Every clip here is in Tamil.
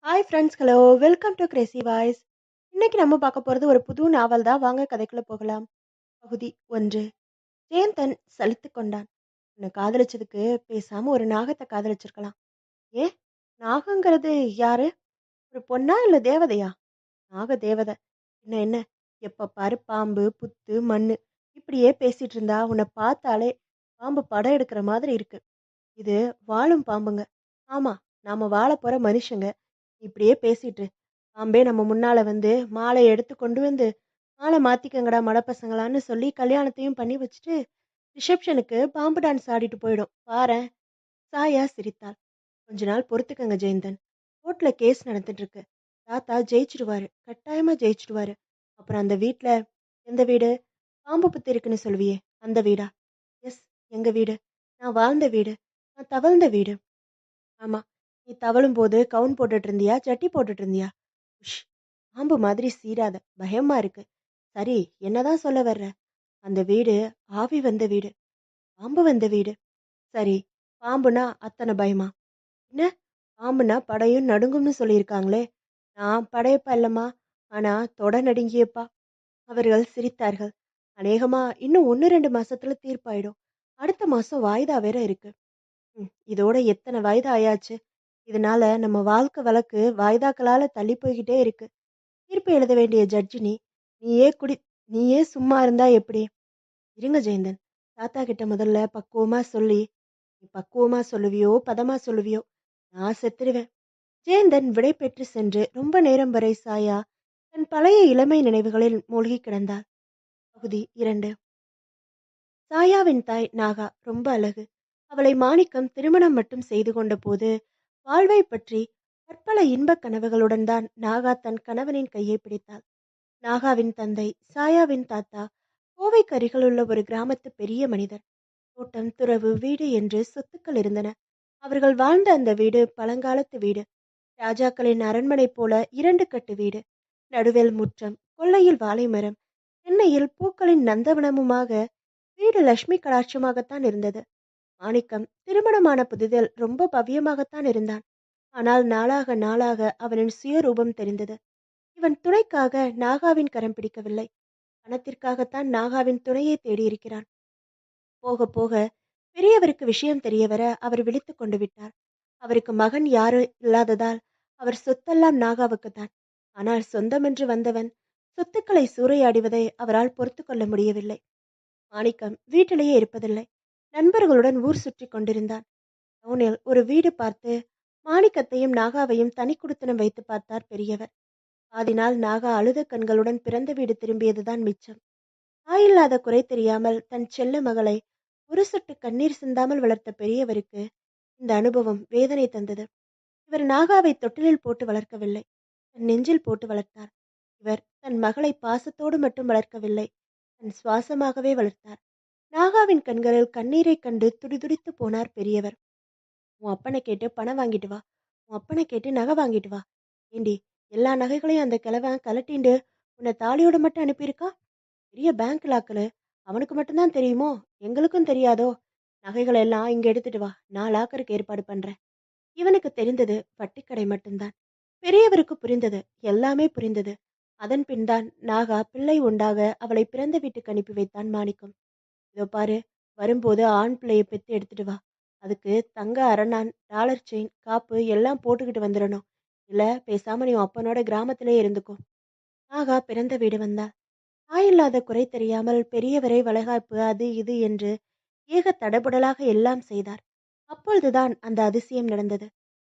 Hi friends, hello, welcome to Crazy voice. இன்னைக்கு நம்ம பார்க்க போகிறது ஒரு புது நாவல் தான். வாங்க கதைக்குள்ள போகலாம். பகுதி 1. ஜெயந்தன் சலித்து கொண்டான். உன்னை காதலிச்சதுக்கு பேசாம ஒரு நாகத்தை காதலிச்சிருக்கலாம். ஏன், நாகங்கிறது யாரு? ஒரு பொண்ணா இல்லை தேவதையா? நாக தேவதை. என்ன என்ன, எப்போ பாரு பாம்பு புத்து மண்ணு இப்படியே பேசிட்டு இருந்தா உன்னை பார்த்தாலே பாம்பு படம் எடுக்கிற மாதிரி இருக்கு. இது வாழும் பாம்புங்க. ஆமா, நாம வாழ போற மனுஷங்க. இப்படியே பேசிட்டு பாம்பே நம்ம முன்னால வந்து மாலையை எடுத்து கொண்டு வந்து மாலை மாத்திக்கங்கடா மடப்பசங்களான்னு சொல்லி கல்யாணத்தையும் பண்ணி வச்சுட்டு ரிசப்ஷனுக்கு பாம்பு டான்ஸ் ஆடிட்டு போயிடும் பாரேன். சாயா சிரித்தாள். கொஞ்ச நாள் பொறுத்துக்கங்க ஜெயந்தன். கோர்ட்ல கேஸ் நடந்துட்டு இருக்கு. தாத்தா ஜெயிச்சிடுவாரு, கட்டாயமா ஜெயிச்சிடுவாரு. அப்புறம் அந்த வீட்ல, எந்த வீடு? பாம்பு புத்து இருக்குன்னு சொல்லுவியே, அந்த வீடா? எஸ், எங்க வீடு. நான் வாழ்ந்த வீடு, நான் தவழ்ந்த வீடு. ஆமா, நீ தவழும் போது கவுன் போட்டுட்டு இருந்தியா, ஜட்டி போட்டுட்டு இருந்தியா? உஷ், பாம்பு மாதிரி சீராத, பயமா இருக்கு. சரி, என்னதான் சொல்ல வர்ற? அந்த வீடு ஆவி வந்த வீடு, பாம்பு வந்த வீடு. சரி, பாம்புனா அத்தனை பயமா? என்ன, பாம்புனா படையும் நடுங்கும்னு சொல்லியிருக்காங்களே. நான் படையப்பா இல்லம்மா, ஆனா தொட நடுங்கியப்பா. அவர்கள் சிரித்தார்கள். அநேகமா இன்னும் 1-2 மாசத்துல தீர்ப்பாயிடும். அடுத்த மாசம் வாய்தா வேற இருக்கு. இதோட எத்தனை வாய்தா ஆயாச்சு. இதனால நம்ம வாழ்க்கை வழக்கு வாய்தாக்களால தள்ளி போய்கிட்டே இருக்கு. தீர்ப்பு எழுத வேண்டிய ஜட்ஜி நீ. நீயே குடி நீயே சும்மா இருந்தா எப்படி? இருங்க ஜெயந்தன், தாத்தா கிட்ட முதல்ல பக்குவமா சொல்லி. நீ பக்குவமா சொல்லுவியோ பதமா சொல்லுவியோ, நான் செத்துருவேன். ஜெயந்தன் விடை பெற்று சென்று ரொம்ப நேரம் வரை சாயா தன் பழைய இளமை நினைவுகளில் மூழ்கி கிடந்தாள். பகுதி 2. சாயாவின் தாய் நாகா ரொம்ப அழகு. அவளை மாணிக்கம் திருமணம் மட்டும் செய்து கொண்ட போது வாழ்வை பற்றி பற்பல இன்பக் கனவுகளுடன் தான் நாகா தன் கணவனின் கையை பிடித்தாள். நாகாவின் தந்தை சாயாவின் தாத்தா கோவைக்கு அருகிலுள்ள ஒரு கிராமத்து பெரிய மனிதர். தோட்டம் துறவு வீடு என்று சொத்துக்கள் இருந்தன. அவர்கள் வாழ்ந்த அந்த வீடு பழங்காலத்து வீடு. ராஜாக்களின் அரண்மனை போல 2 கட்டு வீடு. நடுவில் முற்றம், கொல்லையில் வாழை மரம், தென்னையில் பூக்களின் நந்தவனமுமாக வீடு லட்சுமி கடாட்சமாகத்தான் இருந்தது. மாணிக்கம் திருமணமான புதிதில் ரொம்ப பவ்யமாகத்தான் இருந்தான். ஆனால் நாளாக நாளாக அவனின் சுயரூபம் தெரிந்தது. இவன் துணைக்காக நாகாவின் கரம் பிடிக்கவில்லை, பணத்திற்காகத்தான் நாகாவின் துணையை தேடியிருக்கிறான். போக போக பெரியவருக்கு விஷயம் தெரியவர அவர் விழித்து கொண்டு விட்டார். அவருக்கு மகன் யாரும் இல்லாததால் அவர் சொத்தெல்லாம் நாகாவுக்குத்தான். ஆனால் சொந்தமென்று வந்தவன் சொத்துக்களை சூறையாடுவதை அவரால் பொறுத்து கொள்ள முடியவில்லை. மாணிக்கம் வீட்டிலேயே இருப்பதில்லை. நண்பர்களுடன் ஊர் சுற்றி கொண்டிருந்தான். டவுனில் ஒரு வீடு பார்த்து மாணிக்கத்தையும் நாகாவையும் தனி குடித்தனம் வைத்து பார்த்தார் பெரியவர். பாதி நாள் நாகா அழுத கண்களுடன் பிறந்த வீடு திரும்பியதுதான் மிச்சம். தாயில்லாத குறை தெரியாமல் தன் செல்ல மகளை ஒரு சொட்டு கண்ணீர் சிந்தாமல் வளர்த்த பெரியவருக்கு இந்த அனுபவம் வேதனை தந்தது. இவர் நாகாவை தொட்டிலில் போட்டு வளர்க்கவில்லை, தன் நெஞ்சில் போட்டு வளர்த்தார். இவர் தன் மகளை பாசத்தோடு மட்டும் வளர்க்கவில்லை, தன் சுவாசமாகவே வளர்த்தார். நாகாவின் கண்களில் கண்ணீரை கண்டு துடிதுடித்து போனார் பெரியவர். உன் அப்பனை கேட்டு பணம் வாங்கிட்டு வா, உன் அப்பனை கேட்டு நகை வாங்கிட்டு வா. ஏண்டி, எல்லா நகைகளையும் அந்த கிழவன் கலட்டிண்டு உன்னை தாலியோட மட்டும் அனுப்பியிருக்கா? பெரிய பேங்க் லாக்கரு, அவனுக்கு மட்டும்தான் தெரியுமோ, எங்களுக்கும் தெரியாதோ? நகைகளை எல்லாம் இங்க எடுத்துட்டு வா, நான் லாக்கருக்கு ஏற்பாடு பண்றேன். இவனுக்கு தெரிந்தது வட்டிக்கடை மட்டும்தான். பெரியவருக்கு புரிந்தது, எல்லாமே புரிந்தது. அதன் பின் தான் நாகா பிள்ளை உண்டாக அவளை பிறந்த வீட்டுக்கு அனுப்பி வைத்தான் மாணிக்கம். இதோ பாரு, வரும்போது ஆண் பிள்ளையை பெத்து எடுத்துட்டு வா. அதுக்கு தங்க அரணான், டாலர் செயின், காப்பு எல்லாம் போட்டுக்கிட்டு வந்துடணும். இல்ல பேசாம நீ உன் அப்பனோட கிராமத்திலே இருந்துக்கோ. நாகா பிறந்த வீடு வந்தா. தாயில்லாத குறை தெரியாமல் பெரியவரை வளகாப்பு அது இது என்று ஏக தடபுடலாக எல்லாம் செய்தார். அப்பொழுதுதான் அந்த அதிசயம் நடந்தது.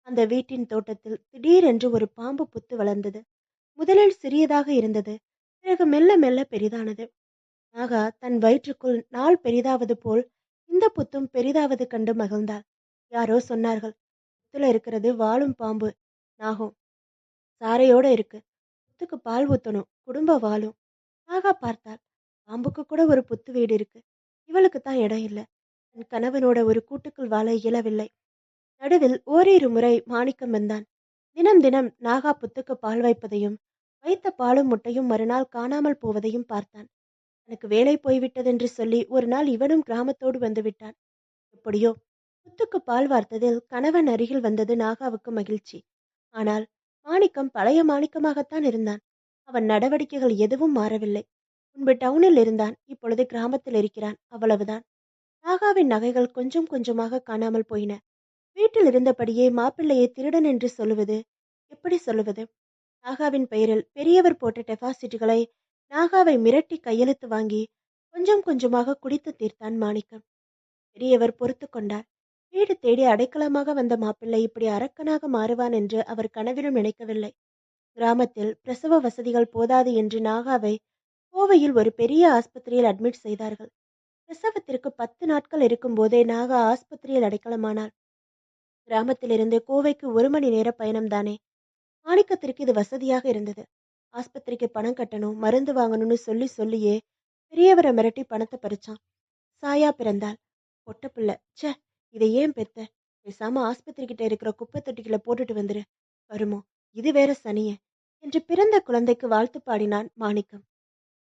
அந்த வீட்டின் தோட்டத்தில் திடீரென்று ஒரு பாம்பு புத்து வளர்ந்தது. முதலில் சிறியதாக இருந்தது, பிறகு மெல்ல மெல்ல பெரிதானது. நாகா தன் வயிற்றுக்குள் நாள் பெரிதாவது போல் இந்த புத்தும் பெரிதாவது கண்டு மகிழ்ந்தாள். யாரோ சொன்னார்கள், புத்துல இருக்கிறது வாழும் பாம்பு, நாகம், சாரையோட இருக்கு. புத்துக்கு பால் ஊத்தணும், குடும்பம் வாழும். நாகா பார்த்தாள். பாம்புக்கு கூட ஒரு புத்து வீடு இருக்கு. இவளுக்கு தான் இடம் இல்லை. தன் கணவனோட ஒரு கூட்டுக்குள் வாழ இயலவில்லை. நடுவில் ஓரிரு முறை மாணிக்கம் வந்தான். தினம் தினம் நாகா புத்துக்கு பால் வைப்பதையும் வைத்த பாலும் முட்டையும் மறுநாள் காணாமல் போவதையும் பார்த்தான். தனக்கு வேலை போய்விட்டதென்று சொல்லி ஒரு நாள் இவனும் கிராமத்தோடு வந்து விட்டான். எப்படியோ புத்துக்கு பால் வார்த்ததில் கணவன் அருகில் வந்தது நாகாவுக்கு மகிழ்ச்சி. ஆனால் மாணிக்கம் பழைய மாணிக்கமாகத்தான் இருந்தான். அவன் நடவடிக்கைகள் எதுவும் மாறவில்லை. முன்பு டவுனில் இருந்தான், இப்பொழுது கிராமத்தில் இருக்கிறான், அவ்வளவுதான். நாகாவின் நகைகள் கொஞ்சம் கொஞ்சமாக காணாமல் போயின. வீட்டில் இருந்தபடியே மாப்பிள்ளையை திருடன் என்று சொல்லுவது, எப்படி சொல்லுவது? நாகாவின் பெயரில் பெரியவர் போட்ட டெபாசிட்டுகளை நாகாவை மிரட்டி கையெழுத்து வாங்கி கொஞ்சம் கொஞ்சமாக குடித்து தீர்த்தான் மாணிக்கம். பெரியவர் பொறுத்து கொண்டார். வீடு தேடி அடைக்கலமாக வந்த மாப்பிள்ளை இப்படி அரக்கனாக மாறுவான் என்று அவர் கனவிலும் நினைக்கவில்லை. கிராமத்தில் பிரசவ வசதிகள் போதாது என்று நாகாவை கோவையில் ஒரு பெரிய ஆஸ்பத்திரியில் அட்மிட் செய்தார்கள். பிரசவத்திற்கு 10 நாட்கள் இருக்கும் போதே நாகா ஆஸ்பத்திரியில் அடைக்கலமானாள். கிராமத்திலிருந்து கோவைக்கு 1 மணி நேர பயணம்தானே. மாணிக்கத்திற்கு இது வசதியாக இருந்தது. ஆஸ்பத்திரிக்கு பணம் கட்டணும், மருந்து வாங்கணும்னு சொல்லி சொல்லியே பெரியவரை மிரட்டி பணத்தை பறிச்சான். சாயா பிறந்தாள். பொட்ட பிள்ளை. ச்சே, இதை ஏன் பெத்த? பேசாம ஆஸ்பத்திரி கிட்ட இருக்கிற குப்பை தொட்டிக்குள்ள போட்டுட்டு வந்துரு. வருமோ, இது வேற சனிய என்று பிறந்த குழந்தைக்கு வாழ்த்து பாடினான் மாணிக்கம்.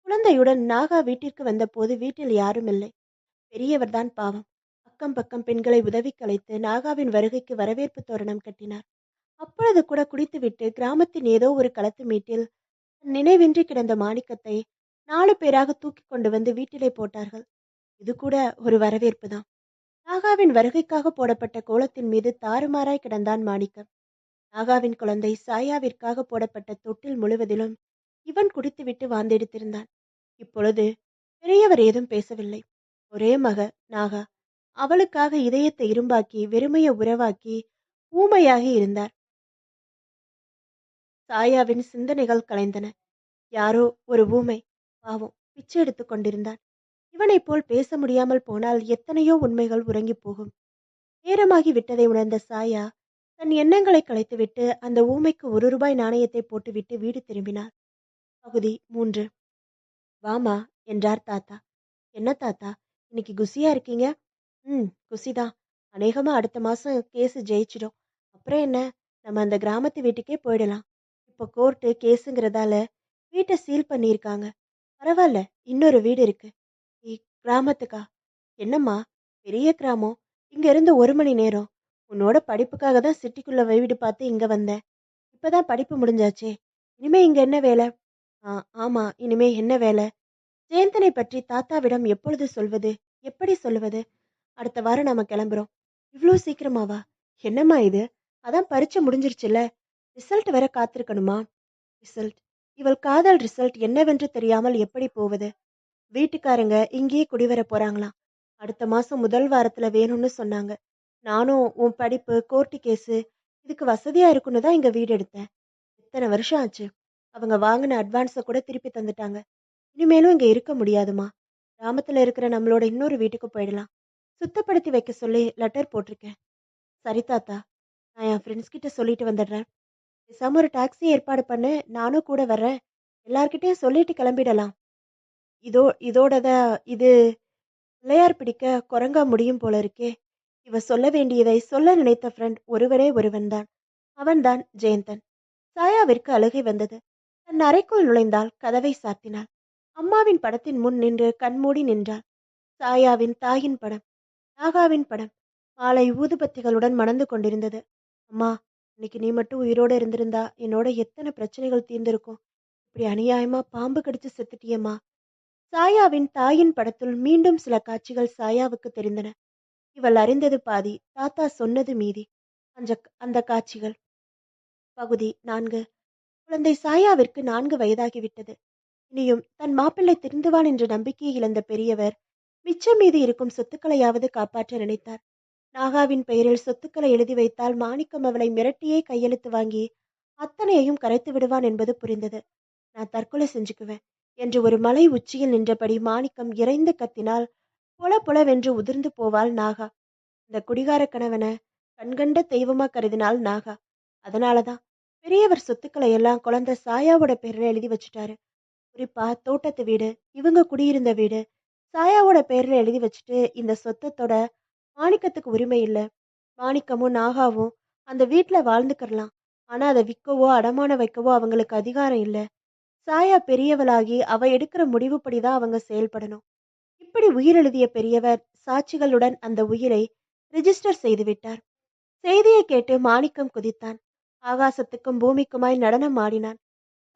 குழந்தையுடன் நாகா வீட்டிற்கு வந்தபோது வீட்டில் யாரும் இல்லை. பெரியவர்தான் பாவம். அக்கம் பக்கம் பெண்களை உதவிக்கு அழைத்து நாகாவின் வருகைக்கு வரவேற்பு தோரணம் கட்டினார். அப்பொழுது கூட குடித்துவிட்டு கிராமத்தின் ஏதோ ஒரு களத்து மீட்டில் நினைவின்றி கிடந்த மாணிக்கத்தை 4 பேராக தூக்கி கொண்டு வந்து வீட்டிலே போட்டார்கள். இது கூட ஒரு வரவேற்பு தான். நாகாவின் வருகைக்காக போடப்பட்ட கோலத்தின் மீது தாறுமாறாய் கிடந்தான் மாணிக்கம். நாகாவின் குழந்தை சாயாவிற்காக போடப்பட்ட தொட்டில் முழுவதிலும் இவன் குடித்துவிட்டு வாந்தெடுத்திருந்தான். இப்பொழுது பெரியவர் ஏதும் பேசவில்லை. ஒரே மக நாகா. அவளுக்காக இதயத்தை இரும்பாக்கி வெறுமைய உறவாக்கி ஊமையாகி இருந்தார். சாயாவின் சிந்தனைகள் கலைந்தன. யாரோ ஒரு ஊமை பாவம் பிச்சை எடுத்துக் கொண்டிருந்தான். இவனைப் போல் பேச முடியாமல் போனால் எத்தனையோ உண்மைகள் உறங்கி போகும். நேரமாகி விட்டதை உணர்ந்த சாயா தன் எண்ணங்களை கலைத்துவிட்டு அந்த ஊமைக்கு ₹1 நாணயத்தை போட்டுவிட்டு வீடு திரும்பினார். பகுதி 3. வாமா என்றார் தாத்தா. என்ன தாத்தா, இன்னைக்கு குசியா இருக்கீங்க? குசிதான். அநேகமா அடுத்த மாசம் கேஸ் ஜெயிச்சிடும். அப்புறம் என்ன, நம்ம அந்த கிராமத்து வீட்டுக்கே போயிடலாம். இப்போ கோர்ட்டு கேஸுங்கிறதால வீட்டை சீல் பண்ணியிருக்காங்க. பரவாயில்ல, இன்னொரு வீடு இருக்கு. கிராமத்துக்கா? என்னம்மா, பெரிய கிராமம். இங்க இருந்து 1 மணி நேரம். உன்னோட படிப்புக்காக தான் சிட்டிக்குள்ள வீடு பார்த்து இங்க வந்தேன். இப்பதான் படிப்பு முடிஞ்சாச்சே. இனிமே இங்க என்ன வேலை? ஆமா, இனிமே என்ன வேலை? ஜெயந்தனை பற்றி தாத்தாவிடம் எப்பொழுது சொல்வது? எப்படி சொல்லுவது? அடுத்த வாரம் நாம கிளம்புறோம். இவ்ளோ சீக்கிரமாவா? என்னம்மா இது? அதான் பரீட்சை முடிஞ்சிருச்சுல்ல. ரிசல்ட் வர காத்திருக்கணுமா? ரிசல்ட்? இவள் காதல் ரிசல்ட் என்னவென்று தெரியாமல் எப்படி போவது? வீட்டுக்காரங்க இங்கேயே குடிவர போறாங்களாம். அடுத்த மாசம் முதல் வாரத்துல வேணும்னு சொன்னாங்க. நானும் உன் படிப்பு கோர்ட்டு கேஸு இதுக்கு வசதியா இருக்குன்னு தான் இங்க வீடு எடுத்தேன். இத்தனை வருஷம் ஆச்சு. அவங்க வாங்கின அட்வான்ஸை கூட திருப்பி தந்துட்டாங்க. இனிமேலும் இங்க இருக்க முடியாதுமா. கிராமத்துல இருக்கிற நம்மளோட இன்னொரு வீட்டுக்கு போயிடலாம். சுத்தப்படுத்தி வைக்க சொல்லி லெட்டர் போட்டிருக்கேன். சரி தாத்தா, நான் என் ஃப்ரெண்ட்ஸ் கிட்ட சொல்லிட்டு வந்துடுறேன். பேசாம ஒரு டாக்ஸி ஏற்பாடு பண்ணு, நானும் கூட வர்றேன். எல்லார்கிட்டயும் சொல்லிட்டு கிளம்பிடலாம். இது பிள்ளையார் பிடிக்க குரங்கா முடியும் போல இருக்கே. இவ சொல்ல வேண்டியதை சொல்ல நினைத்த ஃப்ரெண்ட் ஒருவரே ஒருவன்தான். அவன்தான் ஜெயந்தன். சாயாவிற்கு அழுகை வந்தது. தன் அறைக்குள் நுழைந்தால் கதவை சாத்தினாள். அம்மாவின் படத்தின் முன் நின்று கண்மூடி நின்றாள். சாயாவின் தாயின் படம், நாகாவின் படம் மாலை ஊதுபத்திகளுடன் மணந்து கொண்டிருந்தது. அம்மா, இன்னைக்கு நீ மட்டும் உயிரோட இருந்திருந்தா என்னோட எத்தனை பிரச்சனைகள் தீர்ந்திருக்கும். இப்படி அநியாயமா பாம்பு கடிச்சு செத்துட்டியம்மா. சாயாவின் தாயின் படத்துள் மீண்டும் சில காட்சிகள் சாயாவுக்கு தெரிந்தன. இவள் அறிந்தது பாதி, தாத்தா சொன்னது மீதி. அந்த காட்சிகள். பகுதி 4. குழந்தை சாயாவிற்கு 4 வயதாகிவிட்டது. இனியும் தன் மாப்பிள்ளை திருந்துவான் என்ற நம்பிக்கையை இழந்த பெரியவர் மிச்சம் மீது இருக்கும் சொத்துக்களையாவது காப்பாற்ற நினைத்தார். நாகாவின் பெயரில் சொத்துக்களை எழுதி வைத்தால் மாணிக்கம் அவளை மிரட்டியே கையெழுத்து வாங்கி அத்தனையையும் கரைத்து விடுவான் என்பது புரிந்தது. நான் தற்கொலை செஞ்சுக்குவேன் என்று ஒரு மலை உச்சியில் நின்றபடி மாணிக்கம் இறைந்து கத்தினால் பொல பொலவென்று உதிர்ந்து போவாள் நாகா. இந்த குடிகார கணவனை கண்கண்ட தெய்வமா கருதினாள் நாகா. அதனாலதான் பெரியவர் சொத்துக்களை எல்லாம் குழந்தை சாயாவோட பேர்ல எழுதி வச்சுட்டாரு. குறிப்பா தோட்டத்து வீடு, இவங்க குடியிருந்த வீடு சாயாவோட பேர்ல எழுதி வச்சுட்டு இந்த சொத்தத்தோட மாணிக்கத்துக்கு உரிமை இல்ல. மாணிக்கமும் நாகாவும் அந்த வீட்டுல வாழ்ந்துக்கிறலாம். ஆனா அதை விற்கவோ அடமான வைக்கவோ அவங்களுக்கு அதிகாரம் இல்ல. சாயா பெரியவளாகி அவ எடுக்கிற முடிவுப்படிதான் அவங்க செயல்படணும். இப்படி உயிர் எழுதிய பெரியவர் சாட்சிகளுடன் அந்த உயிரை ரிஜிஸ்டர் செய்து விட்டார். செய்தியை கேட்டு மாணிக்கம் குதித்தான். ஆகாசத்துக்கும் பூமிக்குமாய் நடனம் ஆடினான்.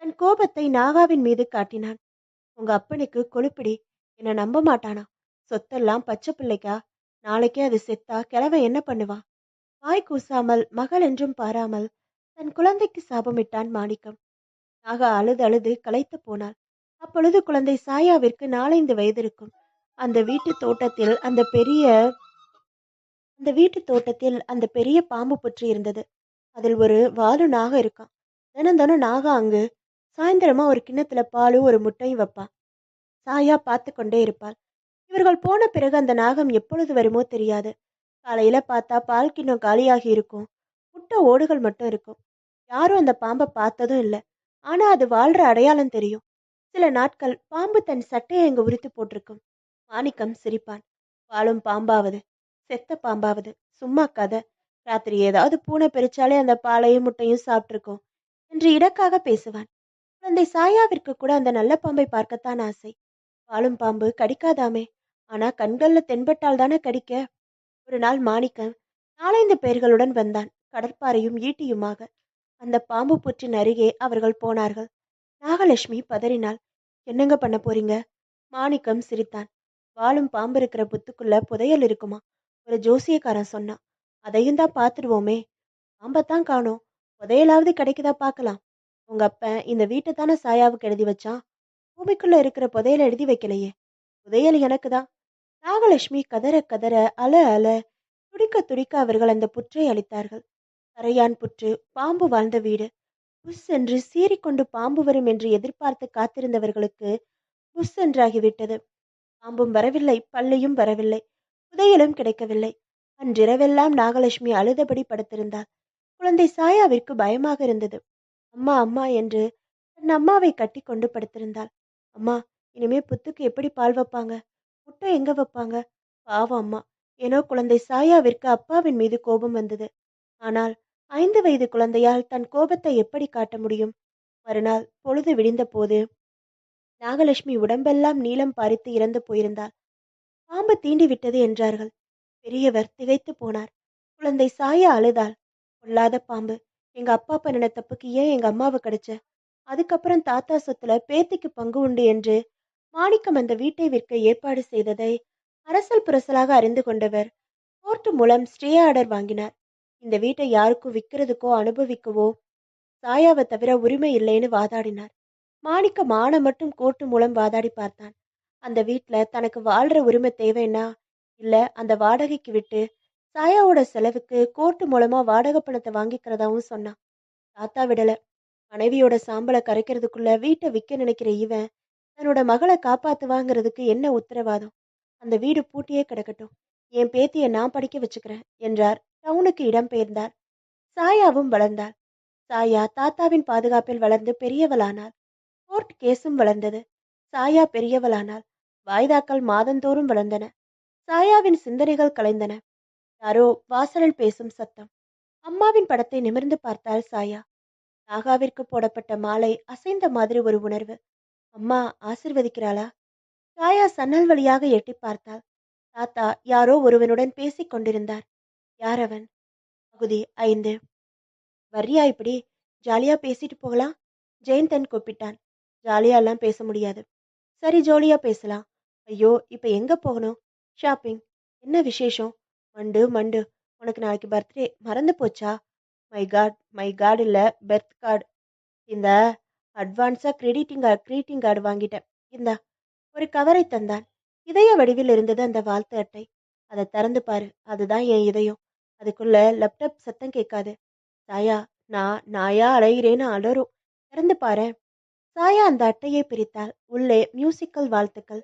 தன் கோபத்தை நாகாவின் மீது காட்டினான். உங்க அப்பனுக்கு கொழுப்பிடி, என்ன நம்ப மாட்டானா? சொத்தெல்லாம் பச்சை பிள்ளைக்கா? நாளைக்கே அது செத்தா கிழவன் என்ன பண்ணுவான்? வாய் கூசாமல் மகள் என்றும் பாராமல் தன் குழந்தைக்கு சாபமிட்டான் மாணிக்கம். நாகா அழுது அழுது களைத்து போனாள். அப்பொழுது குழந்தை சாயாவிற்கு 4-5 வயது இருக்கும். அந்த வீட்டு தோட்டத்தில் அந்த பெரிய பாம்பு புற்று இருந்தது. அதில் ஒரு வாலு நாக இருக்கான். தினம் தினம் நாகா அங்கு சாயந்தரமா ஒரு கிண்ணத்துல பாலும் ஒரு முட்டையும் வைப்பான். சாயா பார்த்து கொண்டே இருப்பாள். இவர்கள் போன பிறகு அந்த நாகம் எப்பொழுது வருமோ தெரியாது. காலையில பார்த்தா பால் கிண்ணம் காலியாகி இருக்கும். முட்டை ஓடுகள் மட்டும் இருக்கும். யாரும் அந்த பாம்பை பார்த்ததும் இல்லை. ஆனா அது வாழ்ற அடையாளம் தெரியும். சில நாட்கள் பாம்பு தன் சட்டையை அங்கு உரித்து போட்டிருக்கும். மாணிக்கம் சிரிப்பான். பாலும் பாம்பாவது, செத்த பாம்பாவது, சும்மா கதை. ராத்திரி ஏதாவது பூனை பெரிச்சாலே அந்த பாலையும் முட்டையும் சாப்பிட்டிருக்கோம் என்று இடக்காக பேசுவான். குழந்தை சாயாவிற்கு கூட அந்த நல்ல பாம்பை பார்க்கத்தான் ஆசை. பாலும் பாம்பு கடிக்காதாமே, ஆனா கண்கள்ல தென்பட்டால் தானே கடிக்க. ஒரு நாள் மாணிக்கம் 4-5 பேர்களுடன் வந்தான், கடற்பாறையும் ஈட்டியுமாக. அந்த பாம்பு புற்றின் அருகே அவர்கள் போனார்கள். நாகலட்சுமி பதறினாள். என்னங்க பண்ண போறீங்க? மாணிக்கம் சிரித்தான். வாழும் பாம்பு இருக்கிற புத்துக்குள்ள புதையல் இருக்குமா? ஒரு ஜோசியக்காரன் சொன்னான். அதையும் தான் பார்த்துடுவோமே. பாம்பத்தான் காணோம், புதையலாவது கிடைக்குதா பார்க்கலாம். உங்க அப்பன் இந்த வீட்டை தானே சாயாவுக்கு எழுதி வச்சான். பூமிக்குள்ள இருக்கிற புதையலை எழுதி வைக்கலையே. புதையல் எனக்கு தான். நாகலட்சுமி கதற கதற அல அல துடிக்க துடிக்க அவர்கள் அந்த புற்றை அளித்தார்கள். கரையான் புற்று, பாம்பு வாழ்ந்த வீடு. புஷ் என்று சீறிக்கொண்டு பாம்பு வரும் என்று எதிர்பார்த்து காத்திருந்தவர்களுக்கு புஷ் என்றாகிவிட்டது. பாம்பும் வரவில்லை, பல்லையும் வரவில்லை, புதையலும் கிடைக்கவில்லை. அன்றிரவெல்லாம் நாகலட்சுமி அழுதபடி படுத்திருந்தாள். குழந்தை சாயாவிற்கு பயமாக இருந்தது. அம்மா அம்மா என்று தன் அம்மாவை கட்டி கொண்டு படுத்திருந்தாள். அம்மா, இனிமே புத்துக்கு எப்படி பால் வைப்பாங்க? முட்டை எங்க வைப்பாங்க? பாவம் அம்மா. ஏனோ குழந்தை சாயாவிற்கு அப்பாவின் மீது கோபம் வந்தது. ஆனால் 5 வயது குழந்தையால் தன் கோபத்தை எப்படி காட்ட முடியும்? மறுநாள் பொழுது விடிந்த போது நாகலட்சுமி உடம்பெல்லாம் நீலம் பாரித்து இறந்து போயிருந்தாள். பாம்பு தீண்டி விட்டது என்றார்கள். பெரியவர் திகைத்து போனார். குழந்தை சாயா அழுதாள். பொல்லாத பாம்பு, எங்க அப்பா பண்ணின தப்புக்கு ஏன் எங்க அம்மாவை கடிச்ச? அதுக்கப்புறம் தாத்தா சொத்துல பேத்திக்கு பங்கு உண்டு என்று மாணிக்கம் அந்த வீட்டை விற்க ஏற்பாடு செய்ததை அரசல் புரசலாக அறிந்து கொண்டவர் கோர்ட்டு மூலம் ஸ்டே ஆர்டர் வாங்கினார். இந்த வீட்டை யாருக்கும் விற்கிறதுக்கோ அனுபவிக்கவோ சாயாவை தவிர உரிமை இல்லைன்னு வாதாடினார். மாணிக்கம் ஆன மட்டும் கோர்ட்டு மூலம் வாதாடி பார்த்தான். அந்த வீட்டுல தனக்கு வாழ்ற உரிமை தேவைன்னா இல்ல அந்த வாடகைக்கு விட்டு சாயாவோட செலவுக்கு கோர்ட்டு மூலமா வாடகை பணத்தை வாங்கிக்கிறதாவும் சொன்னான். தாத்தா விடல. மனைவியோட சாம்பலை கரைக்கிறதுக்குள்ள வீட்டை விற்க நினைக்கிற இவன் தன்னோட மகளை காப்பாத்துவாங்கிறதுக்கு என்ன உத்தரவாதம்? அந்த வீடு பூட்டியே கிடக்கட்டும், என் பேத்தியை நான் படிக்க வச்சுக்கிறேன் என்றார். டவுனுக்கு இடம் பெயர்ந்தார். சாயாவும் வளர்ந்தாள். சாயா தாத்தாவின் பாதுகாப்பில் வளர்ந்து பெரியவளானாள். கோர்ட் கேஸும் வளர்ந்தது. சாயா பெரியவளானாள். வாய்தாக்கள் மாதந்தோறும் வளர்ந்தன. சாயாவின் சிந்தனைகள் கலைந்தன. யாரோ வாசலில் பேசும் சத்தம். அம்மாவின் படத்தை நிமிர்ந்து பார்த்தாள் சாயா. நாகாவிற்கு போடப்பட்ட மாலை அசைந்த மாதிரி ஒரு உணர்வு. அம்மா ஆசிர்வதிக்கிறாளா? சாயா சன்னல் வழியாக எட்டி பார்த்தாள். தாத்தா யாரோ ஒருவனுடன் பேசிக் கொண்டிருந்தார். யார் அவன்? பகுதி 5. வர்றியா இப்படி? ஜாலியா பேசிட்டு போகலாம். ஜெயந்தன் கூப்பிட்டான். ஜாலியா எல்லாம் பேச முடியாது. சரி, ஜோலியா பேசலாம். ஐயோ, இப்ப எங்க போகணும்? ஷாப்பிங். என்ன விசேஷம்? மண்டு மண்டு, உனக்கு நாளைக்கு பர்த்டே மறந்து போச்சா? மை காட் இல்ல, பெர்த் கார்டு. இந்த அட்வான்ஸா கிரீட்டிங் கார்டு வாங்கிட்டேன். இந்தா. ஒரு கவரை தந்தான். இதய வடிவில் இருந்தது அந்த வாழ்த்து அட்டை. அதை திறந்து பாரு, அதுதான் என் இதயம். அதுக்குள்ள லேப்டாப் சத்தம் கேட்காது. சாயா, நான் நாயா அலைகிறேன்னு அலறும். திறந்து பாரு. சாயா அந்த அட்டையை பிரித்தாள். உள்ளே மியூசிக்கல் வாழ்த்துக்கள்.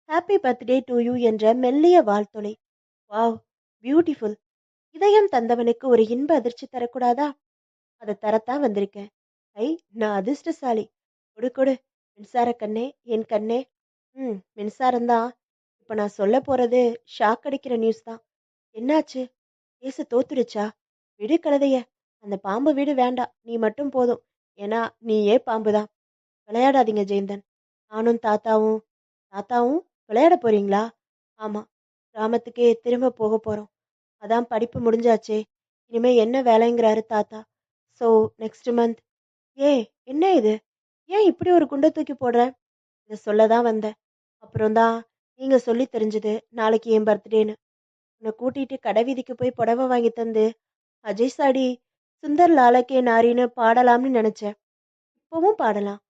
ஹாப்பி பர்த்டே டு யூ என்ற மெல்லிய வாழ்த்தொலை. Wow, beautiful. இதயம் தந்தவனுக்கு ஒரு இன்ப அதிர்ச்சி தரக்கூடாதா? அதை தரத்தான் வந்திருக்கேன். ஐ, நான் அதிர்ஷ்டசாலி. கொடு கொடு. மின்சார கண்ணே, என் கண்ணே. மின்சாரம்தான். இப்ப நான் சொல்ல போறது ஷாக் அடிக்கிற நியூஸ் தான். என்னாச்சு? கேசு தோத்துடுச்சா? விடு கழுதைய. அந்த பாம்பு வீடு வேண்டாம், நீ மட்டும் போதும். ஏன்னா நீயே பாம்புதான். விளையாடாதீங்க ஜெயந்தன். நானும் தாத்தாவும் தாத்தாவும் விளையாட போறீங்களா? ஆமா, கிராமத்துக்கே திரும்ப போக போறோம். அதான் படிப்பு முடிஞ்சாச்சே, இனிமே என்ன வேலைங்கிறாரு தாத்தா. So next month. ஏ என்ன இது? ஏன் இப்படி ஒரு குண்டை தூக்கி போடுற? இதை சொல்ல தான் வந்தேன். அப்புறம் தான் நீங்க சொல்லி தெரிஞ்சது நாளைக்கு என் பர்த்டேன்னு. உன்னை கூட்டிட்டு கடை வீதிக்கு போய் புடவை வாங்கி தந்து அஜய் சாடி சுந்தர் லாலக்கே நாரின்னு பாடலாம்னு நினைச்சேன். இப்பவும் பாடலாம்.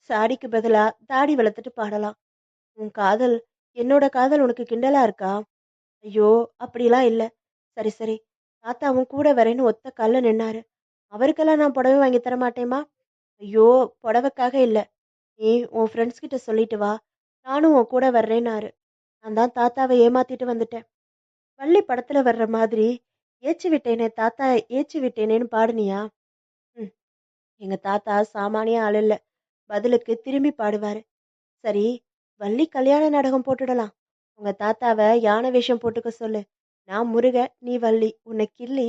சாடிக்கு பதிலா தாடி வளர்த்துட்டு பாடலாம். உன் காதல் என்னோட காதல் உனக்கு கிண்டலா இருக்கா? ஐயோ அப்படிலாம் இல்ல. சரி சரி, தாத்தாவும் கூட வரேன்னு ஒத்த கால்ல நின்னாரு. அவருக்கெல்லாம் நான் புடவை வாங்கி தர மாட்டேமா? ஐயோ புடவைக்காக இல்ல, நீ உன் ஃப்ரெண்ட்ஸ் கிட்ட சொல்லிட்டு வா, நானும் உன் கூட வர்றேன்னாரு. நான் தான் தாத்தாவை ஏமாத்திட்டு வந்துட்டேன். வள்ளி படத்துல வர்ற மாதிரி ஏச்சு விட்டேனே தாத்தா ஏச்சு விட்டேனேன்னு பாடுனியா? ம், எங்க தாத்தா சாமானிய ஆள் இல்ல. பதிலுக்கு திரும்பி பாடுவாரு. சரி, வள்ளி கல்யாண நாடகம் போட்டுடலாம். உங்க தாத்தாவை யானை வேஷம் போட்டுக்க சொல்லு. நான் முருக, நீ வள்ளி, உன்னை கிள்ளி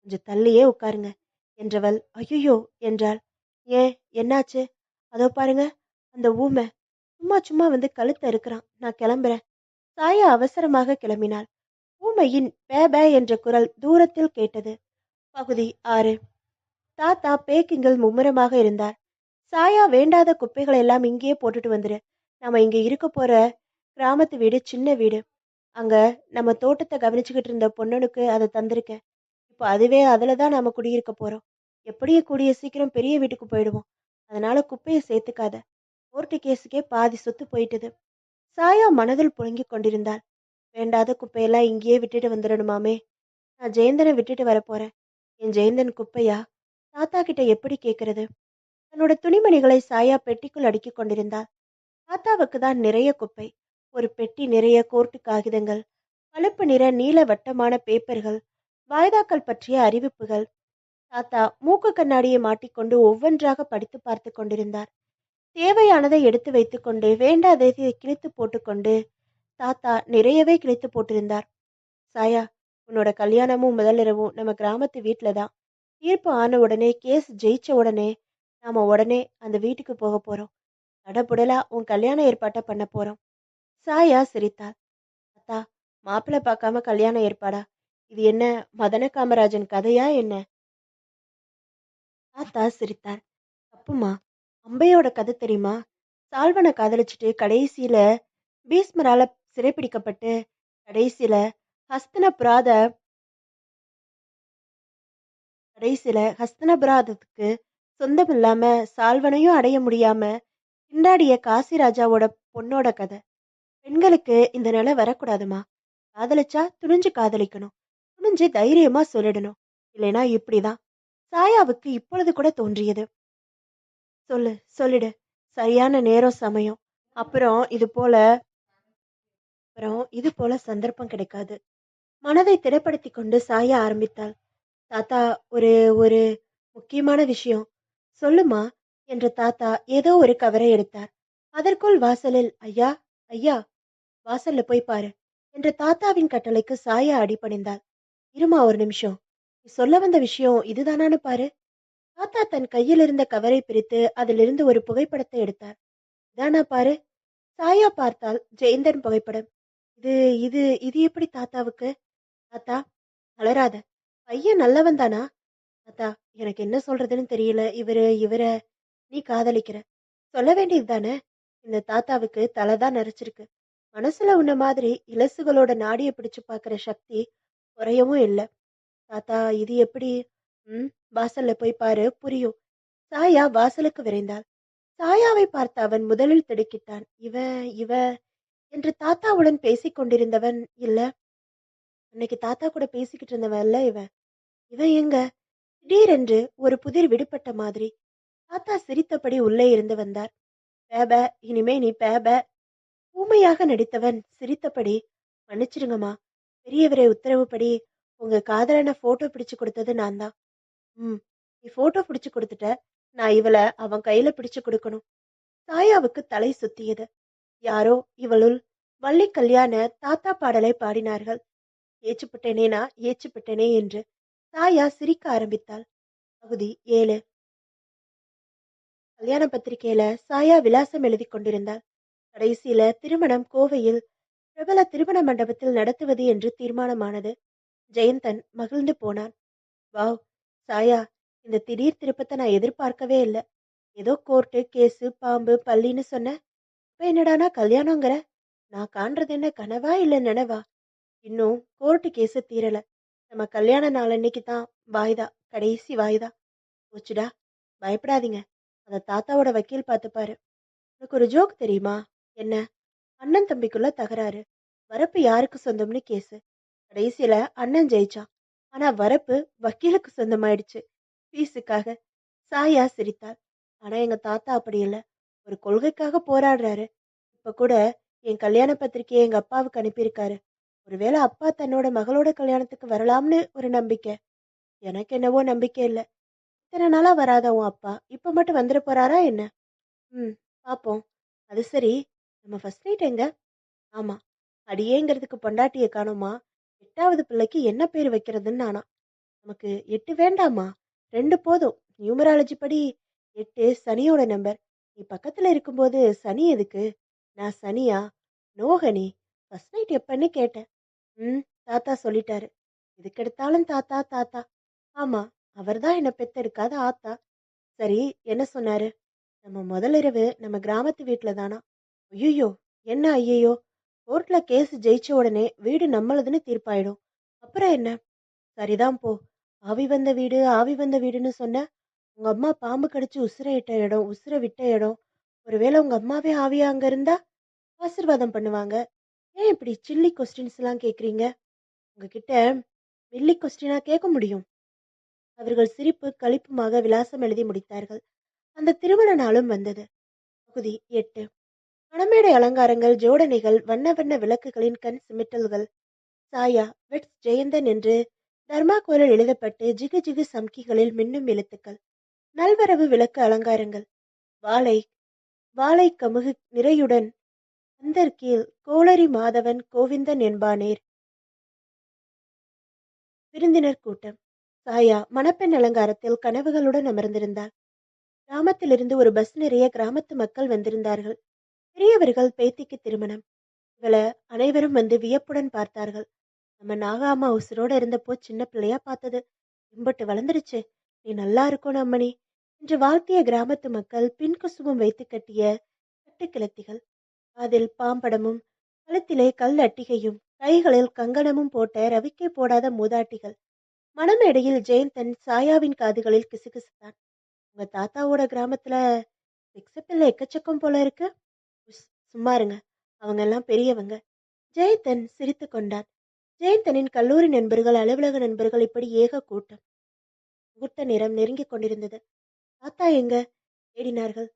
கொஞ்சம் தள்ளியே உட்காருங்க என்றவள் ஐயோ என்றாள். ஏன் என்னாச்சு? அதோ பாருங்க, அந்த ஊமை சும்மா சும்மா வந்து கழுத்தை இருக்கிறான். நான் கிளம்புறேன். சாயா அவசரமாக கிளம்பினாள். ஊமையின் பே பே என்ற குரல் தூரத்தில் கேட்டது. பகுதி 6. தாத்தா பேக்கிங்கில் மும்முரமாக இருந்தார். சாயா வேண்டாத குப்பைகளை எல்லாம் இங்கேயே போட்டுட்டு வந்துரு. நம்ம இங்க இருக்க போற கிராமத்து வீடு சின்ன வீடு. அங்க நம்ம தோட்டத்தை கவனிச்சுக்கிட்டு இருந்த பொண்ணனுக்கு அதை தந்திருக்கேன். இப்போ அதுவே அதுல தான் நாம குடியிருக்க போறோம். எப்படியும் கூடிய சீக்கிரம் பெரிய வீட்டுக்கு போயிடுவோம். அதனால குப்பையை சேர்த்துக்காத. கோர்ட்டு கேஸுக்கே பாதி சொத்து போயிட்டது. சாயா மனதில் புழுங்கிக் கொண்டிருந்தாள். வேண்டாத குப்பையெல்லாம் இங்கேயே விட்டுட்டு வந்துடணுமாமே. நான் ஜெயந்தனை விட்டுட்டு வரப்போறேன். என் ஜெயந்தன் குப்பையா? தாத்தா கிட்ட எப்படி கேட்கறது? தன்னோட துணிமணிகளை சாயா பெட்டிக்குள் அடுக்கிக் கொண்டிருந்தாள். தாத்தாவுக்கு தான் நிறைய குப்பை. ஒரு பெட்டி நிறைய கோர்ட்டு காகிதங்கள், பழுப்பு நிற நீல வட்டமான பேப்பர்கள், வாய்தாக்கள் பற்றிய அறிவிப்புகள். தாத்தா மூக்கு கண்ணாடியை மாட்டிக்கொண்டு ஒவ்வொன்றாக படித்து பார்த்து கொண்டிருந்தார். தேவையானதை எடுத்து வைத்துக்கொண்டு வேண்டாததை கிழித்து போட்டுக்கொண்டு தாத்தா நிறையவே கிழித்து போட்டிருந்தார். சாயா, உன்னோட கல்யாணமும் முதலிரவும் நம்ம கிராமத்து வீட்டில தான். தீர்ப்பு ஆன உடனே கேஸ் ஜெயிச்ச உடனே நாம உடனே அந்த வீட்டுக்கு போக போறோம். தடபுடலா உன் கல்யாண ஏற்பாட்டை பண்ண போறோம். சாயா சிரித்தாள். தாத்தா, மாப்பிள்ளை பார்க்காம கல்யாண ஏற்பாடா? இது என்ன மதன காமராஜன் கதையா என்ன? தாத்தா சிரித்தார். தப்புமா, அம்பையோட கதை தெரியுமா? சால்வனை காதலிச்சுட்டு பீஸ்மரால சிறைப்பிடிக்கப்பட்டு கடைசியில ஹஸ்தினபுராத ஹஸ்தினபுராதத்துக்கு சொந்தம் இல்லாம சால்வனையும் அடைய முடியாம திண்டாடிய காசிராஜாவோட பொண்ணோட கதை. பெண்களுக்கு இந்த நிலை வரக்கூடாதுமா. காதலிச்சா துணிஞ்சு காதலிக்கணும். துணிஞ்சு தைரியமா சொல்லிடணும். இல்லைனா இப்படிதான். சாயாவுக்கு இப்பொழுது கூட தோன்றியது. சொல்லு, சொல்லிடு. சரியான நேரம் சமயம். அப்புறம் இது போல இது போல சந்தர்ப்பம் கிடைக்காது. மனதை திடப்படுத்தி கொண்டு சாயா ஆரம்பித்தாள். தாத்தா, ஒரு ஒரு முக்கியமான விஷயம். சொல்லுமா என்ற தாத்தா ஏதோ ஒரு கவரை எடுத்தார். அதற்குள் வாசலில் ஐயா, ஐயா, வாசல்ல போய் பாரு என்ற தாத்தாவின் கட்டளைக்கு சாயா அடிபணிந்தாள். இருமா ஒரு நிமிஷம். நீ சொல்ல வந்த விஷயம் இதுதானான்னு பாரு. தாத்தா தன் கையில் இருந்த கவரை பிரித்து அதிலிருந்து ஒரு புகைப்படத்தை எடுத்தார். இதானா பாரு. சாயா பார்த்தால் ஜெயந்தன் புகைப்படம். இது இது இது எப்படி தாத்தாவுக்கு? தாத்தா, அலறாத. பையன் நல்லவன் தானா? தாத்தா, எனக்கு என்ன சொல்றதுன்னு தெரியல. இவர நீ காதலிக்கிற. சொல்ல வேண்டியது தானே? இந்த தாத்தாவுக்கு தலைதான் நரைச்சிருக்கு. மனசுல உன்ன மாதிரி இலசுகளோட நாடிய பிடிச்சு பாக்குற சக்தி குறையவும் இல்ல. தாத்தா, இது எப்படி? வாசல்ல போய் பாரு, புரியும். சாயா வாசலுக்கு விரைந்தாள். சாயாவை பார்த்த அவன் முதலில் திடுக்கிட்டான். இவ இவ என்று தாத்தாவுடன் பேசிக் கொண்டிருந்தவன் இல்ல. அன்னைக்கு தாத்தா கூட பேசிக்கிட்டு இருந்தவன் இல்ல இவன். இவன் எங்க? திடீரென்று ஒரு புதிர் விடுபட்ட மாதிரி தாத்தா சிரித்தபடி உள்ளே இருந்து வந்தார். பேப, இனிமே நீ பேப. ஊமையாக நடித்தவன் சிரித்தபடி, மன்னிச்சிடுங்கம்மா. பெரியவரே உத்தரவுப்படி உங்க காதலனை போட்டோ பிடிச்சு கொடுத்தது நான் தான். நீ போட்டோ பிடிச்சு கொடுத்துட்ட. நான் இவளை அவன் கையில பிடிச்சு கொடுக்கணும். சாயாவுக்கு தலை சுத்தியது. யாரோ இவளுள் வள்ளி கல்யாண தாத்தா பாடலை பாடினார்கள். ஏச்சுப்பட்டேனே நான் ஏச்சுப்பட்டேனே என்று சாயா சிரிக்க ஆரம்பித்தாள். பகுதி 7. கல்யாண பத்திரிகையில சாயா விலாசம் எழுதி கொண்டிருந்தாள். கடைசியில திருமணம் கோவையில் பிரபல திருமண மண்டபத்தில் நடத்துவது என்று தீர்மானமானது. ஜெயந்தன் மகிழ்ந்து போனான். வாவ் சாயா, இந்த திடீர் திருப்பத்தை நான் எதிர்பார்க்கவே இல்ல. ஏதோ கோர்ட்டு, கேஸு, பாம்பு, பல்லின்னு சொன்னேன். இப்ப என்னடான்னா கல்யாணங்கிற? நான் காண்றது என்ன கனவா இல்ல நனவா? இன்னும் கோர்ட்டு கேஸு தீரல. நம்ம கல்யாண நாள் அன்னைக்கு தான் வாய்தா. கடைசி வாய்தா. போச்சுடா. பயப்படாதீங்க. அத தாத்தாவோட வக்கீல் பார்த்துப்பாரு. உனக்கு ஒரு ஜோக் தெரியுமா? என்ன? அண்ணன் தம்பிக்குள்ள தகராறு. வரப்பு யாருக்கு சொந்தம்னு கேஸு. கடைசியில அண்ணன் ஜெயிச்சான். ஆனா வரப்பு வக்கீலுக்கு சொந்தமாயிடுச்சு. ஃபீஸுக்காக. சாயா சிரித்தாள். ஆனா எங்க தாத்தா அப்படி இல்ல. ஒரு கொள்கைக்காக போராடுறாரு. இப்ப கூட என் கல்யாண பத்திரிக்கையை எங்க அப்பாவுக்கு அனுப்பியிருக்காரு. ஒருவேளை அப்பா தன்னோட மகளோட கல்யாணத்துக்கு வரலாம்னு ஒரு நம்பிக்கை. எனக்கு என்னவோ நம்பிக்கை இல்ல. இத்தனை நாளா வராத உன் அப்பா இப்ப மட்டும் வந்துட போறாரா என்ன? ம், பாப்போம். அது சரி, நம்ம ஃபர்ஸ்ட் நைட் எங்க? ஆமா, அடியேங்கிறதுக்கு பொண்டாட்டியை காணோமா? 8வது பிள்ளைக்கு என்ன பேர் வைக்கிறதுன்னு நானா? நமக்கு 8 வேண்டாமா? 2 போதும். நியூமராலஜி படி 8 சனியோட நம்பர். நீ பக்கத்துல இருக்கும்போது சனி எதுக்கு? நான் சனியா? No honey. ஃபர்ஸ்ட் நைட் எப்பன்னு கேட்டேன். ம், தாத்தா சொல்லிட்டாரு. எதுக்கெடுத்தாலும் தாத்தா தாத்தா. ஆமா, அவர்தான் என்ன பெத்தெடுக்காத ஆத்தா. சரி, என்ன சொன்னாரு? நம்ம முதல் இரவு நம்ம கிராமத்து வீட்ல தானா? ஐயோ, என்ன ஐயையோ? கோர்ட்ல கேஸ் ஜெயிச்ச உடனே வீடு நம்மளதுன்னு தீர்ப்பாயிடும். அப்புறம் என்ன? சரிதான் போ. ஆவி வந்த வீடு, ஆவி வந்த வீடுன்னு சொன்ன. உங்க அம்மா பாம்பு கடிச்சு உசுர இட்ட இடம், உசுர விட்ட இடம். ஒருவேளை உங்க அம்மாவே ஆவியா அங்க இருந்தா ஆசீர்வாதம் பண்ணுவாங்க. ஏன் இப்படி சில்லி கொஸ்டின்ஸ் எல்லாம் கேக்குறீங்க? உங்ககிட்ட மில்லி கொஸ்டினா கேட்க முடியும். அவர்கள் சிரிப்பு களிப்புமாக விலாசம் எழுதி முடித்தார்கள். அந்த திருமண நாளும் வந்தது. பகுதி 8. மணமேடை அலங்காரங்கள், ஜோடனைகள், வண்ண வண்ண விளக்குகளின் கண் சிமிட்டல்கள். சாயா வெட்ஸ் ஜெயந்தன் என்று தர்மாக்கோலில் எழுதப்பட்டு ஜிகு ஜிகு சம்கிகளில் மின்னும் எழுத்துக்கள். நல்வரவு விளக்கு அலங்காரங்கள். வாழை வாழை கமுகு நிறையுடன் அந்தர்கீழ் கோளரி மாதவன் கோவிந்தன் என்பானேர். விருந்தினர் கூட்டம். சாயா மணப்பெண் அலங்காரத்தில் கனவுகளுடன் அமர்ந்திருந்தாள். கிராமத்திலிருந்து ஒரு பஸ் நிறைய கிராமத்து மக்கள் வந்திருந்தார்கள். பெரியவர்கள் பேத்திக்கு திருமணம். இவள அனைவரும் வந்து வியப்புடன் பார்த்தார்கள். நம்ம நாகாமா உசுரோட இருந்தப்போ சின்ன பிள்ளையா பார்த்தது இம்பட்டு வளர்ந்துருச்சு. நீ நல்லா இருக்கணும் அம்மணி என்று வாழ்த்திய கிராமத்து மக்கள் பின் குசுமம் வைத்து கட்டிய கட்டு கிளத்திகள். அதில் பாம்படமும் கழுத்திலே கல் அட்டிகையும் கைகளில் கங்கணமும் போட்ட ரவிக்கை போடாத மூதாட்டிகள். மணமேடையில் ஜெயந்தன் சாயாவின் காதுகளில் கிசுகிசுத்தான். உங்க தாத்தாவோட கிராமத்துல செக்ஸப்பில்ல எக்கச்சக்கம் போல இருக்கு. உஸ், சும்மா இருங்க. அவங்க எல்லாம் பெரியவங்க. ஜெயந்தன் சிரித்து கொண்டான். ஜெயந்தனின் கல்லூரி நண்பர்கள், அலுவலக நண்பர்கள், இப்படி ஏக கூட்டம். முகூர்த்த நேரம் நெருங்கிக் கொண்டிருந்தது. தாத்தா எங்க? தேடினார்கள்.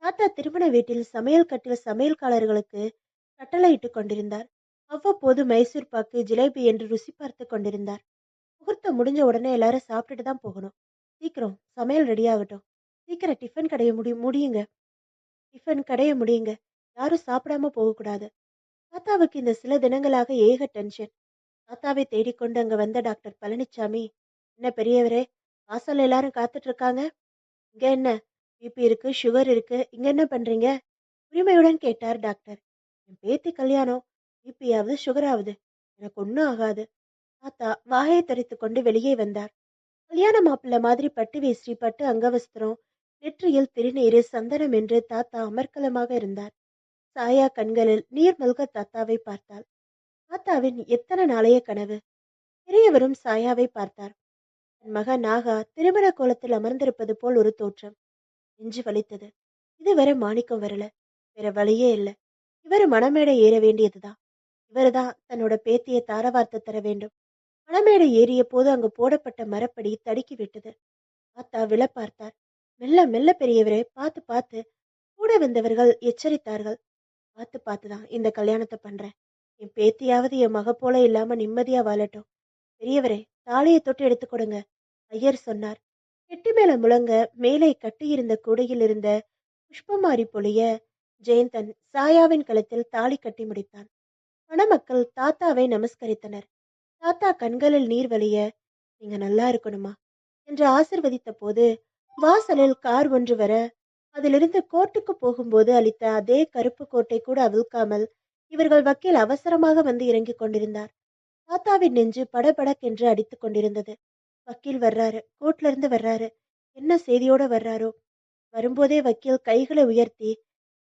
தாத்தா திருமண வீட்டில் சமையல் கட்டில் சமையல்காரர்களுக்கு கட்டளையிட்டுக் கொண்டிருந்தார். அவ்வப்போது மைசூர் பாக்கு, ஜிலேபி என்று ருசி பார்த்து கொண்டிருந்தார். முகூர்த்தம் முடிஞ்ச உடனே எல்லாரும் சாப்பிட்டுட்டு தான் போகணும். சீக்கிரம் சமையல் ரெடி ஆகட்டும். சீக்கிரம் டிஃபன் கடைய முடியுங்க. டிஃபன் கடைய முடியுங்க. யாரும் சாப்பிடாம போகக்கூடாது. தாத்தாவுக்கு இந்த சில தினங்களாக ஏக டென்ஷன். தாத்தாவை தேடிக்கொண்டு அங்க வந்த டாக்டர் பழனிச்சாமி, என்ன பெரியவரே, வாசல்ல எல்லாரும் காத்துட்டு இருக்காங்க. இங்க என்ன பிபி இருக்கு, சுகர் இருக்கு, இங்க என்ன பண்றீங்க? உரிமையுடன் கேட்டார் டாக்டர். என் பேத்தி கல்யாணம். பிபியாவது சுகராவது எனக்கு ஒன்றும் ஆகாது. தாத்தா வாயை தரித்து கொண்டு வெளியே வந்தார். கல்யாண மாப்பிள்ளை மாதிரி பட்டு வேஷ்டி, பட்டு அங்கவஸ்திரம், நெற்றியில் திருநீரு, சந்தனம் என்று தாத்தா அமர்க்கலமாக இருந்தார். சாயா கண்களில் நீர் மல்க தாத்தாவை பார்த்தாள். தாத்தாவின் எத்தனை நாளைய கனவு. பெரியவரும் சாயாவை பார்த்தார். தன் மகன் நாகா திருமண கோலத்தில் அமர்ந்திருப்பது போல் ஒரு தோற்றம். நெஞ்சு வலித்தது. இதுவரை மாணிக்கம் வரல. வேற வழியே இல்ல. இவரு மணமேடை ஏற வேண்டியதுதான். இவருதான் தன்னோட பேத்தியை தாரவார்த்து தர வேண்டும். மணமேடை ஏறிய போது அங்கு போடப்பட்ட மரப்படி தடுக்கி விட்டது. தாத்தா விழ பார்த்தார். மெல்ல மெல்ல பெரியவரே, பார்த்து பார்த்து. கூட வந்தவர்கள் எச்சரித்தார்கள். பார்த்து பார்த்துதான் இந்த கல்யாணத்தை பண்றேன். என் பேத்தியாவது என் மக போல இல்லாம நிம்மதியா வாழட்டும். பெரியவரே, தாலியை தொட்டு எடுத்து கொடுங்க. ஐயர் சொன்னார். கெட்டி மேல முழங்க மேலே கட்டியிருந்த கூடையில் இருந்த புஷ்பமாரி பொழிய ஜெயந்தன் சாயாவின் கழுத்தில் தாலி கட்டி முடித்தான். மணமக்கள் தாத்தாவை நமஸ்கரித்தனர். தாத்தா கண்களில் நீர் வழிய, நீங்க நல்லா இருக்கணுமா என்று ஆசிர்வதித்த போது வாசலில் கார் ஒன்று வர, அதிலிருந்து கோர்ட்டுக்கு போகும்போது அளித்த அதே கருப்பு கோட்டை கூட அவிழ்க்காமல் இவர்கள் வக்கீல் அவசரமாக வந்து இறங்கிக் கொண்டிருந்தார். தாத்தாவின் நெஞ்சு படபடக்கென்று அடித்துக் கொண்டிருந்தது. வக்கீல் வர்றாரு, கோர்ட்ல இருந்து வர்றாரு. என்ன செய்தியோட வர்றாரோ? வரும்போதே வக்கீல் கைகளை உயர்த்தி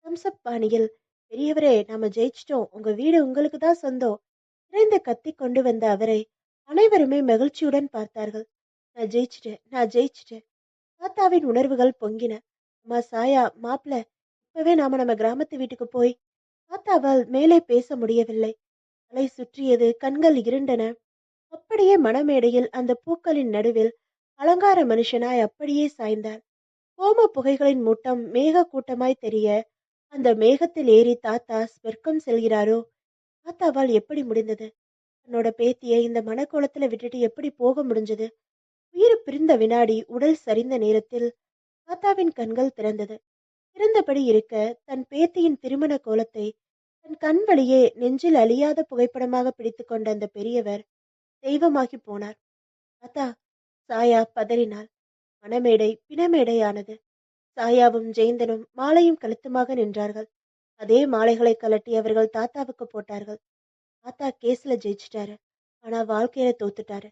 தம்சப் பாணியில், பெரியவரே நாம ஜெயிச்சிட்டோம், உங்க வீடு உங்களுக்கு தான் சொந்தம் இறைந்து கத்தி கொண்டு வந்த அவரை அனைவருமே மகிழ்ச்சியுடன் பார்த்தார்கள். நான் ஜெயிச்சிட்டேன், நான் ஜெயிச்சிட்டேன். தாத்தாவின் உணர்வுகள் பொங்கின. அம்மா சாயா, மாப்பிள, இப்பவே நாம நம்ம கிராமத்து வீட்டுக்கு போய். தாத்தாவால் மேலே பேச முடியவில்லை. தலை சுற்றியது, கண்கள் இருண்டன. அப்படியே மணமேடையில் அந்த பூக்களின் நடுவில் அலங்கார மனுஷனாய் அப்படியே சாய்ந்தார். கோம புகைகளின் மூட்டம் மேக கூட்டமாய் தெரிய, அந்த மேகத்தில் ஏறி தாத்தா ஸ்வர்க்கம் செல்கிறாரோ? தாத்தாவால் எப்படி முடிந்தது? தன்னோட பேத்தியை இந்த மனக்கோலத்துல விட்டுட்டு எப்படி போக முடிஞ்சது? உயிர் பிரிந்த வினாடி, உடல் சரிந்த நேரத்தில் தாத்தாவின் கண்கள் திறந்தது. திறந்தபடி இருக்க, தன் பேத்தியின் திருமண கோலத்தை தன் கண் வழியே நெஞ்சில் அழியாத புகைப்படமாக பிடித்து கொண்ட அந்த பெரியவர் தெய்வமாகி போனார். தாத்தா! சாயா பதறினாள். மணமேடை பிணமேடையானது. சாயாவும் ஜெயந்தனும் மாலையும் கழுத்துமாக நின்றார்கள். அதே மாலைகளை கலட்டி அவர்கள் தாத்தாவுக்கு போட்டார்கள். தாத்தா கேஸ்ல ஜெயிச்சிட்டாரு. ஆனா வாழ்க்கையில தோத்துட்டாரு.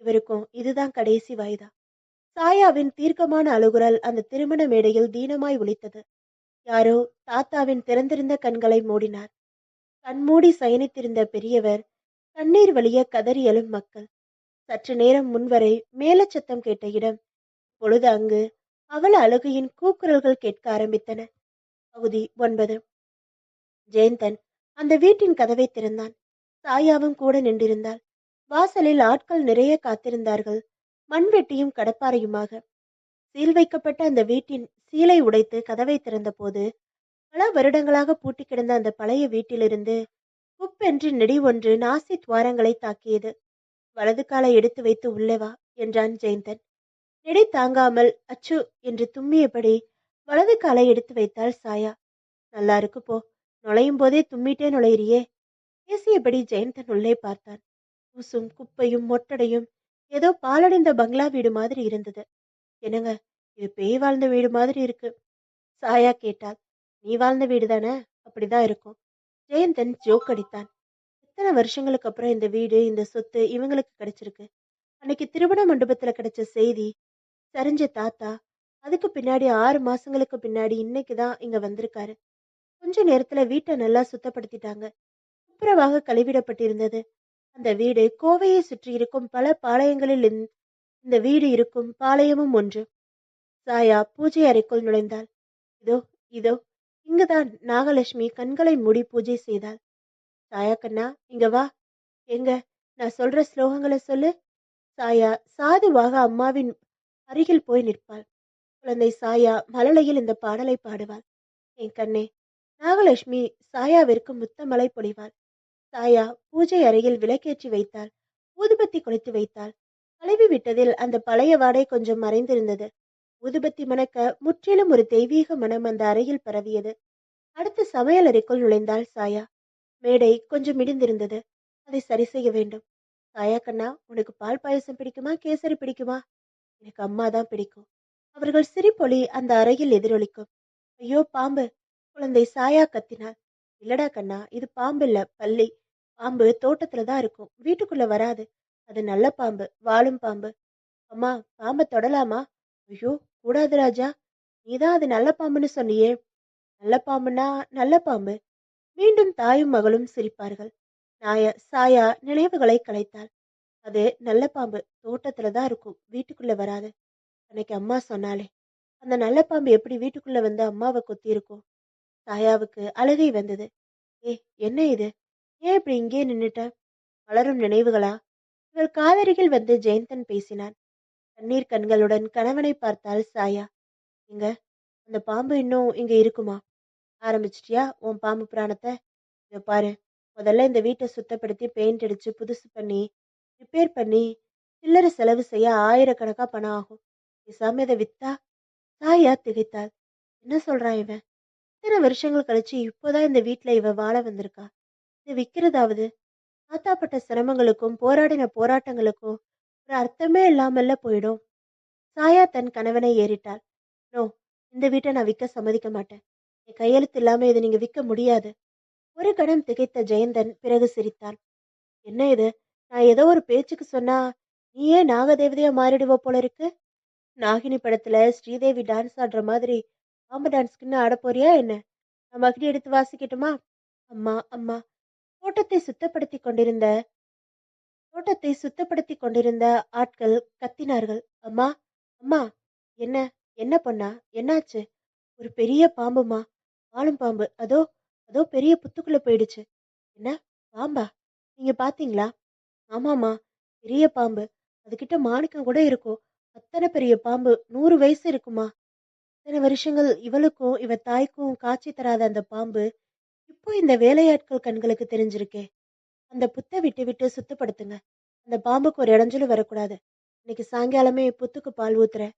இவருக்கும் இதுதான் கடைசி வாய்தா. சாயாவின் தீர்க்கமான அழுகுரல் அந்த திருமண மேடையில் தீனமாய் ஒலித்தது. யாரோ தாத்தாவின் திறந்திருந்த கண்களை மூடினார். கண்மூடி சயனித்திருந்த பெரியவர், கண்ணீர் வழிய கதறி எழும் மக்கள். சற்று நேரம் முன்வரை மேலச்சத்தம் கேட்ட இடம் பொழுது அங்கு அவல அழுகையின் கூக்குரல்கள் கேட்க ஆரம்பித்தன. பகுதி 9. ஜெயந்தன் அந்த வீட்டின் கதவை திறந்தான். சாயாவும் கூட நின்றிருந்தாள். வாசலில் ஆட்கள் நிறைய காத்திருந்தார்கள். மண்வெட்டியும் கடப்பாரையுமாக. சீல் வைக்கப்பட்ட அந்த வீட்டின் சீலை உடைத்து கதவை திறந்த போது, பல வருடங்களாக பூட்டி கிடந்த அந்த பழைய வீட்டிலிருந்து குப்பென்று நெடி ஒன்று நாசி துவாரங்களை தாக்கியது. வலது காலை எடுத்து வைத்து உள்ளே வா என்றான் ஜெயந்தன். நெடி தாங்காமல் அச்சு என்று தும்மியபடி வலது காலை எடுத்து வைத்தாள் சாயா. நல்லா இருக்கு போ, நுழையும் போதே தும்மிட்டே நுழையிறியே. பேசியபடி ஜெயந்தன் உள்ளே பார்த்தான். தூசும் குப்பையும் மொட்டடையும் ஏதோ பாலடைந்த பங்களா வீடு மாதிரி இருந்தது. என்னங்க, இது பேய் வாழ்ந்த வீடு மாதிரி இருக்கு. சாயா கேட்டாள். நீ வாழ்ந்த வீடு தானே, அப்படிதான் இருக்கும். ஜெயந்தன் ஜோக் அடித்தான். எத்தனை வருஷங்களுக்கு அப்புறம் இந்த வீடு, இந்த சொத்து இவங்களுக்கு கிடைச்சிருக்கு. அன்னைக்கு திருமண மண்டபத்துல கிடைச்ச செய்தி, சரிஞ்ச தாத்தா, அதுக்கு பின்னாடி 6 மாசங்களுக்கு பின்னாடி இன்னைக்குதான் இங்க வந்திருக்காரு. கொஞ்ச நேரத்துல வீட்டை நல்லா சுத்தப்படுத்திட்டாங்க. துப்புரவாக கழுவிடப்பட்டிருந்தது. அந்த வீடு கோவையை சுற்றி இருக்கும் பல பாளையங்களில் இந்த வீடு இருக்கும் பாளையமும் ஒன்று. சாயா பூஜை அறைக்குள் நுழைந்தாள். இதோ இதோ இங்குதான் நாகலட்சுமி கண்களை மூடி பூஜை செய்தாள். சாயா கண்ணா, இங்க வா. எங்க, நான் சொல்ற ஸ்லோகங்களை சொல்லு. சாயா சாதுவாக அம்மாவின் அருகில் போய் நிற்பாள். குழந்தை சாயா மழலையில் இந்த பாடலை பாடுவாள். என் கண்ணே. நாகலட்சுமி சாயாவிற்கு முத்தமலை பொழிவாள். சாயா பூஜை அறையில் விளக்கேற்றி வைத்தாள். ஊதுபத்தி கொளுத்தி வைத்தாள். கழுவி விட்டதில் அந்த பழைய வாடை கொஞ்சம் மறைந்திருந்தது. ஊதுபத்தி மணக்க முற்றிலும் ஒரு தெய்வீக மனம் அந்த அறையில் பரவியது. அடுத்து சமையல் அறைக்குள் நுழைந்தாள் சாயா. மேடை கொஞ்சம் இடிந்திருந்தது. அதை சரி செய்ய வேண்டும். சாயா கண்ணா, உனக்கு பால் பாயசம் பிடிக்குமா, கேசரி பிடிக்குமா? எனக்கு அம்மா தான் பிடிக்கும். அவர்கள் சிரிப்பொலி அந்த அறையில் எதிரொலிக்கும். ஐயோ பாம்பு! குழந்தை சாயா கத்தினாள். இல்லடா கண்ணா, இது பாம்பு இல்ல, பல்லி. பாம்பு தோட்டத்துல தான் இருக்கும், வீட்டுக்குள்ள வராது. அது நல்ல பாம்பு, வாழும் பாம்பு. அம்மா, பாம்பை தொடலாமா? ஐயோ, கூடாது ராஜா. நீதான் அது நல்ல பாம்புன்னு சொன்னியே. நல்ல பாம்புனா நல்ல பாம்பு. மீண்டும் தாயும் மகளும் சிரிப்பார்கள். சாயா நினைவுகளை கலைத்தாள். அது நல்ல பாம்பு, தோட்டத்துல தான் இருக்கும், வீட்டுக்குள்ள வராது. அன்னைக்கு அம்மா சொன்னாலே, அந்த நல்ல பாம்பு எப்படி வீட்டுக்குள்ள வந்து அம்மாவை கொத்தி இருக்கும்? சாயாவுக்கு அழுகை வந்தது. ஏ, என்ன இது? ஏன் இப்படி இங்கே நின்னுட்ட? வளரும் நினைவுகளா? இவள் காதருகில் வந்து ஜெயந்தன் பேசினான். கண்ணீர் கண்களுடன் கணவனை பார்த்தாள் சாயா. இங்க அந்த பாம்பு இன்னும் இங்க இருக்குமா? ஆரம்பிச்சிட்டியா உன் பாம்பு புராணத்தை? இத பாரு, முதல்ல இந்த வீட்டை சுத்தப்படுத்தி பெயிண்ட் அடிச்சு புதுசு பண்ணி ரிப்பேர் பண்ணி சில்லறை செலவு செய்ய ஆயிரக்கணக்கா பணம் ஆகும். பேசாம இதை வித்தா? சாயா திகைத்தாள். என்ன சொல்றான் இவன்? இத்தனை வருஷங்கள் கழிச்சு இப்போதான் இந்த வீட்டுல இவ வாழ வந்திருக்கா. இதை விக்கிறதாவது? தாத்தாப்பட்ட சிரமங்களுக்கும் போராடின போராட்டங்களுக்கும் ஒரு அர்த்தமே இல்லாமல்ல போயிடும். சாயா தன் கணவனை ஏறிட்டாள். நோ, இந்த வீட்டை நான் விற்க சம்மதிக்க மாட்டேன். என் கையெழுத்து இல்லாம இதை நீங்க விற்க முடியாது. ஒரு கணம் திகைத்த ஜெயந்தன் பிறகு சிரித்தான். என்ன இது? நான் ஏதோ ஒரு பேச்சுக்கு சொன்னா நீயே நாகதேவதையா மாறிடுவ போல இருக்கு. நாகினி படத்துல ஸ்ரீதேவி டான்ஸ் ஆடுற மாதிரி பாம்பு டான்ஸ்க்குன்னு ஆட போறியா என்ன? நான் மறுபடி எடுத்து வாசிக்கட்டுமா? அம்மா அம்மா. தோட்டத்தை சுத்தப்படுத்தி கொண்டிருந்த தோட்டத்தை சுத்தப்படுத்தி கொண்டிருந்த ஆட்கள் கத்தினார்கள். அம்மா அம்மா. என்ன? என்ன பொண்ணா? என்னாச்சு? ஒரு பெரிய பாம்புமா. வாழும் பாம்பு. அதோ அதோ பெரிய புத்துக்குள்ள போயிடுச்சு. என்ன? பாம்பா? நீங்க பாத்தீங்களா? ஆமாம்மா. பெரிய பாம்பு. அதுகிட்ட மாணிக்கம் கூட இருக்கும். அத்தனை பெரிய பாம்பு. 100 வயசு இருக்குமா. இத்தனை வருஷங்கள் இவளுக்கும் இவ தாய்க்கும் காட்சி தராத அந்த பாம்பு இப்போ இந்த வேலையாட்கள் கண்களுக்கு தெரிஞ்சிருக்கே. அந்த புத்தை விட்டு விட்டு சுத்தப்படுத்துங்க. அந்த பாம்புக்கு ஒரு இடைஞ்சலும் வரக்கூடாது. இன்னைக்கு சாயங்காலமே புத்துக்கு பால் ஊத்துறேன்.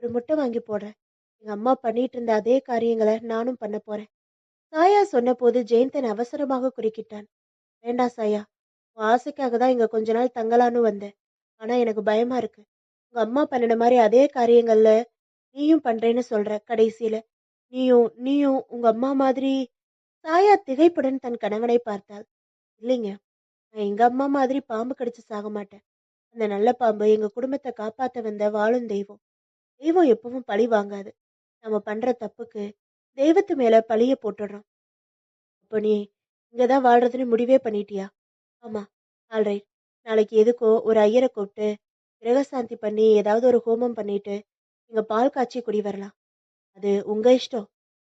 ஒரு முட்டை வாங்கி போடுறேன். எங்க அம்மா பண்ணிட்டு இருந்த அதே காரியங்களை நானும் பண்ண போறேன். சாயா சொன்னபோது ஜெயந்தன் அவசரமாக குறுக்கிட்டான். வேண்டாம் சாயா. உன் ஆசைக்காக தான் இங்க கொஞ்ச நாள் தங்கலான்னு வந்தேன். ஆனா எனக்கு பயமா இருக்கு. உங்க அம்மா பண்ணின மாதிரி அதே காரியங்கள்ல நீயும் பண்றேன்னு சொல்ற கடைசியில. நீயும் நீயும் உங்க அம்மா மாதிரி. சாயா திகைப்புடன் தன் கணவனை பார்த்தாள். இல்லைங்க, நான் எங்க அம்மா மாதிரி பாம்பு கடிச்சு சாக மாட்டேன். அந்த நல்ல பாம்பு எங்க குடும்பத்தை காப்பாத்த வந்த வாழும் தெய்வம். தெய்வம் எப்பவும் பழி வாங்காது. நம்ம பண்ற தப்புக்கு தெய்வத்து மேல பழிய போட்டுடுறோம். அப்போ நீ இங்கதான் வாழ்றதுன்னு முடிவே பண்ணிட்டியா? ஆமா. ஆல்ரைட். நாளைக்கு எதுக்கோ ஒரு ஐயரை கூப்பிட்டு கிரகசாந்தி பண்ணி ஏதாவது ஒரு ஹோமம் பண்ணிட்டு இங்க பால் காய்ச்சி குடி வரலாம். அது உங்க இஷ்டம்.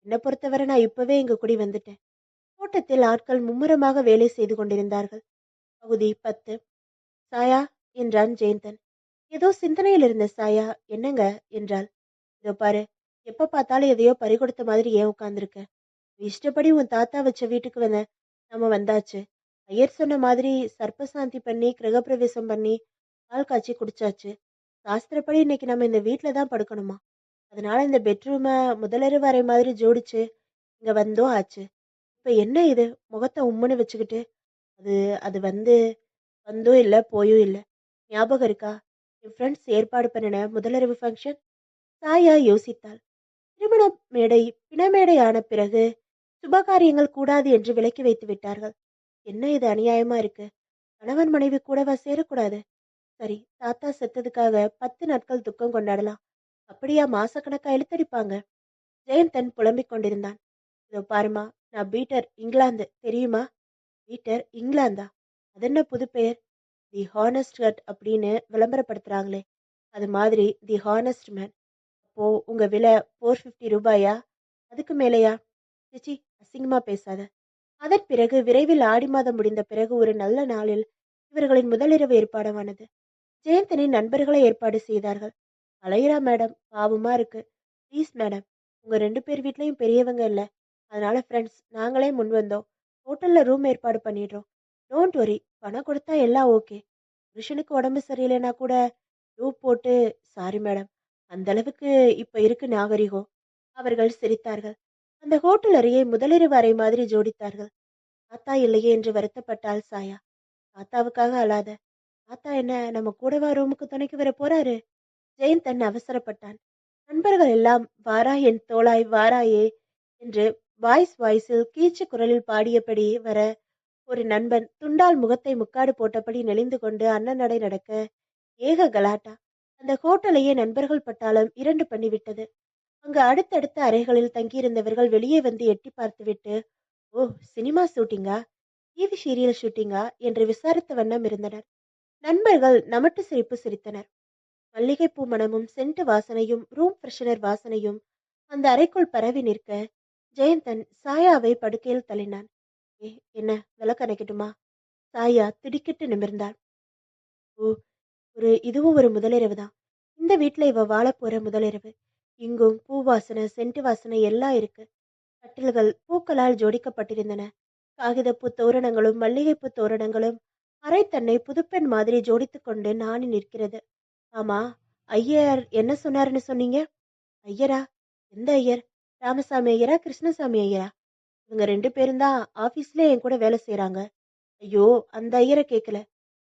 என்னை பொறுத்தவரை நான் இப்பவே இங்க குடி வந்துட்டேன். தோட்டத்தில் ஆட்கள் மும்முரமாக வேலை செய்து கொண்டிருந்தார்கள். பகுதி 10. சாயா என்றான் ஜெயந்தன். ஏதோ சிந்தனையில் இருந்த சாயா என்னங்க என்றாள். இதோ பாரு, எப்ப பார்த்தாலும் எதையோ பறிகொடுத்த மாதிரி ஏன் உட்கார்ந்துருக்க? இஷ்டப்படி உன் தாத்தா வச்ச வீட்டுக்கு நம்ம வந்தாச்சு. ஐயர் சொன்ன மாதிரி சர்ப்பசாந்தி பண்ணி கிரகப்பிரவேசம் பண்ணி பால் காய்ச்சி குடிச்சாச்சு. சாஸ்திரப்படி இன்னைக்கு நம்ம இந்த வீட்டுல தான் படுக்கணுமா. அதனால இந்த பெட்ரூமை முதலிரவு அறை மாதிரி ஜோடிச்சு இங்க வந்தோ ஆச்சு. இப்ப என்ன இது முகத்தை உம்முன்னு வச்சுக்கிட்டு? அது அது வந்தோ இல்ல போயும் இல்ல. ஞாபகம் இருக்கா என் ஃப்ரெண்ட்ஸ் ஏற்பாடு பண்ணின முதலிரவு ஃபங்க்ஷன்? சாயா யோசித்தாள். திருமண மேடை பிணமேடை ஆன பிறகு சுபகாரியங்கள் கூடாது என்று விலக்கி வைத்து விட்டார்கள். என்ன இது அநியாயமா இருக்கு. கணவன் மனைவி கூடவா சேரக்கூடாது? சரி, தாத்தா செத்ததுக்காக 10 நாட்கள் துக்கம் கொண்டாடலாம். அப்படியா மாசக்கணக்கா இழுத்தடிப்பாங்க? ஜெயந்தன் புலம்பிக் கொண்டிருந்தான். இதோ பாருமா, நான் பீட்டர் இங்கிலாந்து தெரியுமா? பீட்டர் இங்கிலாந்தா? அது என்ன புது பெயர்? தி ஹானஸ்ட் ஹர்ட் அப்படின்னு விளம்பரப்படுத்துறாங்களே, அது மாதிரி தி ஹானஸ்ட் மேன். அப்போ உங்க விலை 450 ரூபாயா? அதுக்கு மேலையா? சிச்சி, அசிங்கமா பேசாத. அதன் பிறகு விரைவில் ஆடி மாதம் முடிந்த பிறகு ஒரு நல்ல நாளில் இவர்களின் முதலிரவு ஏற்பாடானது. ஜெயந்தனின் நண்பர்களை ஏற்பாடு செய்தார்கள். அலையிறா மேடம், பாவமா இருக்கு. ப்ளீஸ் மேடம், உங்க 2 பேர் வீட்லயும் பெரியவங்க இல்ல. அதனால ஃப்ரெண்ட்ஸ் நாங்களே முன் வந்தோம். ஹோட்டல்ல ரூம் ஏற்பாடு பண்ணிடுறோம். டோன்ட் வரி, பணம் கொடுத்தா எல்லாம் ஓகே. புருஷனுக்கு உடம்பு சரியில்லைன்னா கூட ரூப் போட்டு. சாரி மேடம், அந்த அளவுக்கு இப்ப இருக்கு நாகரிகம். அவர்கள் சிரித்தார்கள். அந்த ஹோட்டல் அறையை முதலிரவு அறை மாதிரி ஜோடித்தார்கள். தாத்தா இல்லையே என்று வருத்தப்பட்டாள் சாயா. தாத்தாவுக்காக அழாத. தாத்தா என்ன நம்ம கூடவா ரூமுக்கு துணைக்கு வர போறாரு? ஜெயந்தன் அவசரப்பட்டான். நண்பர்கள் எல்லாம் வாரா என் தோளாய் வாராயே என்று வாய்ஸில் கீச்சு குரலில் பாடியபடி வர ஒரு நண்பன் துண்டால் முகத்தை முக்காடு போட்டபடி நெளிந்து கொண்டு அண்ணன் நடை நடக்க ஏக கலாட்டா. அந்த ஹோட்டலையே நண்பர்கள் பட்டாளம் 2 பண்ணிவிட்டது. அங்கு அடுத்தடுத்த அறைகளில் தங்கியிருந்தவர்கள் வெளியே வந்து எட்டி பார்த்துவிட்டு, ஓ, சினிமா ஷூட்டிங்கா, டிவி சீரியல் ஷூட்டிங்கா என்று விசாரித்த வண்ணம் இருந்தனர். நண்பர்கள் நமட்டு சிரிப்பு சிரித்தனர். மல்லிகைப்பூ மணமும் சென்ட் வாசனையும் ரூம் ஃப்ரெஷனர் வாசனையும் அந்த அறைக்குள் பரவி நிற்க ஜெயந்தன் சாயாவை படுக்கையில் தள்ளினான். ஏ, என்ன விளக்கு அணைக்கட்டுமா? சாயா திடுக்கிட்டு நிமிர்ந்தாள். ஓ, இதுவும் ஒரு முதலிரவு தான். இந்த வீட்டுல இவ வாழ போற முதலிரவு. இங்கும் பூ வாசனை சென்ட் வாசனை எல்லாம் இருக்கு. கட்டில்கள் பூக்களால் ஜோடிக்கப்பட்டிருந்தன. காகிதப்பூ தோரணங்களும் மல்லிகைப்பூ தோரணங்களும் அரை தன்னை புதுப்பெண் மாதிரி ஜோடித்துக் கொண்டு நாணி நிற்கிறது. ஆமா, ஐயர் என்ன சொன்னாருன்னு சொன்னீங்க? ஐயரா? எந்த ஐயர்? ராமசாமி ஐயரா கிருஷ்ணசாமி ஐயரா? இவங்க 2 பேரும் தான் ஆபீஸ்ல என் கூட வேலை செய்யறாங்க. ஐயோ, அந்த ஐயரை கேட்கல.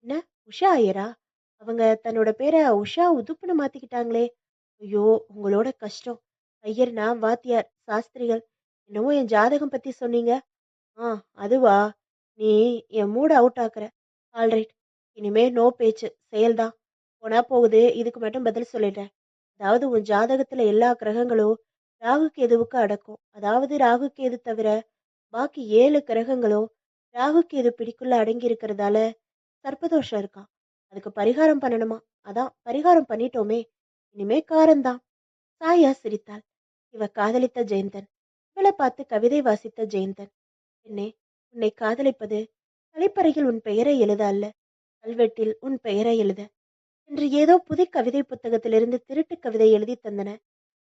என்ன, உஷா ஐயரா? அவங்க தன்னோட பேரை உஷா உதுப்புன்னு மாத்திக்கிட்டாங்களே. ஐயோ, உங்களோட கஷ்டம். ஐயர்னா வாத்தியார் சாஸ்திரிகள். என்னவோ என் ஜாதகம் பத்தி சொன்னீங்க. ஆ, அதுவா? நீ என் மூட அவுட் ஆக்குற. ஆல்ரைட், இனிமே நோ பேச்சு, செயல்தான். போனா போகுது, இதுக்கு மட்டும் பதில் சொல்லிடுறேன். அதாவது உன் ஜாதகத்துல எல்லா கிரகங்களும் ராகு கேதுவுக்கு அடக்கும். அதாவது ராகு கேது தவிர பாக்கி 7 கிரகங்களும் ராகு கேது பிடிக்குள்ள அடங்கி இருக்கிறதால சர்ப்பதோஷம் இருக்காம். அதுக்கு பரிகாரம் பண்ணணுமா? அதான் பரிகாரம் பண்ணிட்டோமே. இனிமே காரம்தான். சாயா சிரித்தாள். இவ காதலித்த ஜெயந்தன். இவளை பார்த்து கவிதை வாசித்த ஜெயந்தன். பெண்ணே, உன்னை காதலிப்பது கழிப்பறையில் உன் பெயரை எழுத அல்ல, கல்வெட்டில் உன் பெயரை எழுத என்று ஏதோ புது கவிதை புத்தகத்திலிருந்து திருட்டு கவிதை எழுதி தந்தன.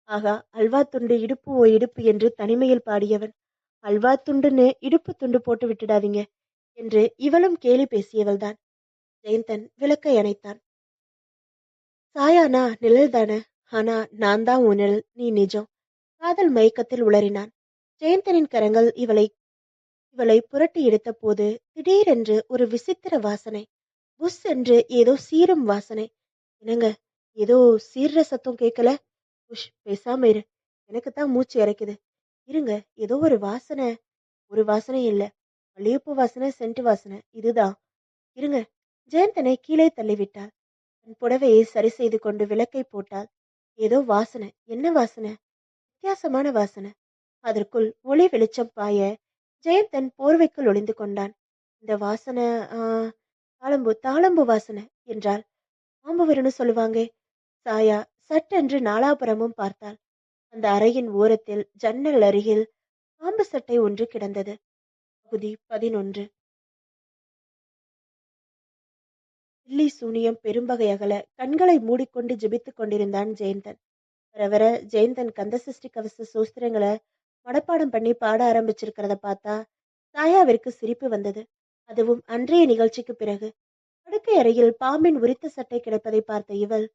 ஆகா, அல்வா துண்டு இடுப்பு ஓ இடுப்பு என்று தனிமையில் பாடியவன். அல்வா துண்டுன்னு இடுப்பு துண்டு போட்டு விட்டுடாதீங்க என்று இவளும் கேலி பேசியவள்தான். ஜெயந்தன் விளக்கை அணைத்தான். சாயானா நிழல் தானே, ஆனா நான் தான் உன் நிழல், நீ நிஜம். காதல் மயக்கத்தில் உளறினான். ஜெயந்தனின் கரங்கள் இவளை இவளை புரட்டி எடுத்த போது திடீரென்று ஒரு விசித்திர வாசனை. புஷ் என்று ஏதோ சீரும் வாசனை. என்னங்க, ஏதோ சீர்ற சத்தம் கேட்கல? உஷ், பேசாம இரு. எனக்கு தான் மூச்சு இறைக்குது. இருங்க, ஏதோ ஒரு வாசனை. ஒரு வாசனை இல்ல, மல்லிகைப்பூ வாசனை, சென்ட் வாசனை, இதுதான். இருங்க. ஜெயந்தனை கீழே தள்ளிவிட்டாள். தன் புடவையை சரி செய்து கொண்டு விளக்கை போட்டாள். ஏதோ வாசனை. என்ன வாசனை? வித்தியாசமான வாசனை. அதற்குள் ஒளி வெளிச்சம் பாய ஜெயந்தன் போர்வைக்குள் ஒளிந்து கொண்டான். இந்த வாசனை தாளம்பு தாளம்பு வாசனை என்றாள். பாம்பு வரும்னு சொல்லுவாங்க. சாயா சட்டென்று நாலாபுரமும் பார்த்தாள். அந்த அறையின் ஓரத்தில் ஜன்னல் அருகில் பாம்பு சட்டை ஒன்று கிடந்தது. பகுதி 11. பில்லி சூனியம் பெரும்பகை அகல கண்களை மூடிக்கொண்டு ஜெபித்துக் கொண்டிருந்தான் ஜெயந்தன். வர வர ஜெயந்தன் கந்தசஷ்டி கவச சோஸ்திரங்களை மனப்பாடம் பண்ணி பாட ஆரம்பிச்சிருக்கிறத பார்த்தா சாயாவிற்கு சிரிப்பு வந்தது. அதுவும் அன்றைய நிகழ்ச்சிக்கு பிறகு. படுக்கை அறையில் பாம்பின் உரித்த சட்டை கிடப்பதை பார்த்த இவள்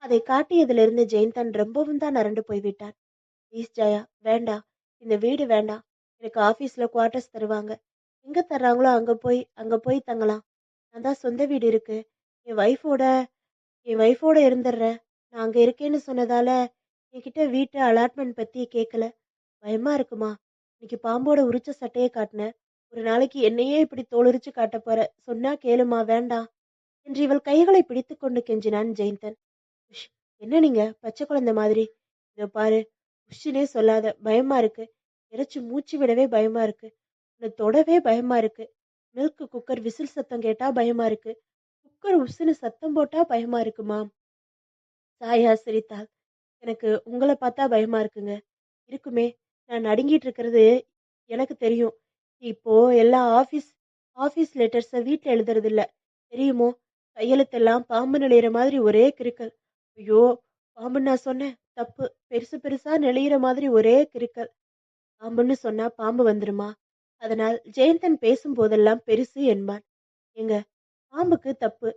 அதை காட்டியதிலிருந்து ஜெயந்தன் ரொம்பவும் தான் அரண்டு போய்விட்டான். ப்ளீஸ் ஜெயா, வேண்டாம். இந்த வீடு வேண்டாம். எனக்கு ஆபீஸ்ல குவார்டர்ஸ் தருவாங்க. எங்க தர்றாங்களோ அங்க போய் தங்கலாம். நான் தான் சொந்த வீடு இருக்கு. என் ஒய்ஃபோட என் ஒய்ஃபோட இருந்துடுறேன். நான் அங்க இருக்கேன்னு சொன்னதால என்கிட்ட வீட்டு அலாட்மெண்ட் பத்தி கேட்கல. பயமா இருக்குமா? இன்னைக்கு பாம்போட உரிச்ச சட்டையை காட்டின. ஒரு நாளைக்கு என்னையே இப்படி தோலுரிச்சு காட்ட போற. சொன்னா கேளுமா, வேண்டாம் என்று இவள் கைகளை பிடித்து கொண்டு கெஞ்சினான் ஜெயந்தன். உஷ், என்ன நீங்க பச்சை குழந்தை மாதிரி? இதோ பாரு, உஷ்ஷுனே சொல்லாத, பயமா இருக்கு. இறைச்சி மூச்சு விடவே பயமா இருக்கு. உன்னை தொடவே பயமா இருக்கு. மில்க் குக்கர் விசில் சத்தம் கேட்டா பயமா இருக்கு. குக்கர் உஸ்ஸுன்னு சத்தம் போட்டா பயமா இருக்குமா? சாயா சிரித்தாள். எனக்கு உங்களை பார்த்தா பயமா இருக்குங்க. இருக்குமே, நான் நடுங்கிட்டு இருக்கிறது எனக்கு தெரியும். இப்போ எல்லா ஆபீஸ் ஆபீஸ் லெட்டர்ஸை வீட்டில் எழுதுறது இல்ல, தெரியுமோ? கையெழுத்தெல்லாம் பாம்பு நெளியிற மாதிரி ஒரே கிறுக்கல். ஐயோ, பாம்புன்னு நான் சொன்னேன், தப்பு. பெருசு பெருசா நெளியிற மாதிரி ஒரே கிறுக்கல். பாம்புன்னு சொன்னா பாம்பு வந்துருமா? அதனால் ஜெயந்தன் பேசும் போதெல்லாம் பெருசு என்பான். எங்க, பாம்புக்கு தப்பு.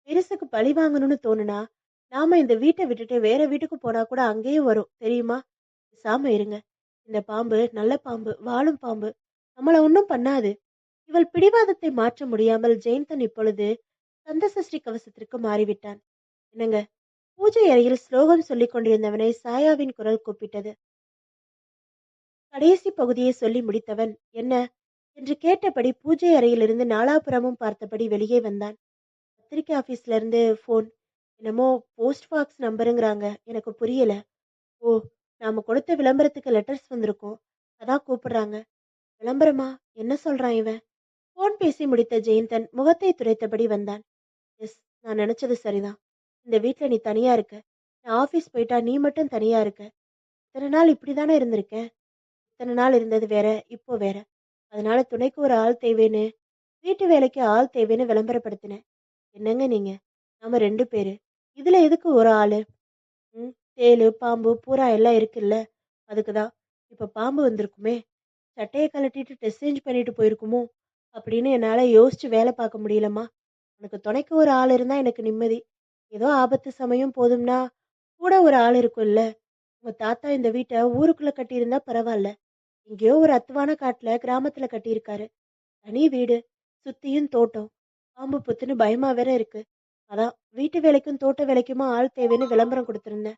பெருசுக்கு பழி வாங்கணும்னு தோணுனா நாம இந்த வீட்டை விட்டுட்டு வேற வீட்டுக்கு போனா கூட அங்கேயும் வரும், தெரியுமா? பேசாம இருங்க. இந்த பாம்பு நல்ல பாம்பு, வாழும் பாம்பு. நம்மள ஒன்றும் பண்ணாது. இவள் பிடிவாதத்தை மாற்ற முடியாமல் ஜெயந்தன் இப்பொழுது கந்தசஷ்டி கவசத்திற்கு மாறிவிட்டான். என்னங்க? பூஜை அறையில் ஸ்லோகம் சொல்லிக் கொண்டிருந்தவனை சாயாவின் குரல் கூப்பிட்டது. கடைசி பகுதியை சொல்லி முடித்தவன் என்ன என்று கேட்டபடி பூஜை அறையிலிருந்து நாலாபுரமும் பார்த்தபடி வெளியே வந்தான். பத்திரிகை ஆபீஸ்ல இருந்து போன். என்னமோ போஸ்ட் பாக்ஸ் நம்பருங்கிறாங்க. எனக்கு புரியல. ஓ, நாம கொடுத்த விளம்பரத்துக்கு லெட்டர்ஸ் வந்திருக்கோம், அதான் கூப்பிடுறாங்க. விளம்பரமா? என்ன சொல்றான் இவன்? போன் பேசி முடித்த ஜெயந்தன் முகத்தை துடைத்தபடி வந்தான். எஸ், நான் நினைச்சது சரிதான். இந்த வீட்டுல நீ தனியா இருக்க. நான் ஆபீஸ் போயிட்டா நீ மட்டும் தனியா இருக்க. இத்தனை நாள் இப்படிதானே இருந்திருக்க. இத்தனை நாள் இருந்தது வேற, இப்போ வேற. அதனால துணைக்கு ஒரு ஆள் தேவைன்னு, வீட்டு வேலைக்கு ஆள் தேவைன்னு விளம்பரப்படுத்தினேன். என்னங்க நீங்க? நாம 2 பேரு. இதுல எதுக்கு ஒரு ஆளு? ம், தேளு பாம்பு பூரா எல்லாம் இருக்குல்ல, அதுக்குதான். இப்ப பாம்பு வந்திருக்குமே, சட்டையை கழட்டிட்டு ட்ரெஸ் சேஞ்ச் பண்ணிட்டு போயிருக்குமோ அப்படின்னு என்னால யோசிச்சு வேலை பார்க்க முடியலம்மா. உனக்கு துணைக்கு ஒரு ஆள் இருந்தா எனக்கு நிம்மதி. ஏதோ ஆபத்து சமயம் போதும்னா கூட ஒரு ஆள் இருக்கும்ல. உங்க தாத்தா இந்த வீட்டை ஊருக்குள்ள கட்டியிருந்தா பரவாயில்ல. எங்கேயோ ஒரு அத்துவான காட்டுல கிராமத்துல கட்டியிருக்காரு. தனி வீடு, சுத்தியும் தோட்டம். பாம்பு புத்துன்னு பயமா வேற இருக்கு. அதான் வீட்டு வேலைக்கும் தோட்ட வேலைக்குமா ஆள் தேவைன்னு விளம்பரம் கொடுத்திருந்தேன்.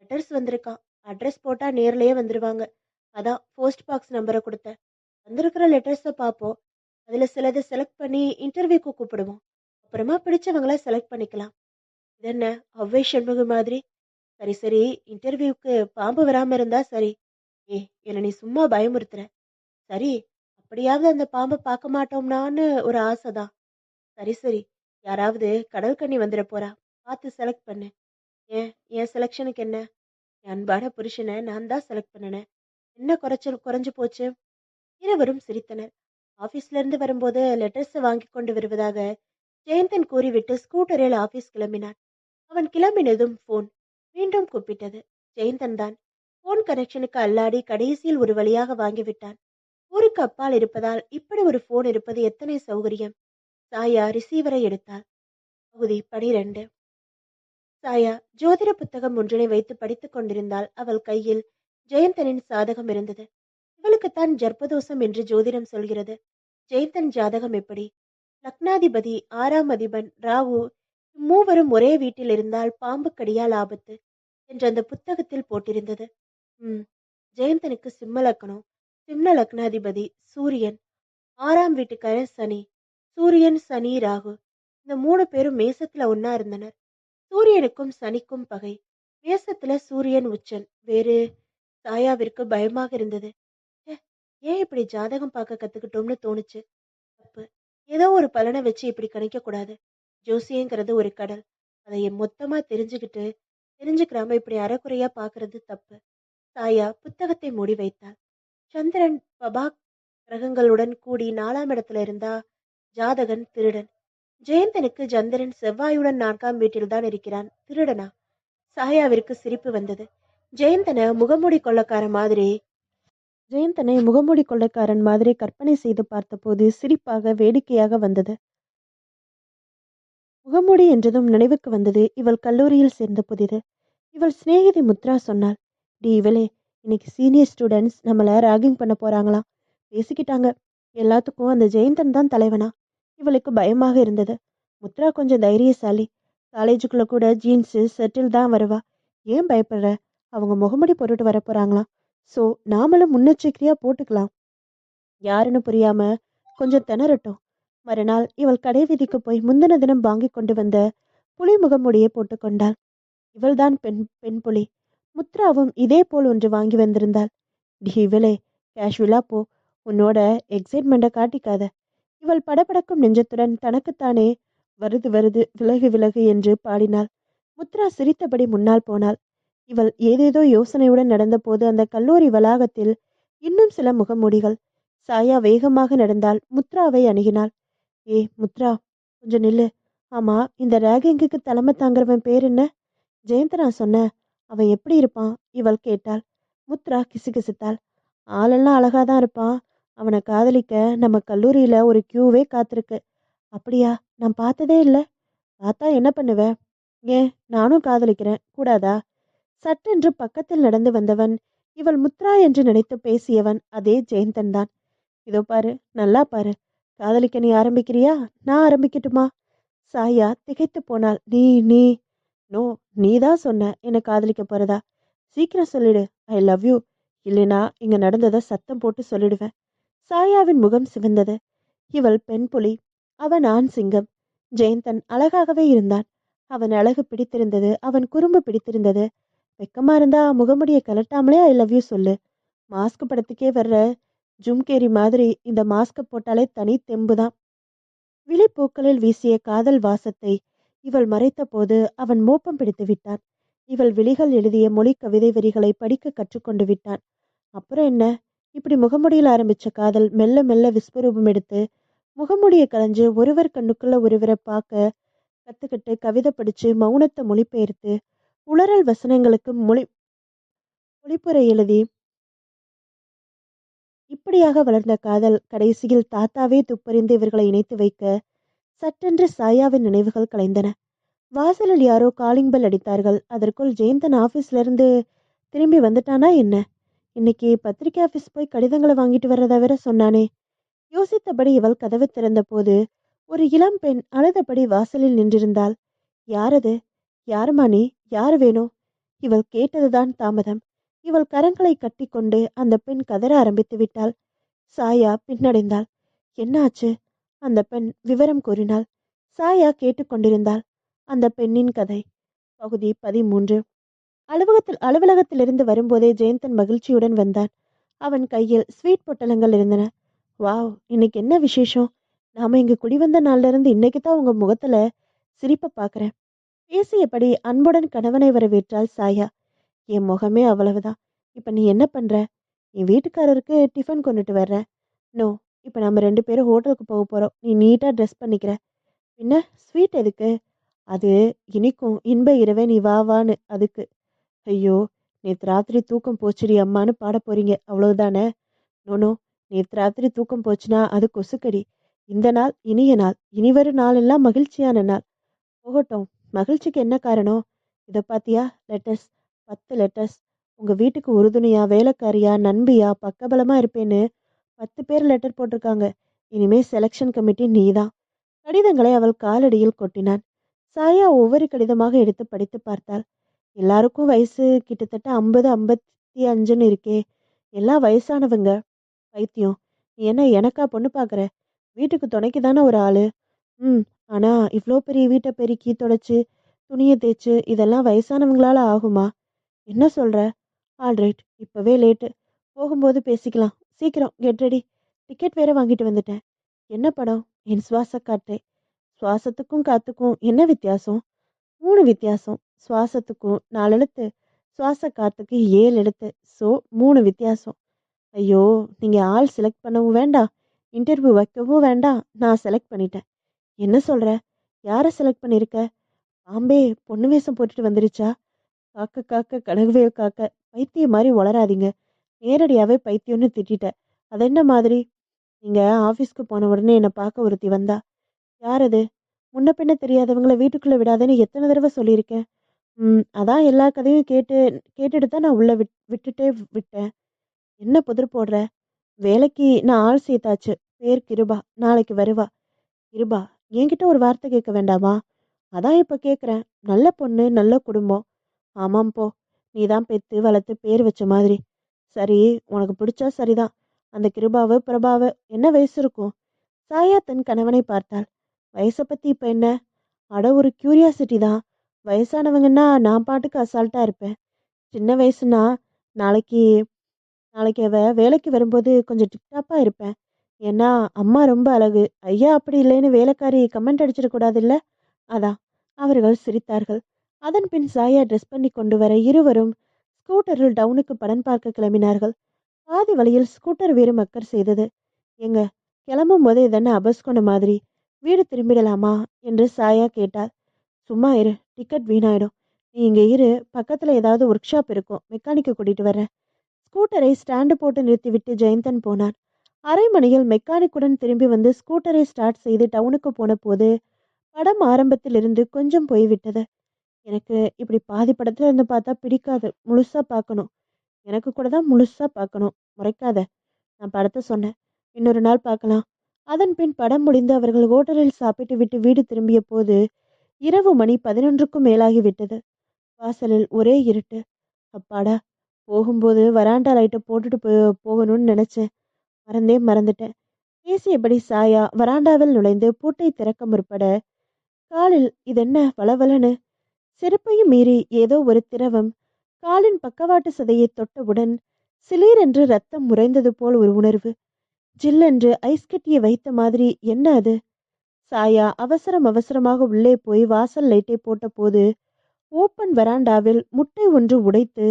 லெட்டர்ஸ் வந்திருக்கான். அட்ரஸ் போட்டா நேர்லயே வந்துருவாங்க. அதான் போஸ்ட் பாக்ஸ் நம்பரை கொடுத்தேன். வந்திருக்கிற லெட்டர்ஸை பார்ப்போம். அதுல சிலதை செலக்ட் பண்ணி இன்டர்வியூக்கு கூப்பிடுவோம். அப்புறமா பிடிச்சவங்கள செலக்ட் பண்ணிக்கலாம். இது என்ன ஒவ்வை சண்முகு மாதிரி? சரி சரி, இன்டர்வியூக்கு பாம்பு வராம இருந்தா சரி. ஏ, என்ன நீ சும்மா பயமுறுத்துற. சரி, அப்படியாவது அந்த பாம்பை பார்க்க மாட்டோம்னான்னு ஒரு ஆசைதான். சரி சரி, யாராவது கடல் கன்னி வந்துட போறா, பார்த்து செலக்ட் பண்ணு. ஏன், என் செலெக்ஷனுக்கு என்ன? என் அன்பான புருஷனை நான் தான் செலக்ட் பண்ணினேன். என்ன குறைஞ்சு போச்சு? இருவரும் சிரித்தனர். ஆபீஸ்ல இருந்து வரும்போது லெட்டர்ஸ் வாங்கி கொண்டு வருவதாக ஜெயந்தன் கூறிவிட்டு ஸ்கூட்டரில் ஆபீஸ் கிளம்பினான். அவன் கிளம்பினதும் போன் மீண்டும் கூப்பிட்டது. ஜெயந்தன் தான். போன் கனெக்ஷனுக்கு அல்லாடி கடைசியில் ஒரு வழியாக வாங்கிவிட்டான். ஊருக்கு அப்பால் இருப்பதால் இப்படி ஒரு போன் இருப்பது எத்தனை சௌகரியம். சாயா ரிசீவரை எடுத்தாள். பகுதி 12. சாயா ஜோதிட புத்தகம் ஒன்றினை வைத்து படித்துக் கொண்டிருந்தாள். அவள் கையில் ஜெயந்தனின் சாதகம் இருந்தது. இவளுக்குத்தான் ஜர்ப்பதோஷம் என்று ஜோதிடம் சொல்கிறது. ஜெயந்தன் ஜாதகம் எப்படி? லக்னாதிபதி 6ஆம் அதிபன் ராகு மூவரும் ஒரே வீட்டில் இருந்தால் பாம்பு கடியால் ஆபத்து என்று அந்த புத்தகத்தில் போட்டிருந்தது. ஜெயந்தனுக்கு சிம்ம லக்னம். சிம்ம லக்னாதிபதி சூரியன். 6ஆம் வீட்டுக்காரர் சனி. சூரியன் சனி ராகு இந்த 3 பேரும் மேசத்துல ஒன்னா இருந்தனர். சூரியனுக்கும் சனிக்கும் பகை. மேசத்துல சூரியன் உச்சன். வேறு. சாயாவிற்கு பயமாக இருந்தது. ஏன் இப்படி ஜாதகம் பார்க்க கத்துக்கிட்டோம்னு தோணுச்சு. தப்பு. ஏதோ ஒரு பலனை வச்சு இப்படி கணிக்க கூடாது. ஜோசியங்கிறது ஒரு கடல். அதை மொத்தமா தெரிஞ்சுக்கிறாம இப்படி அறக்குறையா பாக்குறது தப்பு. சாயா புத்தகத்தை மூடி வைத்தாள். சந்திரன் பபாக் கிரகங்களுடன் கூடி 4ஆம் இடத்துல இருந்தா ஜாதகன் திருடன். ஜெயந்தனுக்கு சந்திரன் செவ்வாயுடன் 4ஆம் வீட்டில்தான் இருக்கிறான். திருடனா? சாயாவிற்கு சிரிப்பு வந்தது. ஜெயந்தனை முகமூடி கொள்ளைக்காரன் மாதிரி கற்பனை செய்து பார்த்தபோது சிரிப்பாக வேடிக்கையாக வந்தது. முகமூடி என்றதும் நினைவுக்கு வந்தது இவள் கல்லூரியில் சேர்ந்த புதிது. இவள் சிநேகிதி முத்ரா சொன்னாள். டி இவளே, இன்னைக்கு சீனியர் ஸ்டூடெண்ட்ஸ் நம்மளை ராகிங் பண்ண போறாங்களாம். பேசிக்கிட்டாங்க. எல்லாத்துக்கும் அந்த ஜெயந்தன் தான் தலைவனா? இவளுக்கு பயமாக இருந்தது. முத்ரா கொஞ்சம் தைரியசாலி. காலேஜுக்குள்ள கூட ஜீன்ஸு ஷர்ட்டில் தான் வருவா. ஏன் பயப்படுற? அவங்க முகமூடி போட்டுட்டு வர போறாங்களாம். ஸோ நாமளும் முன்னெச்சரிக்கையா போட்டுக்கலாம். யாருன்னு புரியாம கொஞ்சம் திணறட்டும். மறுநாள் இவள் கடை வீதிக்கு போய் முந்தின தினம் வாங்கி கொண்டு வந்த புலி முகமுடியை போட்டுக்கொண்டாள். இவள்தான் பெண் புலி. முத்ராவும் இதே போல் ஒன்று வாங்கி வந்திருந்தாள். டி இவளே, கேஷுவலா போ. உன்னோட எக்ஸைட்மெண்ட்டை காட்டிக்காத. இவள் படபடக்கும் நெஞ்சத்துடன் தனக்குத்தானே வருது வருது விலகு விலகு என்று பாடினாள். முத்ரா சிரித்தபடி முன்னால் போனாள். இவள் ஏதேதோ யோசனையுடன் நடந்தபோது அந்த கல்லூரி வளாகத்தில் இன்னும் சில முகமூடிகள். சாயா வேகமாக நடந்தாள். முத்ராவை அணுகினாள். ஏ முத்ரா, கொஞ்சம் நில்லு. ஆமா, இந்த ரேகிங்குக்கு தலைமை தாங்கிறவன் பேர் என்ன? ஜெயந்தனா சொன்ன. அவன் எப்படி இருப்பான்? இவள் கேட்டாள். முத்ரா கிசுகிசுத்தாள். ஆளெல்லாம் அழகாதான் இருப்பான். அவனை காதலிக்க நம்ம கல்லூரியில ஒரு கியூவே காத்திருக்கு. அப்படியா? நான் பார்த்ததே இல்லை. பார்த்தா என்ன பண்ணுவ? ஏன், நானும் காதலிக்கிறேன், கூடாதா? சட்டென்று பக்கத்தில் நடந்து வந்தவன் இவள் முத்ரா என்று நினைத்து பேசியவன் அதே ஜெயந்தன் தான். இதோ பாரு, நல்லா பாரு. காதலிக்க நீ ஆரம்பிக்கிறியா? நான் ஆரம்பிக்கட்டுமா? சாயா திகைத்து போனாள். நீ நீ நோ, நீதான் சொன்ன என்ன காதலிக்க போறதா. சீக்கிரம் சொல்லிடு. I love you. இல்லைனா இங்க நடந்ததை சத்தம் போட்டு சொல்லிடுவேன். சாயாவின் முகம் சிவந்தது. இவள் பெண் புலி, அவன் ஆண் சிங்கம். ஜெயந்தன் அழகாகவே இருந்தான். அவன் அழகு பிடித்திருந்தது. அவன் குறும்பு பிடித்திருந்தது. வெக்கமா இருந்தா முகமுடியை கலட்டாமலே ஐ லவ் யூ சொல்லு. மாஸ்க் படத்துக்கே வர்ற ஜும்கேரி மாதிரி இந்த மாஸ்க போட்டாலே தனி தெம்புதான். விழிப்பூக்களில் வீசிய காதல் வாசத்தை இவள் மறைத்த போது அவன் மோப்பம் பிடித்து விட்டான். இவள் விழிகள் எழுதிய மொழி கவிதை வரிகளை படிக்க கற்றுக்கொண்டு விட்டான். அப்புறம் என்ன? இப்படி முகமுடியில் ஆரம்பிச்ச காதல் மெல்ல மெல்ல விஸ்வரூபம் எடுத்து முகமுடியை கலைஞ்சு ஒருவர் கண்ணுக்குள்ள ஒருவரை பார்க்க கத்துக்கிட்டு கவிதை படிச்சு மௌனத்தை மொழிபெயர்த்து உளறல் வசனங்களுக்கு மொழிப்புரை எழுதி இப்படியாக வளர்ந்த காதல் கடைசியில் தாத்தாவே துப்பறிந்து இவர்களை இணைத்து வைக்க சட்டென்று சாயாவின் நினைவுகள் கலைந்தன. வாசலில் யாரோ காலிங் பெல் அடித்தார்கள். அதற்குள் ஜெயந்தன் ஆபீஸ்ல இருந்து திரும்பி வந்துட்டானா என்ன? இன்னைக்கு பத்திரிகை ஆபீஸ் போய் கடிதங்களை வாங்கிட்டு வர்றத வேற சொன்னானே. யோசித்தபடி இவள் கதவு திறந்த போது ஒரு இளம் பெண் அழுதபடி வாசலில் நின்றிருந்தாள். யாரது? யாருமா நீ? யாரு வேணும்? இவள் கேட்டதுதான் தாமதம். இவள் கரங்களை கட்டி கொண்டு அந்த பெண் கதற ஆரம்பித்து விட்டாள். சாயா பின்னடைந்தாள். என்னாச்சு? அந்த பெண் விவரம் கூறினாள். சாயா கேட்டுக்கொண்டிருந்தாள். அந்த பெண்ணின் கதை. பகுதி 13. அலுவலகத்திலிருந்து வரும்போதே ஜெயந்தன் மகிழ்ச்சியுடன் வந்தான். அவன் கையில் ஸ்வீட் பொட்டலங்கள் இருந்தன. வாவ், இன்னைக்கு என்ன விசேஷம்? நாம இங்க குடிவந்த நாள்ல இருந்து இன்னைக்கு தான் உங்க முகத்துல சிரிப்பை பார்க்கறேன். பேசியபடி அன்புடன் கணவனை வரவேற்றாள் சாயா. என் முகமே அவ்வளவுதான். இப்ப நீ என்ன பண்ற? என் வீட்டுக்காரருக்கு டிஃபன் கொண்டுட்டு வர்றேன். நோ, இப்ப நம்ம 2 பேரும் ஹோட்டலுக்கு போக போறோம். நீ நீட்டா ட்ரெஸ் பண்ணிக்கிற. பின்ன ஸ்வீட் எதுக்கு? அது இனிக்கும். இன்ப இரவே நீ வா வான்னு அதுக்கு. ஐயோ, நேத்து ராத்திரி தூக்கம் போச்சுடி அம்மான்னு பாட போறீங்க அவ்வளவுதானே? நோனோ, நேத்து ராத்திரி தூக்கம் போச்சுன்னா அது கொசுக்கடி. இந்த நாள் இனிய நாள். இனி வரும் நாளெல்லாம் மகிழ்ச்சியான நாள். போகட்டும். மகிழ்ச்சிக்கு என்ன காரணம்? இத பாத்தியா? லெட்டர்ஸ். 10 லெட்டர்ஸ். உங்க வீட்டுக்கு உறுதுணையா, வேலைக்காரியா, நண்பியா, பக்கபலமா இருப்பேன்னு 10 பேர் லெட்டர் போட்டிருக்காங்க. இனிமே செலெக்ஷன் கமிட்டி நீதான். கடிதங்களை அவள் காலடியில் கொட்டினான். சாயா ஒவ்வொரு கடிதமாக எடுத்து படித்து பார்த்தாள். எல்லாருக்கும் வயசு கிட்டத்தட்ட 50, 55ன்னு இருக்கே. எல்லாம் வயசானவங்க. பைத்தியம். நீ என்ன எனக்கா பொண்ணு பார்க்குற? வீட்டுக்கு துணைக்கு தானே ஒரு ஆளு. ம். ஆனா இவ்ளோ பெரிய வீட்டை பெருக்கி தொடச்சு துணியை தேய்ச்சு இதெல்லாம் வயசானவங்களால ஆகுமா? என்ன சொல்ற? ஆல்ரைட், இப்பவே லேட்டு. போகும்போது பேசிக்கலாம். சீக்கிரம் கெட் ரெடி. டிக்கெட் வேற வாங்கிட்டு வந்துட்டேன். என்ன படம்? என் சுவாச காற்றே. சுவாசத்துக்கும் காத்துக்கும் என்ன வித்தியாசம்? 3 வித்தியாசம். சுவாசத்துக்கும் 4 எழுத்து, சுவாச காத்துக்கு 7 எழுத்து. ஸோ 3 வித்தியாசம். ஐயோ, நீங்க ஆள் செலக்ட் பண்ணவும் வேண்டாம், இன்டர்வியூ வைக்கவும் வேண்டாம். நான் செலக்ட் பண்ணிட்டேன். என்ன சொல்ற? யாரை செலக்ட் பண்ணியிருக்க? பாம்பே பொண்ணு வேஷம் போட்டுட்டு வந்துருச்சா? காக்க காக்க கனகவேல் காக்க. பைத்தியம் மாதிரி வளராதீங்க. நேரடியாவே பைத்தியம்னு திட்டிட்ட. அது என்ன மாதிரி? நீங்க ஆஃபீஸ்க்கு போன உடனே என்னை பார்க்க ஒருத்தி வந்தா. யார் அது? முன்ன பின்ன தெரியாதவங்கள வீட்டுக்குள்ள விடாதேன்னு எத்தனை தடவை சொல்லியிருக்கேன். அதான் எல்லா கதையும் கேட்டுட்டு தான் நான் உள்ள விட்டுட்டே விட்டேன். என்ன புதிர் போடுற? வேலைக்கு நான் ஆள் சேர்த்தாச்சு. பேர் கிருபா. நாளைக்கு வருவா. கிருபா? என்கிட்ட ஒரு வார்த்தை கேட்க வேண்டாமா? அதான் இப்ப கேட்குறேன். நல்ல பொண்ணு, நல்ல குடும்பம். ஆமாம் போ. நீ தான் பெத்து வளர்த்து பேர் வச்ச மாதிரி. சரி, உனக்கு பிடிச்சா சரிதான். அந்த கிருபாவை பிரபாவை என்ன வயசு இருக்கும்? சாயா தன் கணவனை பார்த்தாள். வயசை பத்தி இப்ப என்ன? அட, ஒரு கியூரியாசிட்டி தான். வயசானவங்கன்னா நான் பாட்டுக்கு அசால்ட்டா இருப்பேன். சின்ன வயசுனா நாளைக்கு நாளைக்கு அவ வேலைக்கு வரும்போது கொஞ்சம் டிப்டாப்பா இருப்பேன். ஏன்னா அம்மா ரொம்ப அழகு, ஐயா அப்படி இல்லைன்னு வேலைக்காரி கமெண்ட் அடிச்சிடக்கூடாதுல்ல. அதான். அவர்கள் சிரித்தார்கள். அதன் பின் சாயா ட்ரெஸ் பண்ணி கொண்டு வர இருவரும் ஸ்கூட்டரில் டவுனுக்கு படம் பார்க்க கிளம்பினார்கள். பாதி வழியில் ஸ்கூட்டர் வேறு மக்கர் செய்தது. எங்க கிளம்பும் போதே இதென்ன அபஸ்கொண்ட மாதிரி? வீடு திரும்பிடலாமா என்று சாயா கேட்டாள். சும்மா இரு, டிக்கெட் வீணாயிடும். நீ இங்க இரு, பக்கத்துல ஏதாவது ஒர்க் ஷாப் இருக்கும், மெக்கானிக்கை கூட்டிட்டு வரேன். ஸ்கூட்டரை ஸ்டாண்டு போட்டு நிறுத்திவிட்டு ஜெயந்தன் போனான். அரை மணியில் மெக்கானிக்குடன் திரும்பி வந்து ஸ்கூட்டரை ஸ்டார்ட் செய்து டவுனுக்கு போன போது படம் ஆரம்பத்திலிருந்து கொஞ்சம் போய்விட்டது. எனக்கு இப்படி பாதி படத்துல இருந்து பார்த்தா பிடிக்காது, முழுசா பார்க்கணும். எனக்கு கூட தான் முழுசா பார்க்கணும். முறைக்காத. நான் படத்தை சொன்னேன். இன்னொரு நாள் பார்க்கலாம். அதன் பின் படம் முடிந்து அவர்கள் ஹோட்டலில் சாப்பிட்டு விட்டு வீடு திரும்பிய போது இரவு மணி 11க்கும் மேலாகி விட்டது. வாசலில் ஒரே இருட்டு. அப்பாடா, போகும்போது வராண்டா லைட்டை போட்டுட்டு போகணும்னு நினைச்சேன். மறந்துட்டேன். பேசியபடி சாயா வராண்டாவில் நுழைந்து பூட்டை திறக்க முற்பட காலில் இதென்ன வளவலன்னு செருப்பையும் மீறி ஏதோ ஒரு திரவம் காலின் பக்கவாட்டு சதையை தொட்டவுடன் சிலீரென்று ரத்தம் உறைந்தது போல் ஒரு உணர்வு. ஜில்லென்று ஐஸ் கட்டியை வைத்த மாதிரி. என்ன அது? சாயா அவசரமாக உள்ளே போய் வாசல் லைட்டை போட்ட போது ஓப்பன் வராண்டாவில் முட்டை ஒன்று உடைத்து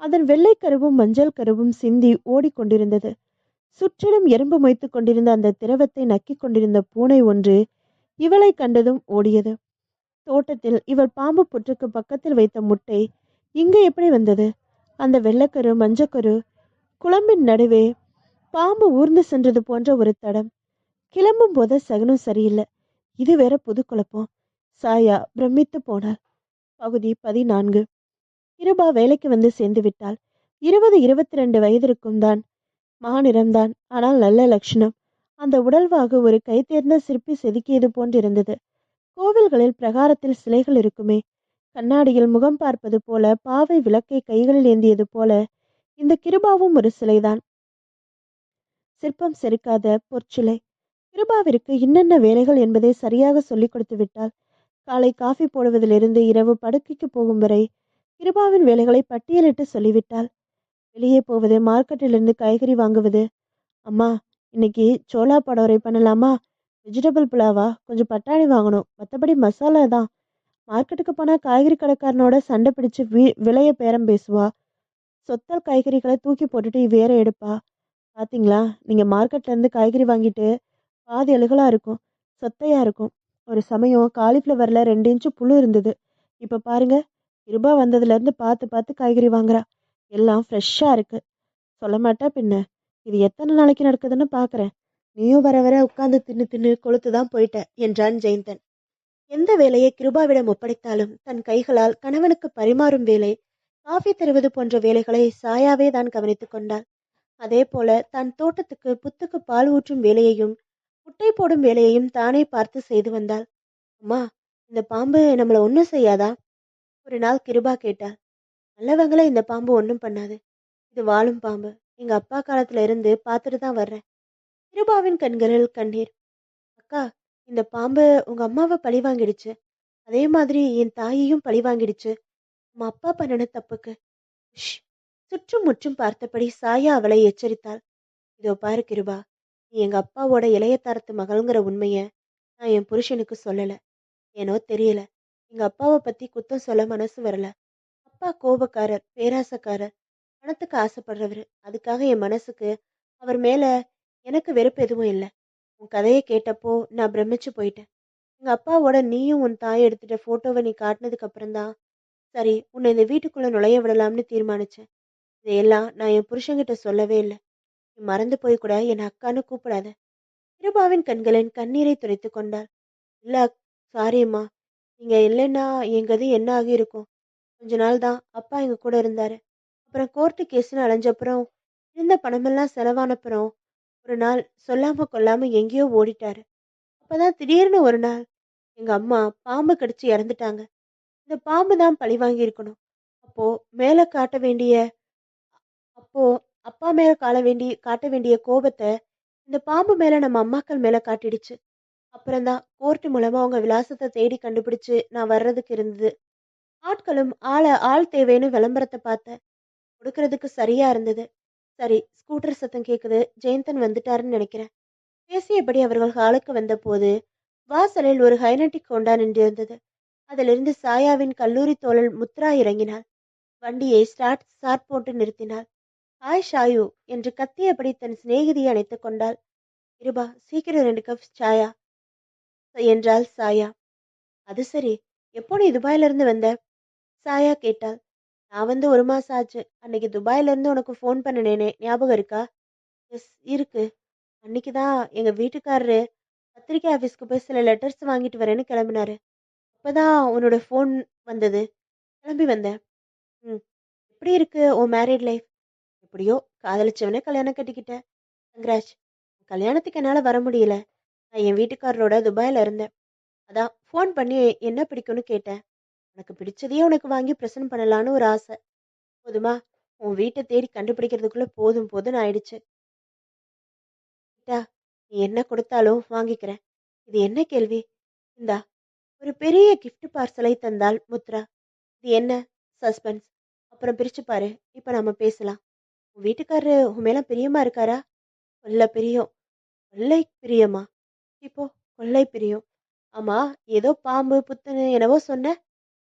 அதன் வெள்ளை கருவும் மஞ்சள் கருவும் சிந்தி ஓடிக்கொண்டிருந்தது. சுற்றிலும் எறும்பு மொய்த்து கொண்டிருந்த அந்த திரவத்தை நக்கிக் கொண்டிருந்த பூனை ஒன்று இவளை கண்டதும் ஓடியது. தோட்டத்தில் இவள் பாம்பு புற்றுக்கு பக்கத்தில் வைத்த முட்டை இங்கு எப்படி வந்தது? அந்த வெள்ளக்கரு மஞ்சக்கரு குழம்பின் நடுவே பாம்பு ஊர்ந்து சென்றது போன்ற ஒரு தடம். கிளம்பும் போது சகனம் சரியில்லை. இது வேற புது குழப்பம். சாயா பிரமித்து போனாள். பகுதி 14. கிருபா வேலைக்கு வந்து சேர்ந்து விட்டாள். 20, 22 வயதிற்கும் தான். மாநிறம்தான், ஆனால் நல்ல லட்சணம். அந்த உடல்வாகு ஒரு கை தேர்ந்த சிற்பி செதுக்கியது போன்றிருந்தது. கோவில்களில் பிரகாரத்தில் சிலைகள் இருக்குமே, கண்ணாடியில் முகம் பார்ப்பது போல பாவை விளக்கை கைகளில் ஏந்தியது போல இந்த கிருபாவும் ஒரு சிலைதான். சிற்பம் செதுக்காத பொற்சிலை. கிருபாவிற்கு என்னென்ன வேலைகள் என்பதை சரியாக சொல்லிக் கொடுத்து விட்டாள். காலை காஃபி போடுவதிலிருந்து இரவு படுக்கைக்கு போகும் வரை கிருபாவின் வேலைகளை பட்டியலிட்டு சொல்லிவிட்டாள். வெளியே போவது, மார்க்கெட்டிலிருந்து காய்கறி வாங்குவது. அம்மா, இன்னைக்கு சோளா படோரை பண்ணலாமா? வெஜிடபிள் புலாவா? கொஞ்சம் பட்டாணி வாங்கணும். மற்றபடி மசாலா தான். மார்க்கெட்டுக்கு போனா காய்கறி கடைக்காரனோட சண்டை பிடிச்சு விலைய பேரம் பேசுவா. சொத்தல் காய்கறிகளை தூக்கி போட்டுட்டு வேற எடுப்பா. பாத்தீங்களா, நீங்க மார்க்கெட்ல இருந்து காய்கறி வாங்கிட்டு பாதி அழுகலா இருக்கும், சொத்தையா இருக்கும். ஒரு சமயம் காலிஃப்ளவர்ல 2 இன்ச்சு புழு இருந்தது. இப்ப பாருங்க, கிருபா வந்ததுல இருந்து பார்த்து பார்த்து காய்கறி வாங்குறா. எல்லாம் ஃப்ரெஷ்ஷா இருக்கு. சொல்ல மாட்டா பின்ன. இது எத்தனை நாளைக்கு நடக்குதுன்னு பாக்குறேன். நீயும் வர வர உட்கார்ந்து தின்னு தின்னு கொளுத்துதான் போயிட்ட என்றான் ஜெயந்தன். எந்த வேலையை கிருபாவிடம் ஒப்படைத்தாலும் தன் கைகளால் கணவனுக்கு பரிமாறும் வேலை, காஃபி தருவது போன்ற வேலைகளை சாயாவே தான் கவனித்துக் கொண்டாள். அதே போல தன் தோட்டத்துக்கு புத்துக்கு பால் ஊற்றும் வேலையையும் முட்டை போடும் வேலையையும் தானே பார்த்து செய்து வந்தாள். அம்மா, இந்த பாம்பு நம்மள ஒன்றும் செய்யாதா? ஒரு நாள் கிருபா கேட்டாள். நல்லவங்கள இந்த பாம்பு ஒன்றும் பண்ணாது. இது வாழும் பாம்பு. எங்க அப்பா காலத்துல இருந்து பார்த்துட்டு தான் வர்றேன். கிருபாவின் கண்களில் கண்ணீர். அக்கா, இந்த பாம்பு உங்க அம்மாவை பழி வாங்கிடுச்சு. அதே மாதிரி என் தாயையும் பழி வாங்கிடுச்சு. நம்ம அப்பா பண்ணின தப்புக்கு. ஷ்! சுற்றும் முற்றும் பார்த்தபடி சாயா அவளை எச்சரித்தாள். இதோ பாரு கிருபா, நீ எங்க அப்பாவோட இளைய தரத்து மகள்ங்கிற உண்மைய நான் என் புருஷனுக்கு சொல்லல. ஏனோ தெரியல, எங்க அப்பாவை பத்தி குத்தம் சொல்ல மனசு வரல. அப்பா கோபக்காரர், பேராசக்காரர், பணத்துக்கு ஆசைப்படுறவர். அதுக்காக என் மனசுக்கு அவர் மேல எனக்கு வெறுப்பு எதுவும் இல்லை. உன் கதையை கேட்டப்போ நான் பிரமிச்சு போயிட்டேன். எங்க அப்பாவோட நீயும் உன் தாயை எடுத்துட்ட போட்டோவை நீ காட்டினதுக்கு அப்புறம்தான் சரி உன்னை இந்த வீட்டுக்குள்ள நுழைய விடலாம்னு தீர்மானிச்சேன். இதையெல்லாம் நான் என் புருஷன்கிட்ட சொல்லவே இல்லை. நீ மறந்து போய் கூட என் அக்கான்னு கூப்பிடாத. கிருபாவின் கண்களின் கண்ணீரை துடைத்து கொண்டாள். இல்ல, சாரியம்மா. நீங்க இல்லைன்னா என் கதி என்ன ஆகி இருக்கும். கொஞ்ச நாள் தான் அப்பா எங்க கூட இருந்தாரு. அப்புறம் கோர்ட்டு கேஸ்ன்னு அலைஞ்சப்புறம் இருந்த பணமெல்லாம் செலவானப்புறம் ஒரு நாள் சொல்லாம கொள்ளாம எங்கேயோ ஓடிட்டாரு. அப்பதான் திடீர்னு ஒரு நாள் எங்க அம்மா பாம்பு கடிச்சு இறந்துட்டாங்க. இந்த பாம்பு தான் பழி வாங்கி இருக்கணும். அப்போ மேல காட்ட வேண்டிய அப்போ அப்பா மேல காட்ட வேண்டிய கோபத்தை இந்த பாம்பு மேல நம்ம அம்மாக்கள் மேல காட்டிடுச்சு. அப்புறம்தான் கோர்ட்டு மூலமா அவங்க விலாசத்தை தேடி கண்டுபிடிச்சு நான் வர்றதுக்கு இருந்தது. ஆட்களும் ஆள் தேவைன்னு விளம்பரத்தை பார்த்தேன். கொடுக்கறதுக்கு சரியா இருந்தது. சரி, ஸ்கூட்டர் சத்தம் கேக்குது. ஜெயந்தன் வந்துட்டாருன்னு நினைக்கிறேன். பேசியபடி அவர்கள் ஹாலுக்கு வந்த போது வாசலில் ஒரு ஹைனட்டிக் ஹோண்டா நின்றிருந்தது. அதிலிருந்து சாயாவின் கல்லூரி தோழல் முத்ரா இறங்கினாள். வண்டியை ஸ்டார்ட் போட்டு நிறுத்தினாள். ஹாய் ஷாயு என்று கத்தியபடி தன் சிநேகிதியை அணைத்துக் கொண்டாள். இருபா, சீக்கிரம் 2 கப் சாயா என்றாள் சாயா. அது சரி, எப்போ நீ துபாயில இருந்து வந்த? சாயா கேட்டாள். நான் வந்து 1 மாசம் ஆச்சு. அன்னைக்கு துபாயில இருந்து உனக்கு ஃபோன் பண்ணினேனே, ஞாபகம் இருக்கா? எஸ், இருக்கு. அன்னைக்கு தான் எங்க வீட்டுக்காரரு பத்திரிக்கை ஆஃபீஸ்க்கு போய் சில லெட்டர்ஸ் வாங்கிட்டு வரேன்னு கிளம்பினாரு. அப்பதான் உன்னோட ஃபோன் வந்தது. கிளம்பி வந்தேன். ம். எப்படி இருக்கு உன் மேரிட் லைஃப்? எப்படியோ காதலிச்சவனே கல்யாணம் கட்டிக்கிட்டேன். கங்க்ராட்ஸ். கல்யாணத்துக்கு என்னால வர முடியல. நான் என் வீட்டுக்காரரோட துபாயில இருந்தேன். அதான் ஃபோன் பண்ணி என்ன பிடிக்கும்னு கேட்டேன். உனக்கு பிடிச்சதையே உனக்கு வாங்கி ப்ரெசென்ட் பண்ணலான்னு ஒரு ஆசை. போதுமா? உன் வீட்டை தேடி கண்டுபிடிக்கிறதுக்குள்ள போதும் போதும்னு ஆயிடுச்சு. கிட்டா, நீ என்ன கொடுத்தாலும் வாங்கிக்கிறேன். இது என்ன கேள்வி? இந்தா, ஒரு பெரிய கிஃப்ட் பார்சலை தந்தாள் முத்ரா. இது என்ன? சஸ்பென்ஸ். அப்புறம் பிரிச்சு பாரு. இப்ப நம்ம பேசலாம். உன் வீட்டுக்காரரு உன் மேல பிரியமா இருக்காரா? கொல்ல பிரியம். கொள்ளை பிரியமா? இப்போ கொள்ளை பிரியம். ஆமா, ஏதோ பாம்பு புத்துன்னு என்னவோ சொன்ன.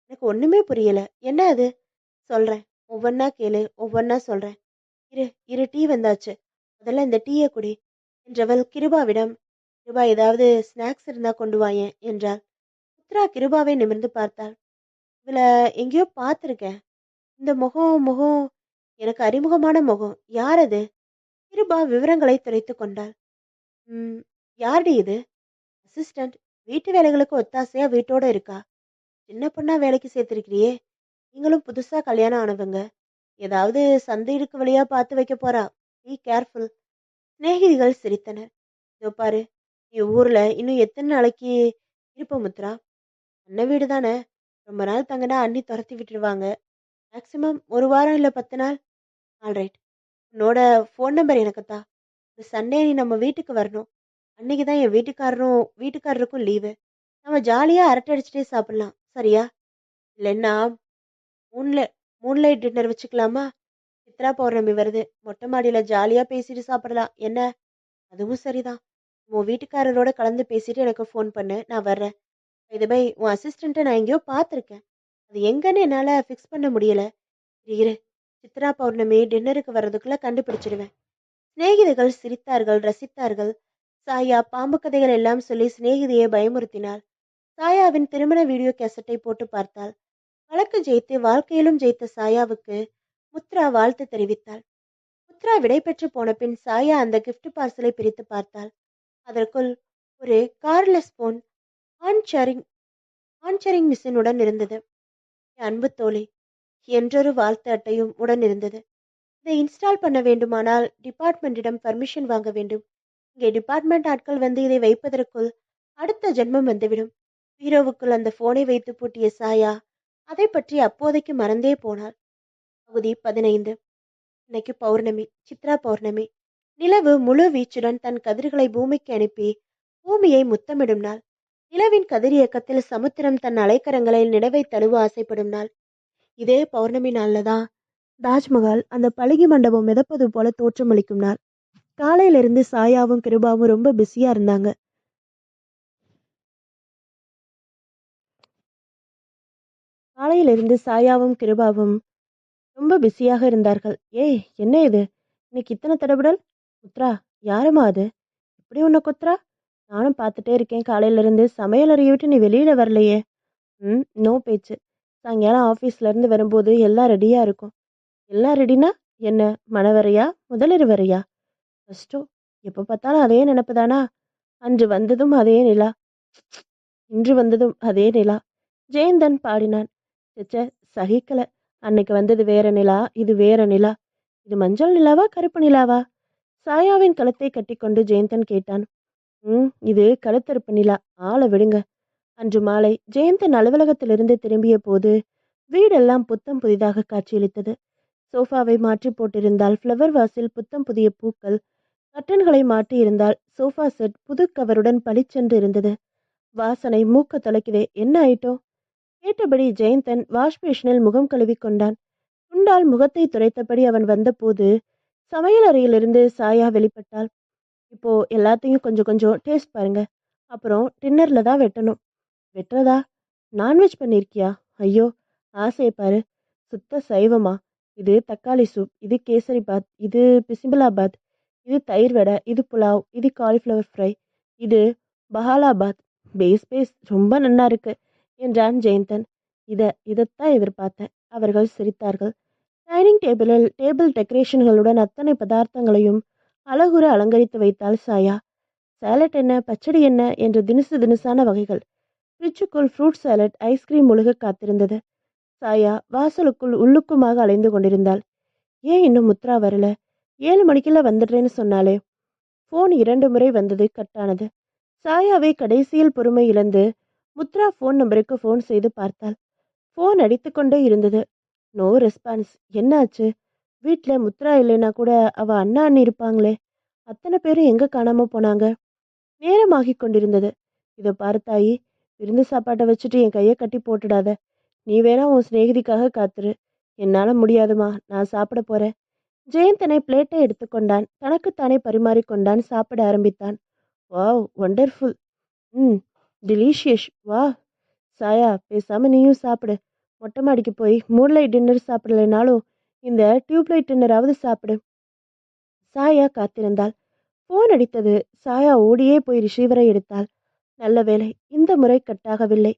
எனக்கு ஒண்ணுமே புரியல. என்ன அது? சொல்றேன். ஒவ்வொன்னா கேளு, ஒவ்வொன்னா சொல்றேன். இரு இரு, டீ வந்தாச்சு. முதல்ல இந்த டீயை குடி என்றவள் கிருபாவிடம். கிருபா, ஏதாவது ஸ்நாக்ஸ் இருந்தா கொண்டு வாயேன் என்றாள். உத்ரா கிருபாவை நிமிர்ந்து பார்த்தாள். இவள எங்கேயோ பார்த்திருக்கேன். இந்த முகம் எனக்கு அறிமுகமான முகம். யார் அது? கிருபா விவரங்களை துரைத்து கொண்டாள். ம், யாருடி இது? அசிஸ்டன்ட். வீட்டு வேலைகளுக்கு ஒத்தாசையா வீட்டோட இருக்கா. சின்ன பொண்ணா வேலைக்கு சேர்த்திருக்கிறியே. நீங்களும் புதுசா கல்யாணம் ஆனவங்க. ஏதாவது சந்தை இடுக்கு வழியா பார்த்து வைக்க போறா. Be careful. சிநேகிதிகள் சிரித்தனர். இதோ பாரு, நீ ஊர்ல இன்னும் எத்தனை நாளைக்கு இருப்ப முத்ரா? அண்ணன் வீடு தானே. ரொம்ப நாள் தங்கினா அண்ணி துரத்தி விட்டுருவாங்க. மேக்சிமம் 1 வாரம் இல்லை 10 நாள். ஆல்ரைட். உன்னோட ஃபோன் நம்பர் எனக்கு தா. ஒரு சண்டே நீ நம்ம வீட்டுக்கு வரணும். அன்னைக்கு தான் என் வீட்டுக்காரருக்கும் லீவு. நம்ம ஜாலியா அரட்டை அடிச்சுட்டே சாப்பிடலாம். சரியா? இல்லைன்னா மூணுல மூன்லைட் டின்னர் வச்சுக்கலாமா? சித்ரா பௌர்ணமி வருது. மொட்டை மாடியில ஜாலியா பேசிட்டு சாப்பிடலாம். என்ன? அதுவும் சரிதான். உன் வீட்டுக்காரரோட கலந்து பேசிட்டு எனக்கு ஃபோன் பண்ணு. நான் வர்றேன். இதுபை உன் அசிஸ்டண்ட்டை நான் எங்கேயோ பார்த்துருக்கேன். அது எங்கன்னு என்னால் ஃபிக்ஸ் பண்ண முடியல. இரு, சித்ரா பௌர்ணமி டின்னருக்கு வர்றதுக்குள்ள கண்டுபிடிச்சிடுவேன். சிநேகிதிகள் சிரித்தார்கள், ரசித்தார்கள். சாயா பாம்பு கதைகள் எல்லாம் சொல்லி சிநேகிதியை பயமுறுத்தினாள். சாயாவின் திருமண வீடியோ கேசட்டை போட்டு பார்த்தாள். வழக்கு ஜெயித்து வாழ்க்கையிலும் ஜெயித்த சாயாவுக்கு முத்ரா வாழ்த்து தெரிவித்தாள். முத்ரா விடை பெற்று போன பின் சாயா அந்த கிஃப்ட் பார்சலை பிரித்து பார்த்தாள். அதற்குள் ஒரு கார்லெஸ் போன் ஆன்சரிங் ஆன்சரிங் மிஷினுடன் இருந்தது. அன்பு தோழி என்றொரு வாழ்த்து அட்டையும் உடன் இருந்தது. இதை இன்ஸ்டால் பண்ண வேண்டுமானால் டிபார்ட்மெண்டிடம் பர்மிஷன் வாங்க வேண்டும். இங்கே டிபார்ட்மெண்ட் ஆட்கள் வந்து இதை வைப்பதற்குள் அடுத்த ஜென்மம் வந்துவிடும். பீரோவுக்குள் அந்த போனை வைத்து பூட்டிய சாயா அதை பற்றி அப்போதைக்கு மறந்தே போனாள். பகுதி 15. இன்னைக்கு பௌர்ணமி, சித்ரா பௌர்ணமி. நிலவு முழு வீச்சுடன் தன் கதிர்களை பூமிக்கு அனுப்பி பூமியை முத்தமிடும் நாள். நிலவின் கதிரியக்கத்தில் சமுத்திரம் தன் அலைக்கரங்களை நிலவை தழுவ ஆசைப்படும் நாள். இதே பௌர்ணமி நாள்ல தான் தாஜ்மஹால் அந்த பளிங்கு மண்டபம் மிதப்பது போல தோற்றமளிக்கும் நாள். காலையில இருந்து சாயாவும் கிருபாவும் ரொம்ப பிஸியா இருந்தாங்க. காலையிலிருந்து சாயாவும் கிருபாவும் ரொம்ப பிஸியாக இருந்தார்கள். ஏய், என்ன இது இன்னைக்கு இத்தனை தடபுடல்? முத்ரா, யாருமா அது? இப்படி உன்னை குத்ரா? நானும் பார்த்துட்டே இருக்கேன் காலையில இருந்து. சமையல் அறையை விட்டு நீ வெளியில வரலையே. நோ பேச்சு. சாயங்காலம் ஆஃபீஸ்ல இருந்து வரும்போது எல்லாம் ரெடியா இருக்கும். எல்லாம் ரெடினா என்ன? மணவரையா முதலிரவரையா? கஷ்டம். எப்போ பார்த்தாலும் அதே நினப்புதானா? அன்று வந்ததும் அதே நிலா, இன்று வந்ததும் அதே நிலா. ஜெயந்தன் பாடினான். ச்சே, சகிக்கல. அன்னைக்கு வந்தது வேற நிலா, இது வேற நிலா. இது மஞ்சள் நிலாவா கருப்பு நிலாவா? சாயாவின் கழுத்தை கட்டிக்கொண்டு ஜெயந்தன் கேட்டான். இது கழுத்தறுப்பு நிலா. ஆளை விடுங்க. அன்று மாலை ஜெயந்தன் அலுவலகத்திலிருந்து திரும்பிய போது வீடெல்லாம் புத்தம் புதிதாக காட்சியளித்தது. சோஃபாவை மாற்றி போட்டிருந்தால் ஃப்ளவர் வாஸில் புத்தம் புதிய பூக்கள், கட்டன்களை மாட்டி இருந்தால் சோஃபா செட் புது கவருடன் பளிச்சென்று இருந்தது. வாசனை மூக்க தொலைக்குதே, என்ன ஆயிட்டோம்? கேட்டபடி ஜெயந்தன் வாஷ் பேஷனில் முகம் கழுவி கொண்டான். துண்டால் முகத்தை துரைத்தபடி அவன் வந்தபோது சமையல் அறையிலிருந்து சாயா வெளிப்பட்டாள். இப்போ எல்லாத்தையும் கொஞ்சம் கொஞ்சம் டேஸ்ட் பாருங்க. அப்புறம் டின்னர்ல தான் வெட்டணும். வெட்டுறதா? நான்வெஜ் பண்ணியிருக்கியா? ஐயோ, ஆசையை பாரு. சுத்த சைவமா? இது தக்காளி சூப், இது கேசரி பாத், இது பிசிபிளாபாத், இது தயிர் வடை, இது புலாவ், இது காலிஃப்ளவர் ஃப்ரை, இது பஹாலாபாத். பேஸ் பேஸ் ரொம்ப நன்னா இருக்கு என்றான் ஜெயந்தன். இதைத்தான் எதிர்பார்த்தேன். அவர்கள் சிரித்தார்கள். டைனிங் டேபிள் டெக்கரேஷன்களுடன் அத்தனை பதார்த்தங்களையும் அழகுற அலங்கரித்து வைத்தாள் சாயா. சாலட் என்ன, பச்சடி என்ன என்று தினுசு தினுசான வகைகள். ஃப்ரிட்ஜுக்குள் ஃப்ரூட் சாலட், ஐஸ்கிரீம் முழுக காத்திருந்தது. சாயா வாசலுக்குள் உள்ளுக்குமாக அலைந்து கொண்டிருந்தாள். ஏன் இன்னும் முத்ரா வரல? 7 மணிக்கெல்லாம் வந்துடுறேன்னு சொன்னாலே. ஃபோன் 2 முறை வந்தது, கட்டானது. சாயாவை கடைசியில் பொறுமை இழந்து முத்ரா ஃபோன் நம்பருக்கு ஃபோன் செய்து பார்த்தாள். ஃபோன் அடித்துக்கொண்டே இருந்தது. No response. என்னாச்சு? வீட்டில் முத்ரா இல்லைன்னா கூட அவ அண்ணா அண்ணி இருப்பாங்களே. அத்தனை பேரும் எங்க காணாம போனாங்க? நேரமாகி கொண்டிருந்தது. இதை பார்த்தாயி, விருந்து சாப்பாட்டை வச்சுட்டு என் கையை கட்டி போட்டுடாத. நீ வேணா உன் சிநேகிதிக்காக காத்துரு. என்னால முடியாதுமா, நான் சாப்பிட போறேன். ஜெயந்தனை பிளேட்டை எடுத்துக்கொண்டான். தனக்குத்தானே பரிமாறிக்கொண்டான். சாப்பிட ஆரம்பித்தான். Wow, wonderful. ம் டிலீஷியஸ். வா சாயா, பேசாம நீயும் சாப்பிடு. மொட்டை மாடிக்கு போய் மூன்லைட் டின்னர் சாப்பிடலைனாலும் இந்த டியூப்லைட் டின்னராவது சாப்பிடு. சாயா காத்திருந்தாள். போன் அடித்தது. சாயா ஓடியே போய் ரிசீவரை எடுத்தாள். நல்ல வேலை, இந்த முறை கட்டாகவில்லை.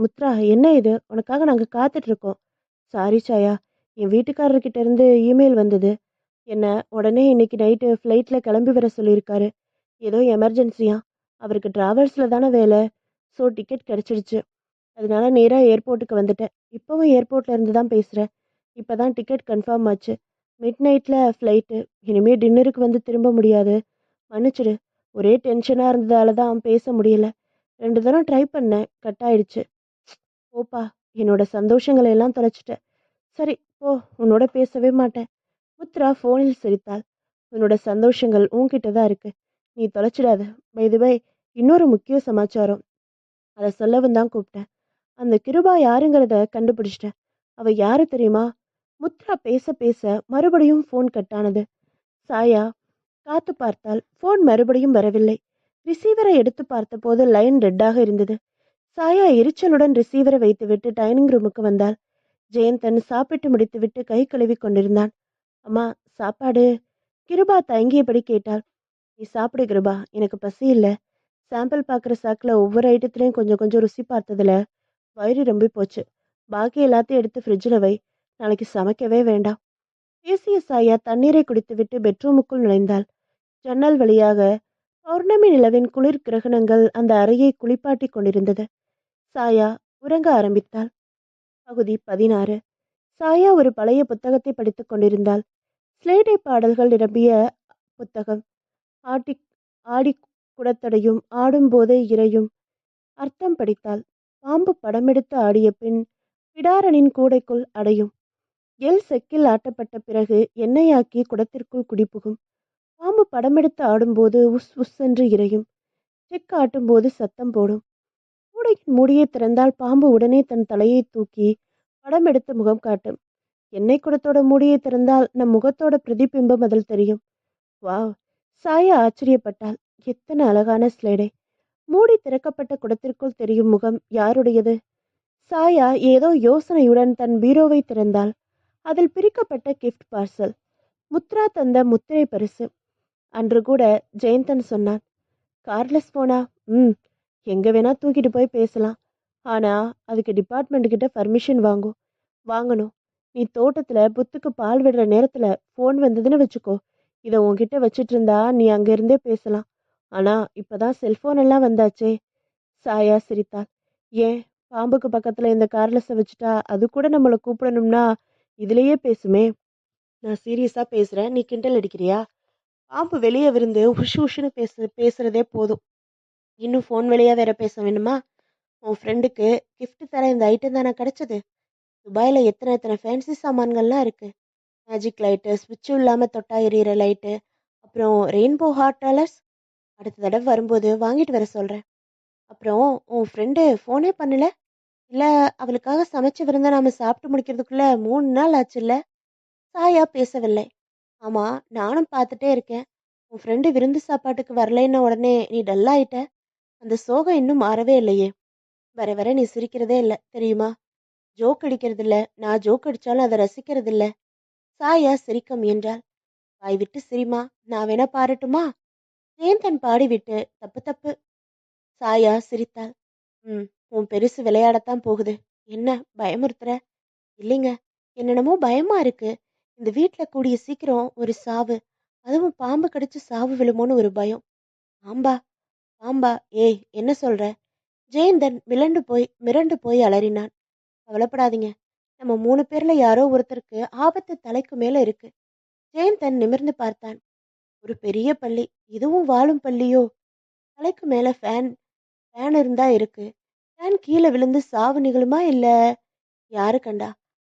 முத்ரா, என்ன இது? உனக்காக நாங்க காத்துட்டு இருக்கோம். சாரி சாயா, என் வீட்டுக்காரர்கிட்ட இருந்து இமெயில் வந்தது. என்ன உடனே இன்னைக்கு நைட்டு ஃப்ளைட்ல கிளம்பி வர சொல்லியிருக்காரு. ஏதோ எமர்ஜென்சியா. அவருக்கு டிராவல்ஸ்ல தானே வேலை. ஸோ டிக்கெட் கிடைச்சிடுச்சு. அதனால நேராக ஏர்போர்ட்டுக்கு வந்துட்டேன். இப்போவும் ஏர்போர்ட்ல இருந்து தான் பேசுகிறேன். இப்போ தான் டிக்கெட் கன்ஃபார்ம் ஆச்சு. மிட் நைட்டில் ஃப்ளைட்டு. இனிமேல் டின்னருக்கு வந்து திரும்ப முடியாது. மன்னிச்சிடு. ஒரே டென்ஷனாக இருந்ததால தான் பேச முடியல. 2 தரம் ட்ரை பண்ணேன், கட் ஆயிடுச்சு. ஓப்பா, என்னோட சந்தோஷங்களை எல்லாம் தொலைச்சிட்டேன். சரி போ, உன்னோட பேசவே மாட்டேன். முத்ரா ஃபோனில் சிரித்தாள். உன்னோட சந்தோஷங்கள் உன்கிட்ட தான் இருக்கு. நீ தொலைச்சிடாத. பை தி பை, இன்னொரு முக்கிய சமாச்சாரம். அதை சொல்லவும் தான் கூப்பிட்டேன். அந்த கிருபா யாருங்கிறத கண்டுபிடிச்சிட்டேன். அவ யாரு தெரியுமா? முத்ரா பேச பேச மறுபடியும் ஃபோன் கட்டானது. சாயா காத்து பார்த்தால் ஃபோன் மறுபடியும் வரவில்லை. ரிசீவரை எடுத்து பார்த்தபோது லைன் ரெட்டாக இருந்தது. சாயா எரிச்சலுடன் ரிசீவரை வைத்துவிட்டு டைனிங் ரூமுக்கு வந்தாள். ஜெயந்தன் சாப்பிட்டு முடித்துவிட்டு கை கழுவி கொண்டிருந்தான். அம்மா, சாப்பாடு? கிருபா தயங்கியபடி கேட்டாள். நீ சாப்பிடு கிருபா, எனக்கு பசி இல்ல. சாம்பிள் பார்க்குற சாக்கில் ஒவ்வொரு ஐட்டத்திலையும் கொஞ்சம் கொஞ்சம் ருசி பார்த்ததுல வயிறு ரொம்ப போச்சு. பாக்கி எல்லாத்தையும் எடுத்து ஃப்ரிட்ஜில் வை. நாளைக்கு சமைக்கவே வேண்டாம். பேசிய சாயா தண்ணீரை குடித்துவிட்டு பெட்ரூமுக்குள் நுழைந்தாள். ஜன்னல் வழியாக பௌர்ணமி நிலவின் குளிர் கிரகணங்கள் அந்த அறையை குளிப்பாட்டி கொண்டிருந்தது. சாயா உறங்க ஆரம்பித்தாள். பகுதி 16. சாயா ஒரு பழைய புத்தகத்தை படித்துக் கொண்டிருந்தாள். ஸ்லேடை பாடல்கள் நிரம்பிய புத்தகம். ஆட்டி ஆடி குடத்தடையும் ஆடும்போதே இறையும் அர்த்தம் படித்தாள். பாம்பு படமெடுத்து ஆடிய பின் பிடாரனின் கூடைக்குள் அடையும். எல் செக்கில் ஆட்டப்பட்ட பிறகு எண்ணெயாக்கி குடத்திற்குள் குடிபுகும். பாம்பு படமெடுத்து ஆடும்போது உஸ் உஸ் என்று இறையும். செக் ஆட்டும்போது சத்தம் போடும். கூடையின் மூடியை திறந்தால் பாம்பு உடனே தன் தலையை தூக்கி படம் எடுத்து முகம் காட்டும். எண்ணெய் குடத்தோட மூடியை திறந்தால் நம் முகத்தோட பிரதிபிம்பம் அதில் தெரியும். வாவ்! சாயா ஆச்சரியப்பட்டாள். எத்தனை அழகான ஸ்லைடை! மூடி திறக்கப்பட்ட குடத்திற்குள் தெரியும் முகம் யாருடையது? சாயா ஏதோ யோசனையுடன் தன் பீரோவை திறந்தாள். அதில் பிரிக்கப்பட்ட கிஃப்ட் பார்சல். முத்ரா தந்த முத்திரை பரிசு. அன்று கூட ஜெயந்தன் சொன்னான், கார்லெஸ் போனா எங்க வேணா தூக்கிட்டு போய் பேசலாம். ஆனா அதுக்கு டிபார்ட்மெண்ட் கிட்ட பர்மிஷன் வாங்கணும். நீ தோட்டத்துல புத்துக்கு பால் விடுற நேரத்துல போன் வந்ததுன்னு வச்சுக்கோ. இதை உன்கிட்ட வச்சிட்டு இருந்தா நீ அங்க இருந்தே பேசலாம். ஆனா இப்பதான் செல்போன் எல்லாம் வந்தாச்சே. சாயா சிரித்தாள். ஏன், பாம்புக்கு பக்கத்துல இந்த கார்லெஸை வச்சுட்டா அது கூட நம்மளை கூப்பிடணும்னா இதுலயே பேசுமே. நான் சீரியஸா பேசுறேன், நீ கிண்டல் அடிக்கிறியா? பாம்பு வெளியே விருந்து உஷு உஷுன்னு பேசுறதே போதும். இன்னும் ஃபோன் வழியா வேற பேச வேணுமா? உன் ஃப்ரெண்டுக்கு கிஃப்ட் தர இந்த ஐட்டம் தானே கிடைச்சது. துபாயில் எத்தனை எத்தனை ஃபேன்சி சாமான்கள்லாம் இருக்கு. மேஜிக் லைட்டு, ஸ்விட்சும் இல்லாமல் தொட்டா எரியிற லைட்டு, அப்புறம் ரெயின்போ ஹாட் டாலர்ஸ். அடுத்த தடவை வரும்போது வாங்கிட்டு வர சொல்கிறேன். அப்புறம் உன் ஃப்ரெண்டு ஃபோனே பண்ணல? இல்லை, அவளுக்காக சமைச்ச விருந்த நாம சாப்பிட்டு முடிக்கிறதுக்குள்ள 3 நாள் ஆச்சுல்ல? சாயா பேசவில்லை. ஆமாம், நானும் பார்த்துட்டே இருக்கேன். உன் ஃப்ரெண்டு விருந்து சாப்பாட்டுக்கு வரலைன்ன உடனே நீ டல்லாயிட்ட. அந்த சோகம் இன்னும் மாறவே இல்லையே. வர வர நீ சிரிக்கிறதே இல்லை தெரியுமா? ஜோக் அடிக்கிறது இல்ல, நான் ஜோக் அடிச்சாலும் அதை ரசிக்கிறது இல்ல. சாயா சிரிக்க முயன்றாள். வாய் விட்டு சிரிமா, நான் வேணா பாரட்டுமா? ஜெயந்தன் பாடிவிட்டு தப்பு தப்பு. சாயா சிரித்தாள். உன் பெருசு விளையாடத்தான் போகுது. என்ன பயமுறுத்துற? இல்லைங்க, என்னென்னமோ பயமா இருக்கு. இந்த வீட்டுல கூடிய சீக்கிரம் ஒரு சாவு, அதுவும் பாம்பு கடிச்சு சாவு விழுமோன்னு ஒரு பயம். பாம்பா? பாம்பா? ஏய், என்ன சொல்ற? ஜெயந்தன் மிரண்டு போய் அலறினான். கவலைப்படாதீங்க, நம்ம 3 பேர்ல யாரோ ஒருத்தருக்கு ஆபத்து தலைக்கு மேல இருக்கு. ஜெயந்தன் நிமிர்ந்து பார்த்தான். ஒரு பெரிய பள்ளி, இதுவும் வாழும் பள்ளியோ? தலைக்கு மேல ஃபேன் இருந்தா இருக்கு. ஃபேன் கீழே விழுந்து சாவு நிகழுமா இல்ல? யாரு கண்டா?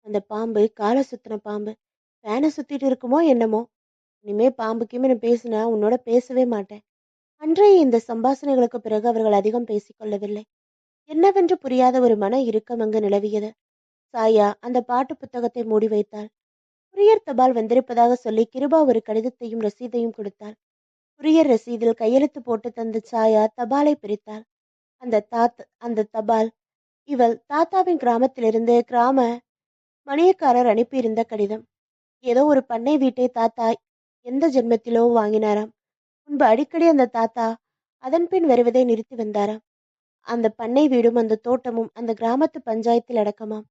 அந்த பாம்பு காலை சுத்தின பாம்பு ஃபேனை சுத்திட்டு இருக்குமோ என்னமோ. இனிமே பாம்புக்குமே நான் பேசினா உன்னோட பேசவே மாட்டேன். அன்றைய இந்த சம்பாஷணைகளுக்கு பிறகு அவர்கள் அதிகம் பேசிக்கொள்ளவில்லை. என்னவென்று புரியாத ஒரு மன இறுக்கம் அங்கு நிலவியது. சாயா அந்த பாட்டு புத்தகத்தை மூடி வைத்தாள். குரியர் தபால் வந்திருப்பதாக சொல்லி கிருபா ஒரு கடிதத்தையும் ரசீதையும் கொடுத்தாள். குரியர் ரசீதில் கையெழுத்து போட்டு தந்த சாயா தபாலை பிரித்தாள். அந்த தபால் இவள் தாத்தாவின் கிராமத்திலிருந்து கிராம மணியக்காரர் அனுப்பியிருந்த கடிதம். ஏதோ ஒரு பண்ணை வீட்டை தாத்தா எந்த ஜென்மத்திலோ வாங்கினாராம். முன்பு அடிக்கடி அந்த தாத்தா அதன் பின் வருவதை நிறுத்தி வந்தாராம். அந்த பண்ணை வீடும் அந்த தோட்டமும் அந்த கிராமத்து பஞ்சாயத்தில் அடக்கமாம்.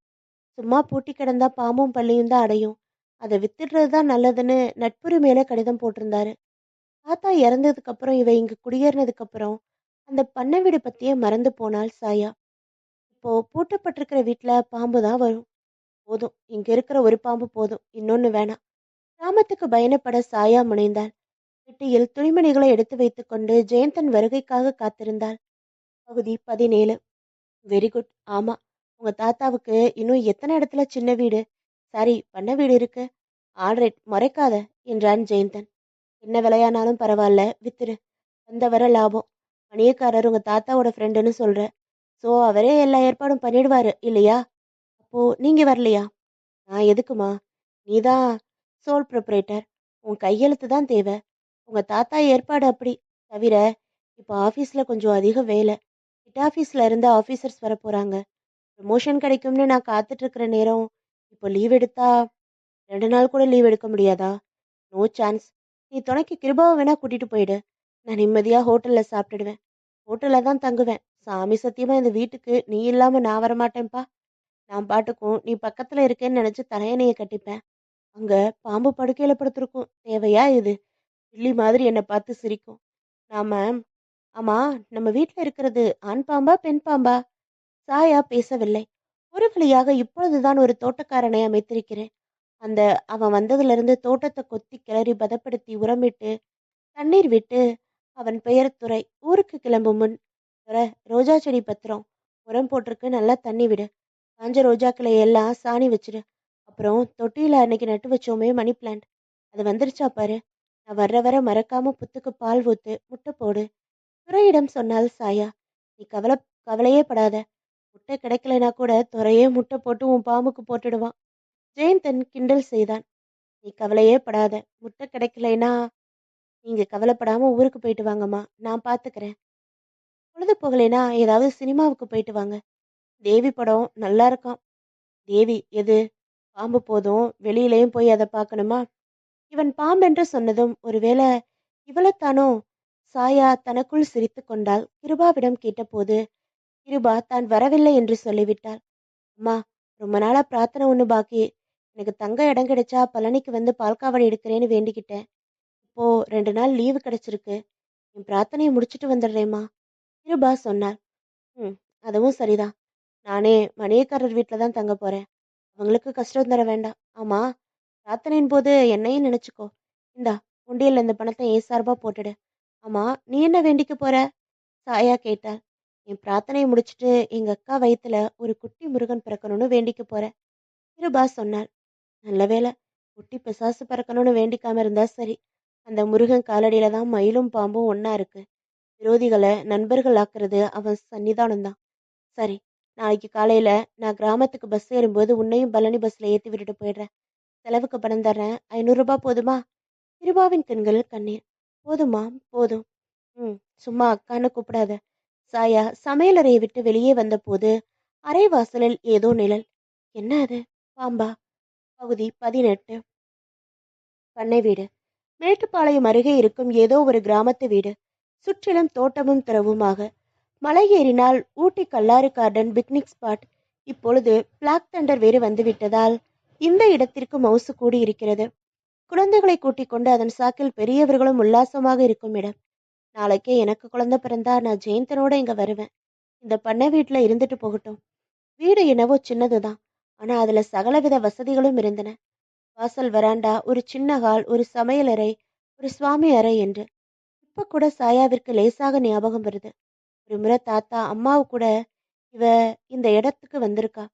சும்மா பூட்டி கிடந்தா பாம்பும் பள்ளியும் தான் அடையும். அதை வித்துடுறது தான் நல்லதுன்னு நட்புரி மேல கடிதம் போட்டிருந்தாரு. தாத்தா இறந்ததுக்கு அப்புறம் இவ இங்க குடியேறினதுக்கு அப்புறம் அந்த பண்ணை வீடு பத்தியே மறந்து போனாள் சாயா. இப்போ பூட்டப்பட்டிருக்கிற வீட்டுல பாம்பு தான் வரும். போதும், இங்க இருக்கிற ஒரு பாம்பு போதும், இன்னொன்னு வேணாம். கிராமத்துக்கு பயணப்பட சாயா முனைந்தாள். பெட்டியில் துணிமணிகளை எடுத்து வைத்துக் கொண்டு ஜெயந்தன் வருகைக்காக காத்திருந்தாள். பகுதி 17. Very good. ஆமா, உங்க தாத்தாவுக்கு இன்னும் எத்தனை இடத்துல சின்ன வீடு, சாரி பண்ண வீடு இருக்கு? ஆல்ரைட், மறைக்காத என்றான் ஜெயந்தன். என்ன விலையானாலும் பரவாயில்ல, வித்துரு. வந்த வர லாபம். மணியக்காரர் உங்க தாத்தாவோட ஃப்ரெண்டுன்னு சொல்ற. ஸோ அவரே எல்லா ஏற்பாடும் பண்ணிடுவாரு இல்லையா? அப்போ நீங்க வரலையா? நான் எதுக்குமா? நீதான் சோல் ப்ரொப்ரேட்டர். உன் கையெழுத்து தான் தேவை. உங்க தாத்தா ஏற்பாடு அப்படி. தவிர இப்போ ஆஃபீஸ்ல கொஞ்சம் அதிக வேலை. ஹெட் ஆஃபீஸ்ல இருந்து ஆஃபீஸர்ஸ் வர போறாங்க. ப்ரமோஷன் கிடைக்கும்னு நான் காத்துட்டு இருக்கிற நேரம், இப்போ லீவ் எடுத்தா 2 நாள் கூட லீவ் எடுக்க முடியாதா? No chance. நீ துணைக்கு கிருபாவை வேணா கூட்டிட்டு போயிடு. நான் நிம்மதியா ஹோட்டல்ல சாப்பிட்டுடுவேன். ஹோட்டல்ல தான் தங்குவேன். சாமி சத்தியமா இந்த வீட்டுக்கு நீ இல்லாம நான் வரமாட்டேன்ப்பா. நான் பாட்டுக்கும் நீ பக்கத்துல இருக்கேன்னு நினைச்சு தலையணைய கட்டிப்பேன். அங்க பாம்பு படுக்கையில படுத்திருக்கும். தேவையா இது? பில்லி மாதிரி என்னை பார்த்து சிரிக்கும். நாம ஆமா, நம்ம வீட்ல இருக்கிறது ஆண் பாம்பா பெண் பாம்பா? சாயா பேசவில்லை. ஒரு வழியாக இப்பொழுதுதான் ஒரு தோட்டக்காரனை அமைத்திருக்கிறேன். அந்த அவன் வந்ததுல இருந்து தோட்டத்தை கொத்தி கிளறி பதப்படுத்தி உரமிட்டு தண்ணீர் விட்டு. அவன் பெயர் துரை. ஊருக்கு கிளம்பும் முன், துரை, ரோஜா செடி பத்திரம். உரம் போட்டிருக்கு, நல்லா தண்ணி விடு. காஞ்ச ரோஜாக்களை எல்லாம் சாணி வச்சிடு. அப்புறம் தொட்டியில அன்னைக்கு நட்டு வச்சோமே மணி பிளான்ட், அது வந்துருச்சா பாரு. நான் வர்ற வர மறக்காம புத்துக்கு பால் ஊத்து, முட்டை போடு. துரையிடம் சொன்னாள் சாயா. நீ கவலையே படாத. முட்டை கிடைக்கலைனா கூட துரையே முட்டை போட்டு உன் பாம்புக்கு போட்டுடுவான். ஜெயந்தன் கிண்டல் செய்தான். நீ கவலையே படாத. முட்டை கிடைக்கலைனா நீங்க கவலைப்படாம ஊருக்கு போயிட்டு வாங்கம்மா, நான் பாத்துக்கிறேன். பொழுது போகலைனா ஏதாவது சினிமாவுக்கு போயிட்டு வாங்க. தேவி படம் நல்லா இருக்காம். தேவி எது? பாம்பு போதும், வெளியிலயும் போய் அதை பார்க்கணுமா? இவன் பாம்பென்று சொன்னதும் ஒருவேளை இவளத்தானோ? சாயா தனக்குள் சிரித்து கொண்டாள். கிருபாவிடம் கேட்டபோது கிருபா தான் வரவில்லை என்று சொல்லிவிட்டாள். அம்மா, ரொம்ப நாளா பிரார்த்தனை ஒண்ணு பாக்கி. எனக்கு தங்க இடம் கிடைச்சா பழனிக்கு வந்து பால்காவடி எடுக்கிறேன்னு வேண்டிக்கிட்டேன். இப்போ 2 நாள் லீவு கிடைச்சிருக்கு. என் பிரார்த்தனையை முடிச்சிட்டு வந்துடுறேம்மா, கிருபா சொன்னாள். ம், அதுவும் சரிதான். நானே மணியக்காரர் வீட்டில் தான் தங்க போறேன். அவங்களுக்கு கஷ்டம் தர வேண்டாம். ஆமா, பிரார்த்தனையின் போது என்னையும் நினைச்சுக்கோ. இந்தா, உண்டியல்ல இந்த பணத்தை ஏன் சார்பா போட்டுடு. ஆமா, நீ என்ன வேண்டிக்க போற? சாயா கேட்டாள். என் பிரார்த்தனையை முடிச்சிட்டு எங்க அக்கா வயித்துல ஒரு குட்டி முருகன் பிறக்கணும்னு வேண்டிக்க போறேன், கிருபா சொன்னாள். நல்ல வேளை, குட்டி பிசாசு பிறக்கணும்னு வேண்டிக்காம இருந்தா சரி. அந்த முருகன் காலடியில தான் மயிலும் பாம்பும் ஒண்ணா இருக்கு. விரோதிகளை நண்பர்கள் ஆக்குறது அவன் சன்னிதானம் தான். சரி, நாளைக்கு காலையில நான் கிராமத்துக்கு பஸ் ஏறும்போது உன்னையும் பழனி பஸ்ல ஏத்தி விட்டுட்டு போயிடுறேன். செலவுக்கு பணம் தர்றேன். 500 ரூபாய் போதுமா? கிருபாவின் கண்களில் கண்ணீர். போதுமா? போதும். ம், சும்மா அக்கான்னு கூப்பிடாத. சாயா சமையலறையை விட்டு வெளியே வந்தபோது அரை வாசலில் ஏதோ நிழல். என்ன அது? பாம்பா? பகுதி 18. பண்ணை வீடு. மேட்டுப்பாளையம் அருகே இருக்கும் ஏதோ ஒரு கிராமத்து வீடு. சுற்றிலும் தோட்டமும் திறவுமாக. மலை ஏறினால் ஊட்டி கல்லாறு கார்டன் பிக்னிக் ஸ்பாட். இப்பொழுது பிளாக் தண்டர் வேறு வந்துவிட்டதால் இந்த இடத்திற்கு மவுசு கூடி இருக்கிறது. குழந்தைகளை கூட்டிக் கொண்டு அதன் சாக்கில் பெரியவர்களும் உல்லாசமாக இருக்கும் இடம். நாளைக்கே எனக்கு குழந்தை பிறந்தா நான் ஜெயந்தனோட இங்க வருவேன். இந்த பண்ணை வீட்டுல இருந்துட்டு போகட்டும். வீடு என்னவோ சின்னதுதான். ஆனா அதுல சகலவித வசதிகளும் இருந்தன. வாசல் வராண்டா, ஒரு சின்ன ஹால், ஒரு சமையலறை, ஒரு சுவாமி அறை என்று. இப்ப கூட சாயாவிற்கு லேசாக ஞாபகம் வருது. ஒரு முறை தாத்தா அம்மாவு கூட இவ இந்த இடத்துக்கு வந்திருக்கா.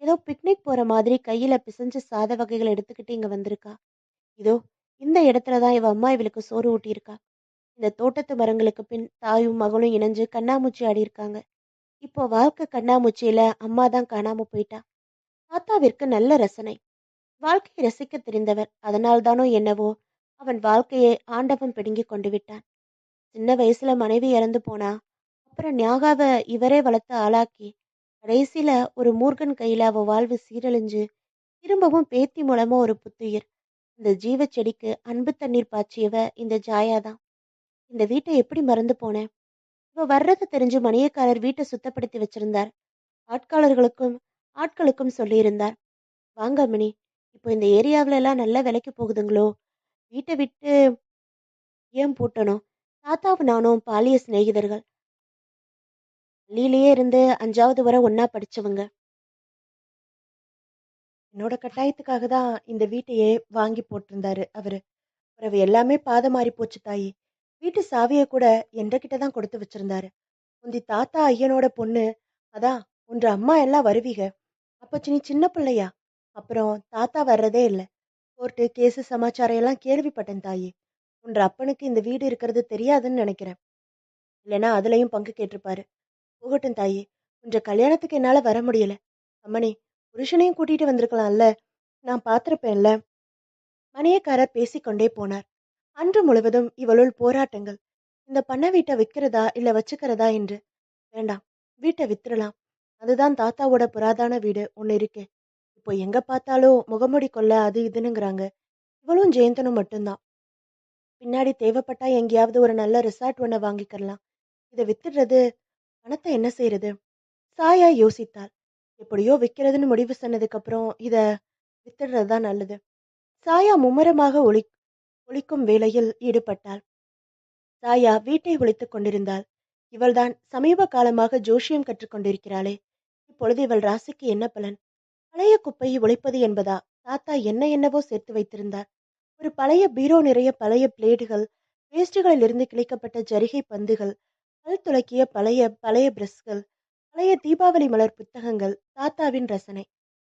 ஏதோ பிக்னிக் போற மாதிரி கையில பிசைஞ்ச சாத வகைகள் எடுத்துக்கிட்டு இங்க வந்திருக்கா. இதோ இந்த இடத்துலதான் இவ அம்மா இவளுக்கு சோறு ஊட்டியிருக்கா. இந்த தோட்டத்து மரங்களுக்கு பின் தாயும் மகளும் இணைஞ்சு கண்ணாமூச்சி ஆடி இருக்காங்க. இப்போ வாழ்க்கை கண்ணாமூச்சியில அம்மா தான் காணாம போயிட்டா. தாத்தாவிற்கு நல்ல ரசனை. வாழ்க்கையை ரசிக்க தெரிந்தவர். அதனால்தானோ என்னவோ அவன் வாழ்க்கையை ஆண்டவன் பிடுங்கி கொண்டு விட்டான். சின்ன வயசுல மனைவி இறந்து போனா. அப்புறம் ஞாகாவ இவரே வளர்த்து ஆளாக்கி கடைசியில ஒரு மூர்கன் கையில அவ வாழ்வு சீரழிஞ்சு திரும்பவும் பேத்தி மூலமா ஒரு புத்துயிர். இந்த ஜீவ செடிக்கு அன்பு தண்ணீர் பாய்ச்சியவ இந்த ஜாயாதான். இந்த வீட்டை எப்படி மறந்து போனேன்? இவ வர்றது தெரிஞ்சு மணியக்காரர் வீட்டை சுத்தப்படுத்தி வச்சிருந்தார். ஆட்காளர்களுக்கும் ஆட்களுக்கும் சொல்லியிருந்தார். வாங்க மணி, இப்போ இந்த ஏரியாவில எல்லாம் நல்ல விலைக்கு போகுதுங்களோ? வீட்டை விட்டு ஏன் பூட்டணும்? தாத்தாவும் நானும் பாலிய சிநேகிதர்கள். பள்ளியிலேயே இருந்து 5வது வரை ஒண்ணா படிச்சவங்க. என்னோட கட்டாயத்துக்காக தான் இந்த வீட்டையே வாங்கி போட்டிருந்தாரு அவரு. பிறவு எல்லாமே பாதை மாறி போச்சு தாயி. வீட்டு சாவியை கூட என்கிட்ட தான் கொடுத்து வச்சிருந்தாரு. உந்தி தாத்தா ஐயனோட பொண்ணு. அதான் உன்ற அம்மா எல்லாம் வருவீக. அப்ப நீ சின்ன பிள்ளையா? அப்புறம் தாத்தா வர்றதே இல்ல. கோர்ட்டு கேஸு சமாச்சாரம் எல்லாம் கேள்விப்பட்டேன் தாயி. உன்ற அப்பனுக்கு இந்த வீடு இருக்கிறது தெரியாதுன்னு நினைக்கிறேன். இல்லைன்னா அதுலயும் பங்கு கேட்டிருப்பாரு. போகட்டும் தாயி. உன்ற கல்யாணத்துக்கு என்னால வர முடியல. அம்மனி, புருஷனையும் கூட்டிட்டு வந்திருக்கலாம்ல. நான் பார்த்திருப்பேன்ல. மணியக்காரர் பேசிக்கொண்டே போனார். அன்று முழுவதும் இவளுள் போராட்டங்கள். இந்த பண்ண வீட்டை விற்கிறதா இல்ல வச்சுக்கிறதா என்று. வேண்டாம், வீட்டை வித்துடலாம். அதுதான் தாத்தாவோட புராதன வீடு ஒண்ணு இருக்கே. இப்போ எங்க பார்த்தாலும் முகமூடி கொள்ள அது இதுன்னுங்கிறாங்க. இவளும் ஜெயந்தனும் மட்டும்தான். பின்னாடி தேவைப்பட்டா எங்கேயாவது ஒரு நல்ல ரிசார்ட் ஒண்ண வாங்கிக்கலாம். இதை வித்துடுறது. பணத்தை என்ன செய்யறது? சாயா யோசித்தாள். எப்படியோ விற்கிறதுன்னு முடிவு சொன்னதுக்கு அப்புறம் இத வித்துடுறது தான் நல்லது. சாயா மும்முரமாக ஒழிக்கும் வேலையில் ஈடுபட்டாள். சாயா வீட்டை ஒழித்துக் கொண்டிருந்தாள். இவள்தான் சமீப காலமாக ஜோஷியம் கற்றுக்கொண்டிருக்கிறாளே. இப்பொழுது இவள் ராசிக்கு என்ன பலன்? பழைய குப்பையை ஒழிப்பது என்பதா? தாத்தா என்ன என்னவோ சேர்த்து வைத்திருந்தார். ஒரு பழைய பீரோ நிறைய பழைய பிளேடுகள், வேஸ்டுகளில் இருந்து கிழிக்கப்பட்ட ஜரிகை பந்துகள், பல் துலக்கிய பழைய பழைய பிரஷ்கள், பழைய தீபாவளி மலர் புத்தகங்கள், தாத்தாவின் ரசனை.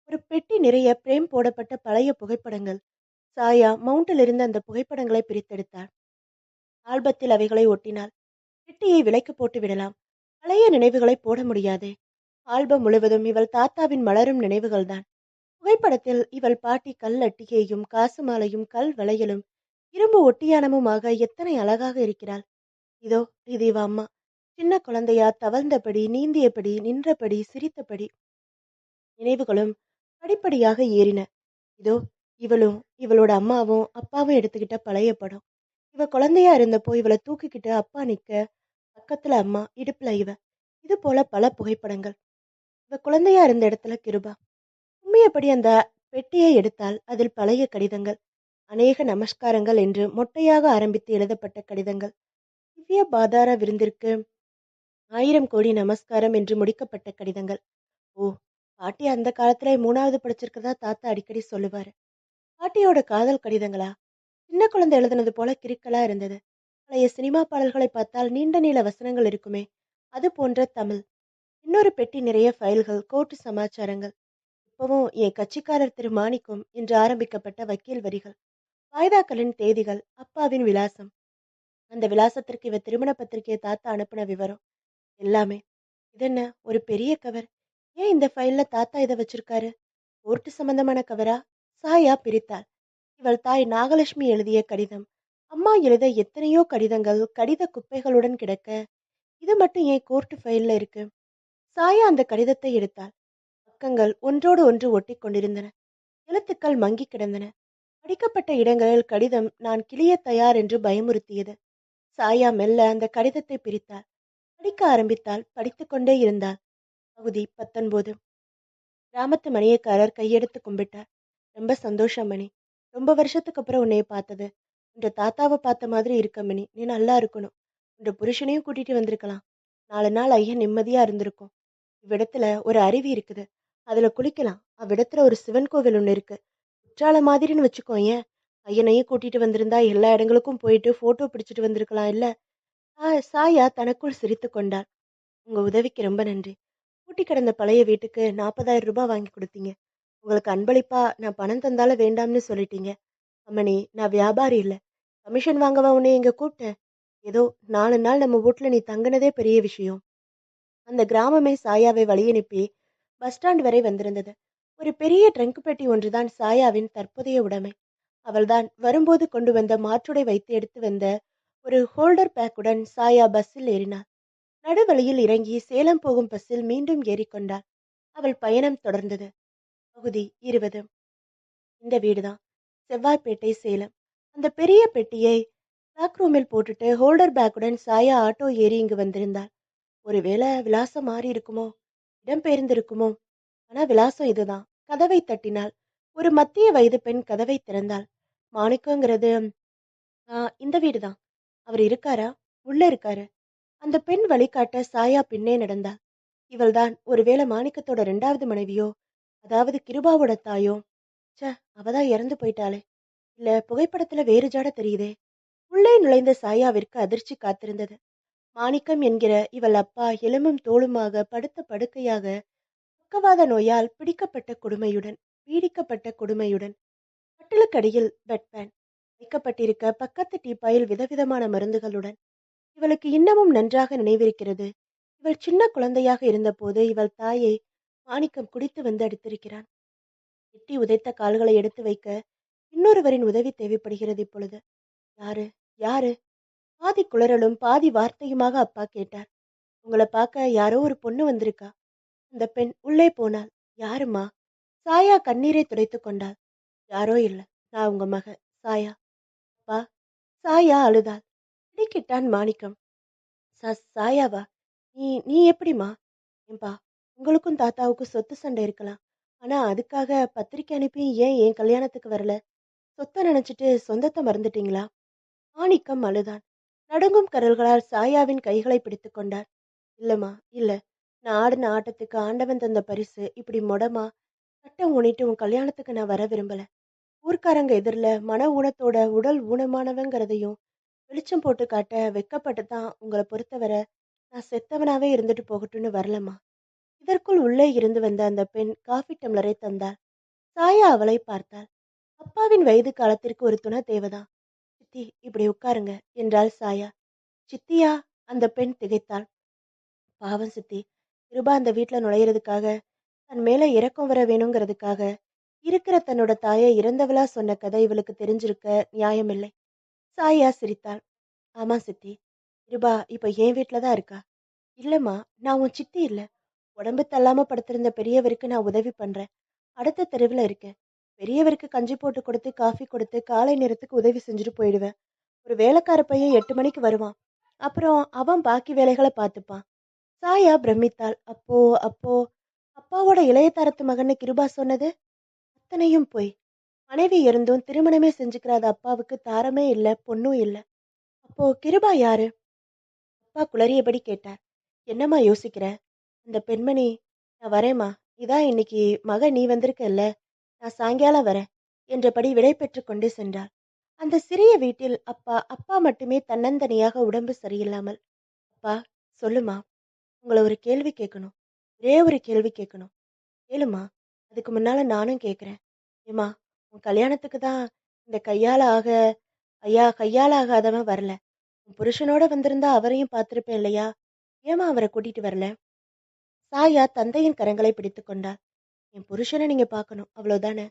ஒரு பெட்டி நிறைய பிரேம் போடப்பட்ட பழைய புகைப்படங்கள். சாயா மவுண்டில் இருந்து அந்த புகைப்படங்களை பிரித்தெடுத்தாள். ஆல்பத்தில் அவைகளை ஒட்டினாள். பெட்டியை விலைக்கு போட்டு விடலாம். பழைய நினைவுகளை போட முடியாதே. ஆல்பம் முழுவதும் இவள் தாத்தாவின் மலரும் நினைவுகள்தான். புகைப்படத்தில் இவள் பாட்டி கல் அட்டிகையும் காசு மாலையும் கல் வளையலும் இரும்பு ஒட்டியானமுமாக எத்தனை அழகாக இருக்கிறாள். இதோ இது இவ அம்மா. சின்ன குழந்தையா தவழ்ந்தபடி, நீந்தியபடி, நின்றபடி, சிரித்தபடி. நினைவுகளும் படிப்படியாக ஏறின. இதோ இவளும் இவளோட அம்மாவும் அப்பாவும் எடுத்துக்கிட்ட பழைய படம். இவ குழந்தையா இருந்தப்போ இவளை தூக்கிக்கிட்டு அப்பா நிக்க, பக்கத்துல அம்மா, இடுப்புல இவ. இது போல பல புகைப்படங்கள். இவ குழந்தையா இருந்த இடத்துல கிருபா. உண்மையபடி அந்த பெட்டியை எடுத்தால் அதில் பழைய கடிதங்கள். அநேக நமஸ்காரங்கள் என்று மொட்டையாக ஆரம்பித்து எழுதப்பட்ட கடிதங்கள். திவ்ய பாதார விருந்திற்கு 1000 கோடி நமஸ்காரம் என்று முடிக்கப்பட்ட கடிதங்கள். ஓ, பாட்டி அந்த காலத்துல 3வது படிச்சிருக்கதா தாத்தா அடிக்கடி சொல்லுவாரு. பாட்டியோட காதல் கடிதங்களா? சின்ன குழந்தை எழுதுனது போல கிறுக்கலா இருந்தது. பழைய சினிமா பாடல்களை பார்த்தால் நீண்ட நீள வசனங்கள் இருக்குமே, அது போன்ற தமிழ். இன்னொரு பெட்டி நிறைய ஃபைல்கள், கோர்ட்டு சமாச்சாரங்கள். இப்பவும் என் கட்சிக்காரர் திரு மாணிக்கம் என்று ஆரம்பிக்கப்பட்ட வக்கீல் வரிகள். வாய்தாக்களின் தேதிகள், அப்பாவின் விலாசம். அந்த விலாசத்திற்கு இவ திருமண பத்திரிகையை தாத்தா அனுப்பின விவரம். எல்லாமே. இதென்ன ஒரு பெரிய கவர். ஏன் இந்த ஃபைல்ல தாத்தா இதை வச்சிருக்காரு? கோர்ட்டு சம்பந்தமான கவரா? சாயா பிரித்தாள். இவள் தாய் நாகலட்சுமி எழுதிய கடிதம். அம்மா எழுத எத்தனையோ கடிதங்கள் கடித குப்பைகளுடன் கிடக்க, இது மட்டும் ஏன் கோர்ட்டு ஃபைல்ல இருக்கு? சாயா அந்த கடிதத்தை எடுத்தாள். பக்கங்கள் ஒன்றோடு ஒன்று ஒட்டி கொண்டிருந்தன. எழுத்துக்கள் மங்கி கிடந்தன. அடிக்கப்பட்ட இடங்களில் கடிதம் நான் கிளிய தயார் என்று பயமுறுத்தியது. சாயா மெல்ல அந்த கடிதத்தை பிரித்தாள். படிக்க ஆரம்பித்தாள். படித்துக்கொண்டே இருந்தாள். பகுதி 19. கிராமத்து மணியக்காரர் கையெடுத்து கும்பிட்டார். ரொம்ப சந்தோஷம் மணி. ரொம்ப வருஷத்துக்கு அப்புறம் உன்னைய பார்த்தது. உன்ற தாத்தாவை பார்த்த மாதிரி இருக்க மணி. நீ நல்லா இருக்கணும். உன்ற புருஷனையும் கூட்டிட்டு வந்திருக்கலாம். 4 நாள் ஐயன் நிம்மதியா இருந்திருக்கும். இவ்விடத்துல ஒரு அருவி இருக்குது. அதுல குளிக்கலாம். அவ்விடத்துல ஒரு சிவன் கோவில் ஒண்ணு இருக்கு. குற்றால மாதிரின்னு வச்சுக்கோயேன். ஐயனையும் கூட்டிட்டு வந்திருந்தா எல்லா இடங்களுக்கும் போயிட்டு போட்டோ பிடிச்சிட்டு வந்திருக்கலாம் இல்ல? சாயா தனக்குள் சிரித்து கொண்டாள். உங்க உதவிக்கு ரொம்ப நன்றி. பூட்டி கிடந்த பழைய வீட்டுக்கு 40,000 ரூபாய் வாங்கி கொடுத்தீங்க. உங்களுக்கு அன்பளிப்பா நான் பணம் தந்தாலும் வேண்டாம்னு சொல்லிட்டீங்க. அம்மணி, நான் வியாபாரி இல்ல. கமிஷன் வாங்கவா உன்னை இங்க கூப்பிட்டேன். ஏதோ 4 நாள் நம்ம வீட்ல நீ தங்குனதே பெரிய விஷயம். அந்த கிராமமே சாயாவை வழியனுப்பி பஸ் ஸ்டாண்ட் வரை வந்திருந்தது. ஒரு பெரிய ட்ரங்க் பெட்டி ஒன்றுதான் சாயாவின் தற்போதைய உடைமை. அவள்தான் வரும்போது கொண்டு வந்த மாற்றுடை வைத்து எடுத்து வந்த ஒரு ஹோல்டர் பேக்குடன் சாயா பஸ்ஸில் ஏறினாள். நடுவழியில் இறங்கி சேலம் போகும் பஸ்ஸில் மீண்டும் ஏறிக்கொண்டாள். அவள் பயணம் தொடர்ந்தது. பகுதி 20. இந்த வீடுதான். செவ்வாய்ப்பேட்டை, சேலம். அந்த பெரிய பெட்டியை பேக் ரூமில் போட்டுட்டு ஹோல்டர் பேக்குடன் சாயா ஆட்டோ ஏறி இங்கு வந்திருந்தாள். ஒருவேளை விலாசம் மாறி இருக்குமோ, இடம் பெயர்ந்திருக்குமோ? ஆனா விலாசம் இதுதான். கதவை தட்டினாள். ஒரு மத்திய வயது பெண் கதவை திறந்தாள். மாணிக்கங்கிறது இந்த வீடுதான். அவர் இருக்காரா? உள்ள இருக்காரு. அந்த பெண் வழிகாட்ட சாயா பின்னே நடந்தாள். இவள்தான் ஒருவேளை மாணிக்கத்தோட 2வது மனைவியோ, அதாவது கிருபாவோட தாயோ? ச்சே, அவதான் இறந்து போயிட்டாளே. இல்ல புகைப்படத்துல வேறு ஜாட தெரியுதே. உள்ளே நுழைந்த சாயாவிற்கு அதிர்ச்சி காத்திருந்தது. மாணிக்கம் என்கிற இவள் அப்பா எலும்பும் தோளுமாக படுத்த படுக்கையாக பக்கவாத நோயால் பீடிக்கப்பட்ட கொடுமையுடன் கட்டிலுக்கடியில் பெட்பேன் வைக்கப்பட்டிருக்க பக்கத்து டீப்பாயில் விதவிதமான மருந்துகளுடன். இவளுக்கு இன்னமும் நன்றாக நினைவிருக்கிறது. இவள் சின்ன குழந்தையாக இருந்தபோது இவள் தாயை மாணிக்கம் குடித்து வந்து அடித்திருக்கிறான். எட்டி உதைத்த கால்களை எடுத்து வைக்க இன்னொருவரின் உதவி தேவைப்படுகிறது இப்பொழுது. யாரு? யாரு? பாதி குளறலும் பாதி வார்த்தையுமாக அப்பா கேட்டார். உங்களை பார்க்க யாரோ ஒரு பொண்ணு வந்திருக்கா. அந்த பெண் உள்ளே போனாள். யாரும்மா? சாயா கண்ணீரை துடைத்துக் கொண்டாள். யாரோ இல்ல, நான் உங்க மக சாயா. அப்பா. சாயா அழுதாள். திடுக்கிட்டான் மாணிக்கம். சாயாவா? நீ நீ எப்படிம்மா? ஏன்பா, உங்களுக்கும் தாத்தாவுக்கும் சொத்து சண்டை இருக்கலாம். ஆனா அதுக்காக பத்திரிக்கை அனுப்பி ஏன் என் கல்யாணத்துக்கு வரல? சொத்தை நினைச்சிட்டு சொந்தத்தை மறந்துட்டீங்களா? மாணிக்கம் அழுதான். நடுங்கும் கரல்களால் சாயாவின் கைகளை பிடித்துக் கொண்டார். இல்லம்மா, இல்ல. நான் ஆடின ஆட்டத்துக்கு ஆண்டவன் தந்த பரிசு இப்படி மொடமா சட்டம் ஊனிட்டு உன் கல்யாணத்துக்கு நான் வர விரும்பல. ஊர்க்காரங்க எதிரில மன ஊனத்தோட உடல் ஊனமானவங்கிறதையும் வெளிச்சம் போட்டு காட்ட வெக்கப்பட்டு தான் உங்களை பொறுத்தவரை நான் செத்தவனாவே இருந்துட்டு போகட்டும்னு வரலம்மா. இதற்குள் உள்ளே இருந்து வந்த அந்த பெண் காஃபி டம்ளரை தந்தாள். சாயா அவளை பார்த்தாள். அப்பாவின் வயது காலத்திற்கு ஒரு துணை தேவைதான். சித்தி, இப்படி உட்காருங்க என்றாள் சாயா. சித்தியா? அந்த பெண் திகைத்தாள். பாவம் சித்தி, கிருபா அந்த வீட்டுல நுழையிறதுக்காக, தன் மேல இரக்கம் வர வேணுங்கிறதுக்காக இருக்கிற தன்னோட தாயை இறந்தவளா சொன்ன கதை இவளுக்கு தெரிஞ்சிருக்க நியாயமில்லை. சாயா சிரித்தாள். ஆமா சித்தி, கிருபா இப்ப என் வீட்டுலதான் இருக்கா. இல்லம்மா, நான் உன் சித்தி இல்ல. உடம்பு தள்ளாம படுத்திருந்த பெரியவருக்கு நான் உதவி பண்றேன். அடுத்த தெருவில் இருக்கேன். பெரியவருக்கு கஞ்சி போட்டு கொடுத்து காஃபி கொடுத்து காலை நேரத்துக்கு உதவி செஞ்சுட்டு போயிடுவேன். ஒரு வேலைக்கார பையன் 8 மணிக்கு வருவான். அப்புறம் அவன் பாக்கி வேலைகளை பார்த்துப்பான். சாயா பிரமித்தாள். அப்போ அப்போ அப்பாவோட இளைய தரத்து மகன்னு கிருபா சொன்னது அத்தனையும் போய். மனைவி இருந்தும் திருமணமே செஞ்சுக்கிறாத அப்பாவுக்கு தாரமே இல்ல, பொண்ணும் இல்ல. அப்போ கிருபா யாரு? அப்பா குளறியபடி கேட்டார். என்னம்மா யோசிக்கிற? அந்த பெண்மணி, நான் வரேம்மா. இதான் இன்னைக்கு மக நீ வந்திருக்கல்ல, நான் சாயங்காலம் வரேன் என்றபடி விடை பெற்று கொண்டு சென்றாள். அந்த சிறிய வீட்டில் அப்பா அப்பா மட்டுமே தன்னந்தனியாக உடம்பு சரியில்லாமல். அப்பா, சொல்லுமா, உங்களை ஒரு கேள்வி கேட்கணும். ஒரே ஒரு கேள்வி கேட்கணும். கேளுமா. அதுக்கு முன்னால நானும் கேட்குறேன். ஏம்மா, உன் கல்யாணத்துக்கு தான் இந்த கையால ஆகாதவன் வரல. உன் புருஷனோட வந்திருந்தா அவரையும் பார்த்திருப்பேன் இல்லையா? ஏம்மா அவரை கூட்டிட்டு வரல? சாயா தந்தையின் கரங்களை பிடித்து கொண்டாள். என் புருஷனை நீங்க பார்க்கணும், அவ்வளவுதானே?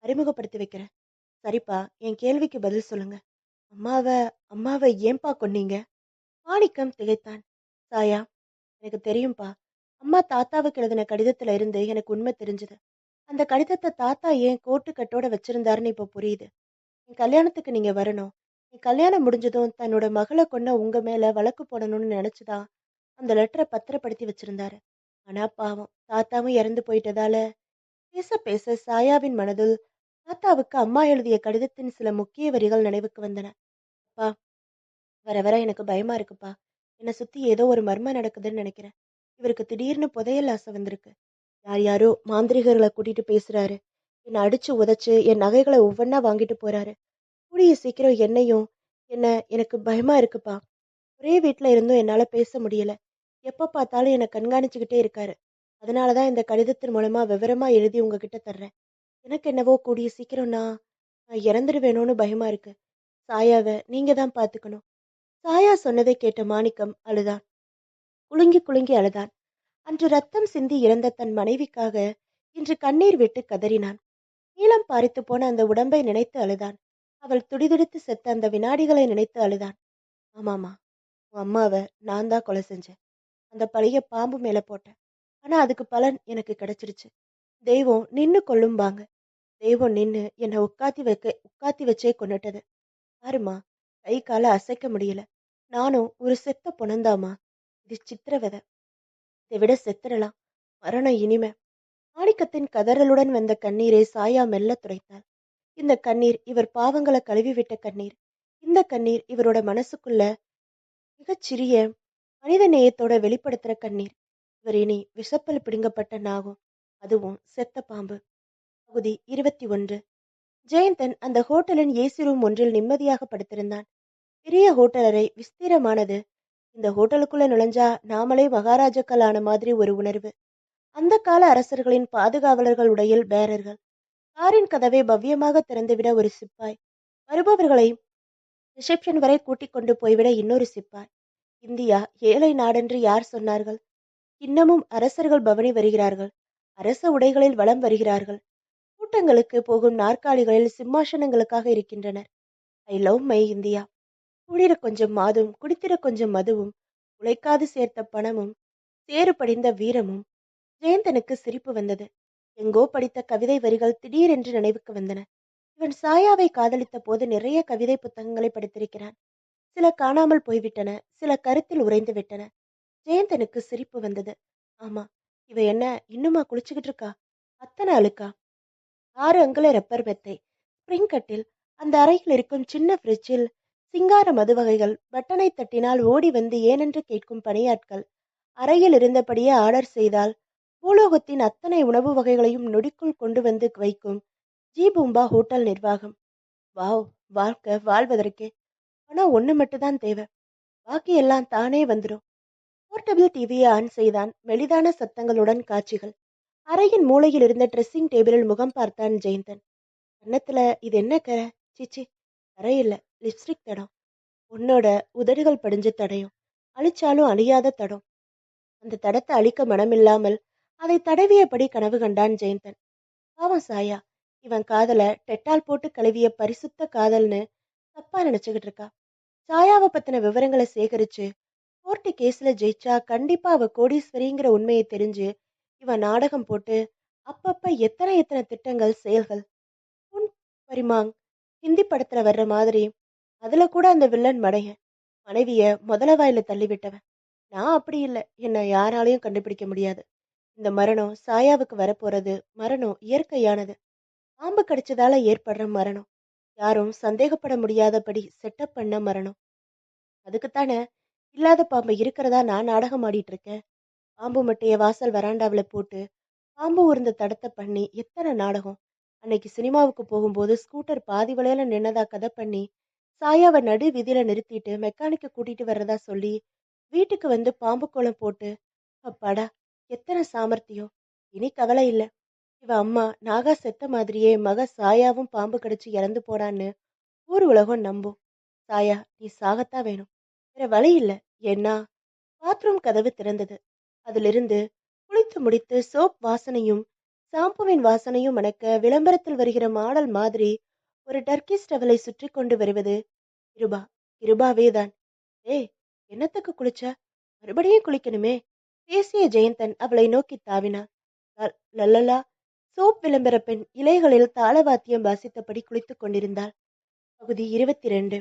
அறிமுகப்படுத்தி வைக்கிறேன். சரிப்பா, என் கேள்விக்கு பதில் சொல்லுங்க. அம்மாவை அம்மாவை ஏன்பா கொன்னீங்க? மாணிக்கம் திகைத்தான். சாயா, எனக்கு தெரியும்பா. அம்மா தாத்தாவுக்கு எழுதின கடிதத்துல இருந்து எனக்கு உண்மை தெரிஞ்சது. அந்த கடிதத்தை தாத்தா ஏன் கோட்டு கட்டோட வச்சிருந்தாருன்னு இப்போ புரியுது. என் கல்யாணத்துக்கு நீங்க வரணும். என் கல்யாணம் முடிஞ்சதும் தன்னோட மகளை கொன்ன உங்க மேல வழக்கு போடணும்னு நினைச்சுதான் அந்த லெட்டரை பத்திரப்படுத்தி வச்சிருந்தாரு. ஆனா பாவம், தாத்தாவும் இறந்து போயிட்டதால. பேச பேச சாயாவின் மனதில் தாத்தாவுக்கு அம்மா எழுதிய கடிதத்தின் சில முக்கிய வரிகள் நினைவுக்கு வந்தன. அப்பா, வர வர எனக்கு பயமா இருக்குப்பா. என்னை சுத்தி ஏதோ ஒரு மர்மம் நடக்குதுன்னு நினைக்கிறேன். இவருக்கு திடீர்னு புதையல் ஆசை வந்திருக்கு. யார் யாரோ மாந்திரிகர்களை கூட்டிட்டு பேசுறாரு. என்னை அடிச்சு உதைச்சு என் நகைகளை ஒவ்வொன்னா வாங்கிட்டு போறாரு. கூடிய சீக்கிரம் என்னையும் என்ன எனக்கு பயமா இருக்குப்பா. ஒரே வீட்டுல இருந்தும் என்னால பேச முடியல. எப்ப பார்த்தாலும் என்னை கண்காணிச்சுக்கிட்டே இருக்காரு. அதனாலதான் இந்த கடிதத்தின் மூலமா விவரமா எழுதி உங்ககிட்ட தர்றேன். எனக்கு என்னவோ கூடிய சீக்கிரம் நான் நான் இறந்துடுவேணும்னு பயமா இருக்கு. சாயாவை நீங்க தான் பாத்துக்கணும். சாயா சொன்னதை கேட்ட மாணிக்கம் அழுதான். குலுங்கி குலுங்கி அழுதான். அன்று ரத்தம் சிந்தி இறந்த தன் மனைவிக்காக இன்று கண்ணீர் விட்டு கதறினான். நீளம் பாரித்து போன அந்த உடம்பை நினைத்து அழுதான். அவள் துடிதுடித்து செத்த அந்த வினாடிகளை நினைத்து அழுதான். ஆமாமா, உன் அம்மாவை நான் தான் கொலை செஞ்சேன். அந்த பழைய பாம்பு மேல போட்டேன். ஆனா அதுக்கு பலன் எனக்கு கிடைச்சிருச்சு. தெய்வம் நின்னு கொல்லும்பாங்க. தெய்வம் நின்னு என்னை உட்காத்தி வச்சே கொன்னுட்டது. பாருமா, கை கால அசைக்க முடியல. நானும் ஒரு செத்த பொணந்தாமா. இது சித்திரவதை. இதை விட செத்துறலாம். மரணம் இனிமை. மாணிக்கத்தின் கதறலுடன் வந்த கண்ணீரை சாயா மெல்ல துடைத்தாள். இந்த கண்ணீர் இவர் பாவங்களை கழுவிவிட்ட கண்ணீர். இந்த கண்ணீர் இவரோட மனசுக்குள்ள மிகச்சிறிய மனித நேயத்தோட வெளிப்படுத்துற கண்ணீர். இவர் இனி விஷப்பல் பிடுங்கப்பட்ட நாகம், அதுவும் செத்த பாம்பு. பகுதி 21. ஜெயந்தன் அந்த ஹோட்டலின் ஏசி ரூம் ஒன்றில் நிம்மதியாக படுத்திருந்தான். பெரிய ஹோட்டல் அறை விஸ்தீரமானது. இந்த ஹோட்டலுக்குள்ள நுழைஞ்சா நாமளே மகாராஜாக்கள் ஆன மாதிரி ஒரு உணர்வு. அந்த கால அரசர்களின் பாதுகாவலர்கள் உடையில் பேரர்கள். காரின் கதவை பவ்யமாக திறந்துவிட ஒரு சிப்பாய். வருபவர்களை ரிசப்ஷன் வரை கூட்டிக் கொண்டு போய்விட இன்னொரு சிப்பாய். இந்தியா ஏழை நாடென்று யார் சொன்னார்கள்? இன்னமும் அரசர்கள் பவனி வருகிறார்கள். அரச உடைகளில் வலம் வருகிறார்கள். கூட்டங்களுக்கு போகும் நாற்காலிகளில் சிம்மாசனங்களுக்காக இருக்கின்றனர். I love my India. குடிர கொஞ்சம் மாதும் குடித்திர கொஞ்சம் மதுவும் உழைக்காது சேர்த்த பணமும் சேறு படிந்த வீரமும். ஜெயந்தனுக்கு சிரிப்பு வந்தது. எங்கோ படித்த கவிதை வரிகள் திடீரென்று நினைவுக்கு வந்தன. இவன் சாயாவை காதலித்த போது நிறைய கவிதை புத்தகங்களை படித்திருக்கிறான். சில காணாமல் போய்விட்டன, சில கருத்தில் உறைந்து விட்டன. ஜெயந்தனுக்கு சிரிப்பு வந்தது. ஆமா, இவ என்ன இன்னுமா குளிச்சுக்கிட்டு இருக்கா? அத்தனை அழுக்கா? 6 அங்குல ரப்பர் மெத்தை, ஸ்பிரிங் கட்டில், அந்த அறையில் இருக்கும் சின்ன ஃப்ரிட்ஜில் சிங்கார மது வகைகள், பட்டனை தட்டினால் ஓடி வந்து ஏனென்று கேட்கும் பணியாட்கள், அறையில் இருந்தபடியே ஆர்டர் செய்தால் பூலோகத்தின் அத்தனை உணவு வகைகளையும் நொடிக்குள் கொண்டு வந்து வைக்கும் ஜி பூம்பா ஹோட்டல் நிர்வாகம். வாவ், வாழ்க்கை வாழ்வதற்கே. ஆனா ஒண்ணு மட்டும்தான் தேவை, பாக்கி எல்லாம் தானே வந்துடும். போர்ட்டபிள் டிவியை ஆன் செய்தான். மெலிதான சத்தங்களுடன் காட்சிகள். அறையின் மூலையில் இருந்த ட்ரெஸ்ஸிங் டேபிளில் முகம் பார்த்தான் ஜெயந்தன். கன்னத்துல இது என்ன கரை? சிச்சி, கரை இல்ல, லிப்ஸ்டிக் தடம். உன்னோட உதடுகள் படிஞ்ச தடையும், அழிச்சாலும் அழியாத தடம். அந்த தடத்தை அழிக்க மனமில்லாமல் அதை தடவியபடி கனவு கண்டான் ஜெயந்தன். பாவம் சாயா, இவன் காதல டெட்டால் போட்டு கழுவிய பரிசுத்த காதல்னு தப்பா நினைச்சுக்கிட்டு இருக்கா. சாயாவை பத்தின விவரங்களை சேகரிச்சு கோர்ட்டு கேஸ்ல ஜெயிச்சா கண்டிப்பா அவ கோடீஸ்வரிங்கிற உண்மையை தெரிஞ்சு இவன் நாடகம் போட்டு அப்பப்ப எத்தனை எத்தனை திட்டங்கள் செயல்கள். உன் பரிமாங் ஹிந்தி படத்துல வர்ற மாதிரி அதுல கூட அந்த வில்லன் மடையன் மனைவிய முதல வாயில தள்ளி விட்டவன். நான் அப்படி இல்லை, என்னை யாராலையும் கண்டுபிடிக்க முடியாது. இந்த மரணம் சாயாவுக்கு வரப்போறது மரணம் இயற்கையானது. பாம்பு கடிச்சதால ஏற்படுற மரணம், யாரும் சந்தேகப்பட முடியாதபடி செட்டப் பண்ண மரணம். அதுக்குத்தானே இல்லாத பாம்பு இருக்கிறதா நான் நாடகம் ஆடிட்டு இருக்கேன். பாம்பு மட்டைய வாசல் வராண்டாவில போட்டு பாம்பு உருந்த தடத்தை பண்ணி எத்தனை நாடகம். அன்னைக்கு சினிமாவுக்கு போகும்போது ஸ்கூட்டர் பாதி வளையில நின்னதா கதை பண்ணி சாயாவை நடு வீதியில நிறுத்திட்டு மெக்கானிக்க கூட்டிட்டு வர்றதா சொல்லி வீட்டுக்கு வந்து பாம்பு கோலம் போட்டு. அப்பாடா, எத்தனை சாமர்த்தியம். இனி கவலை இல்லை. இவ அம்மா நாகா செத்த மாதிரியே மக சாயாவும் பாம்பு கடிச்சு இறந்து போனான்னு ஊர் உலகம் நம்பும். சாயா, நீ சாகத்தான் வேணும், வேற வழி இல்லை. ஏன்னா பாத்ரூம் கதவு திறந்தது. அதிலிருந்து குளித்து முடித்து சோப் வாசனையும் ஷாம்புவின் வாசனையும் மணக்க விளம்பரத்தில் வருகிற மாடல் மாதிரி ஒரு டர்க்கி ஸ்டவலை சுற்றி கொண்டு வருவது கிருபா. கிருபாவேதான். ஏய், என்னத்துக்கு குளிச்ச? மறுபடியும் குளிக்கணுமே, பேசிய ஜெயந்தன் அவளை நோக்கி தாவினான். லல்லலா. சோப் விளம்பர பெண் இலைகளில் தாளவாத்தியம் வாசித்தபடி குளித்துக் கொண்டிருந்தாள். பகுதி 22.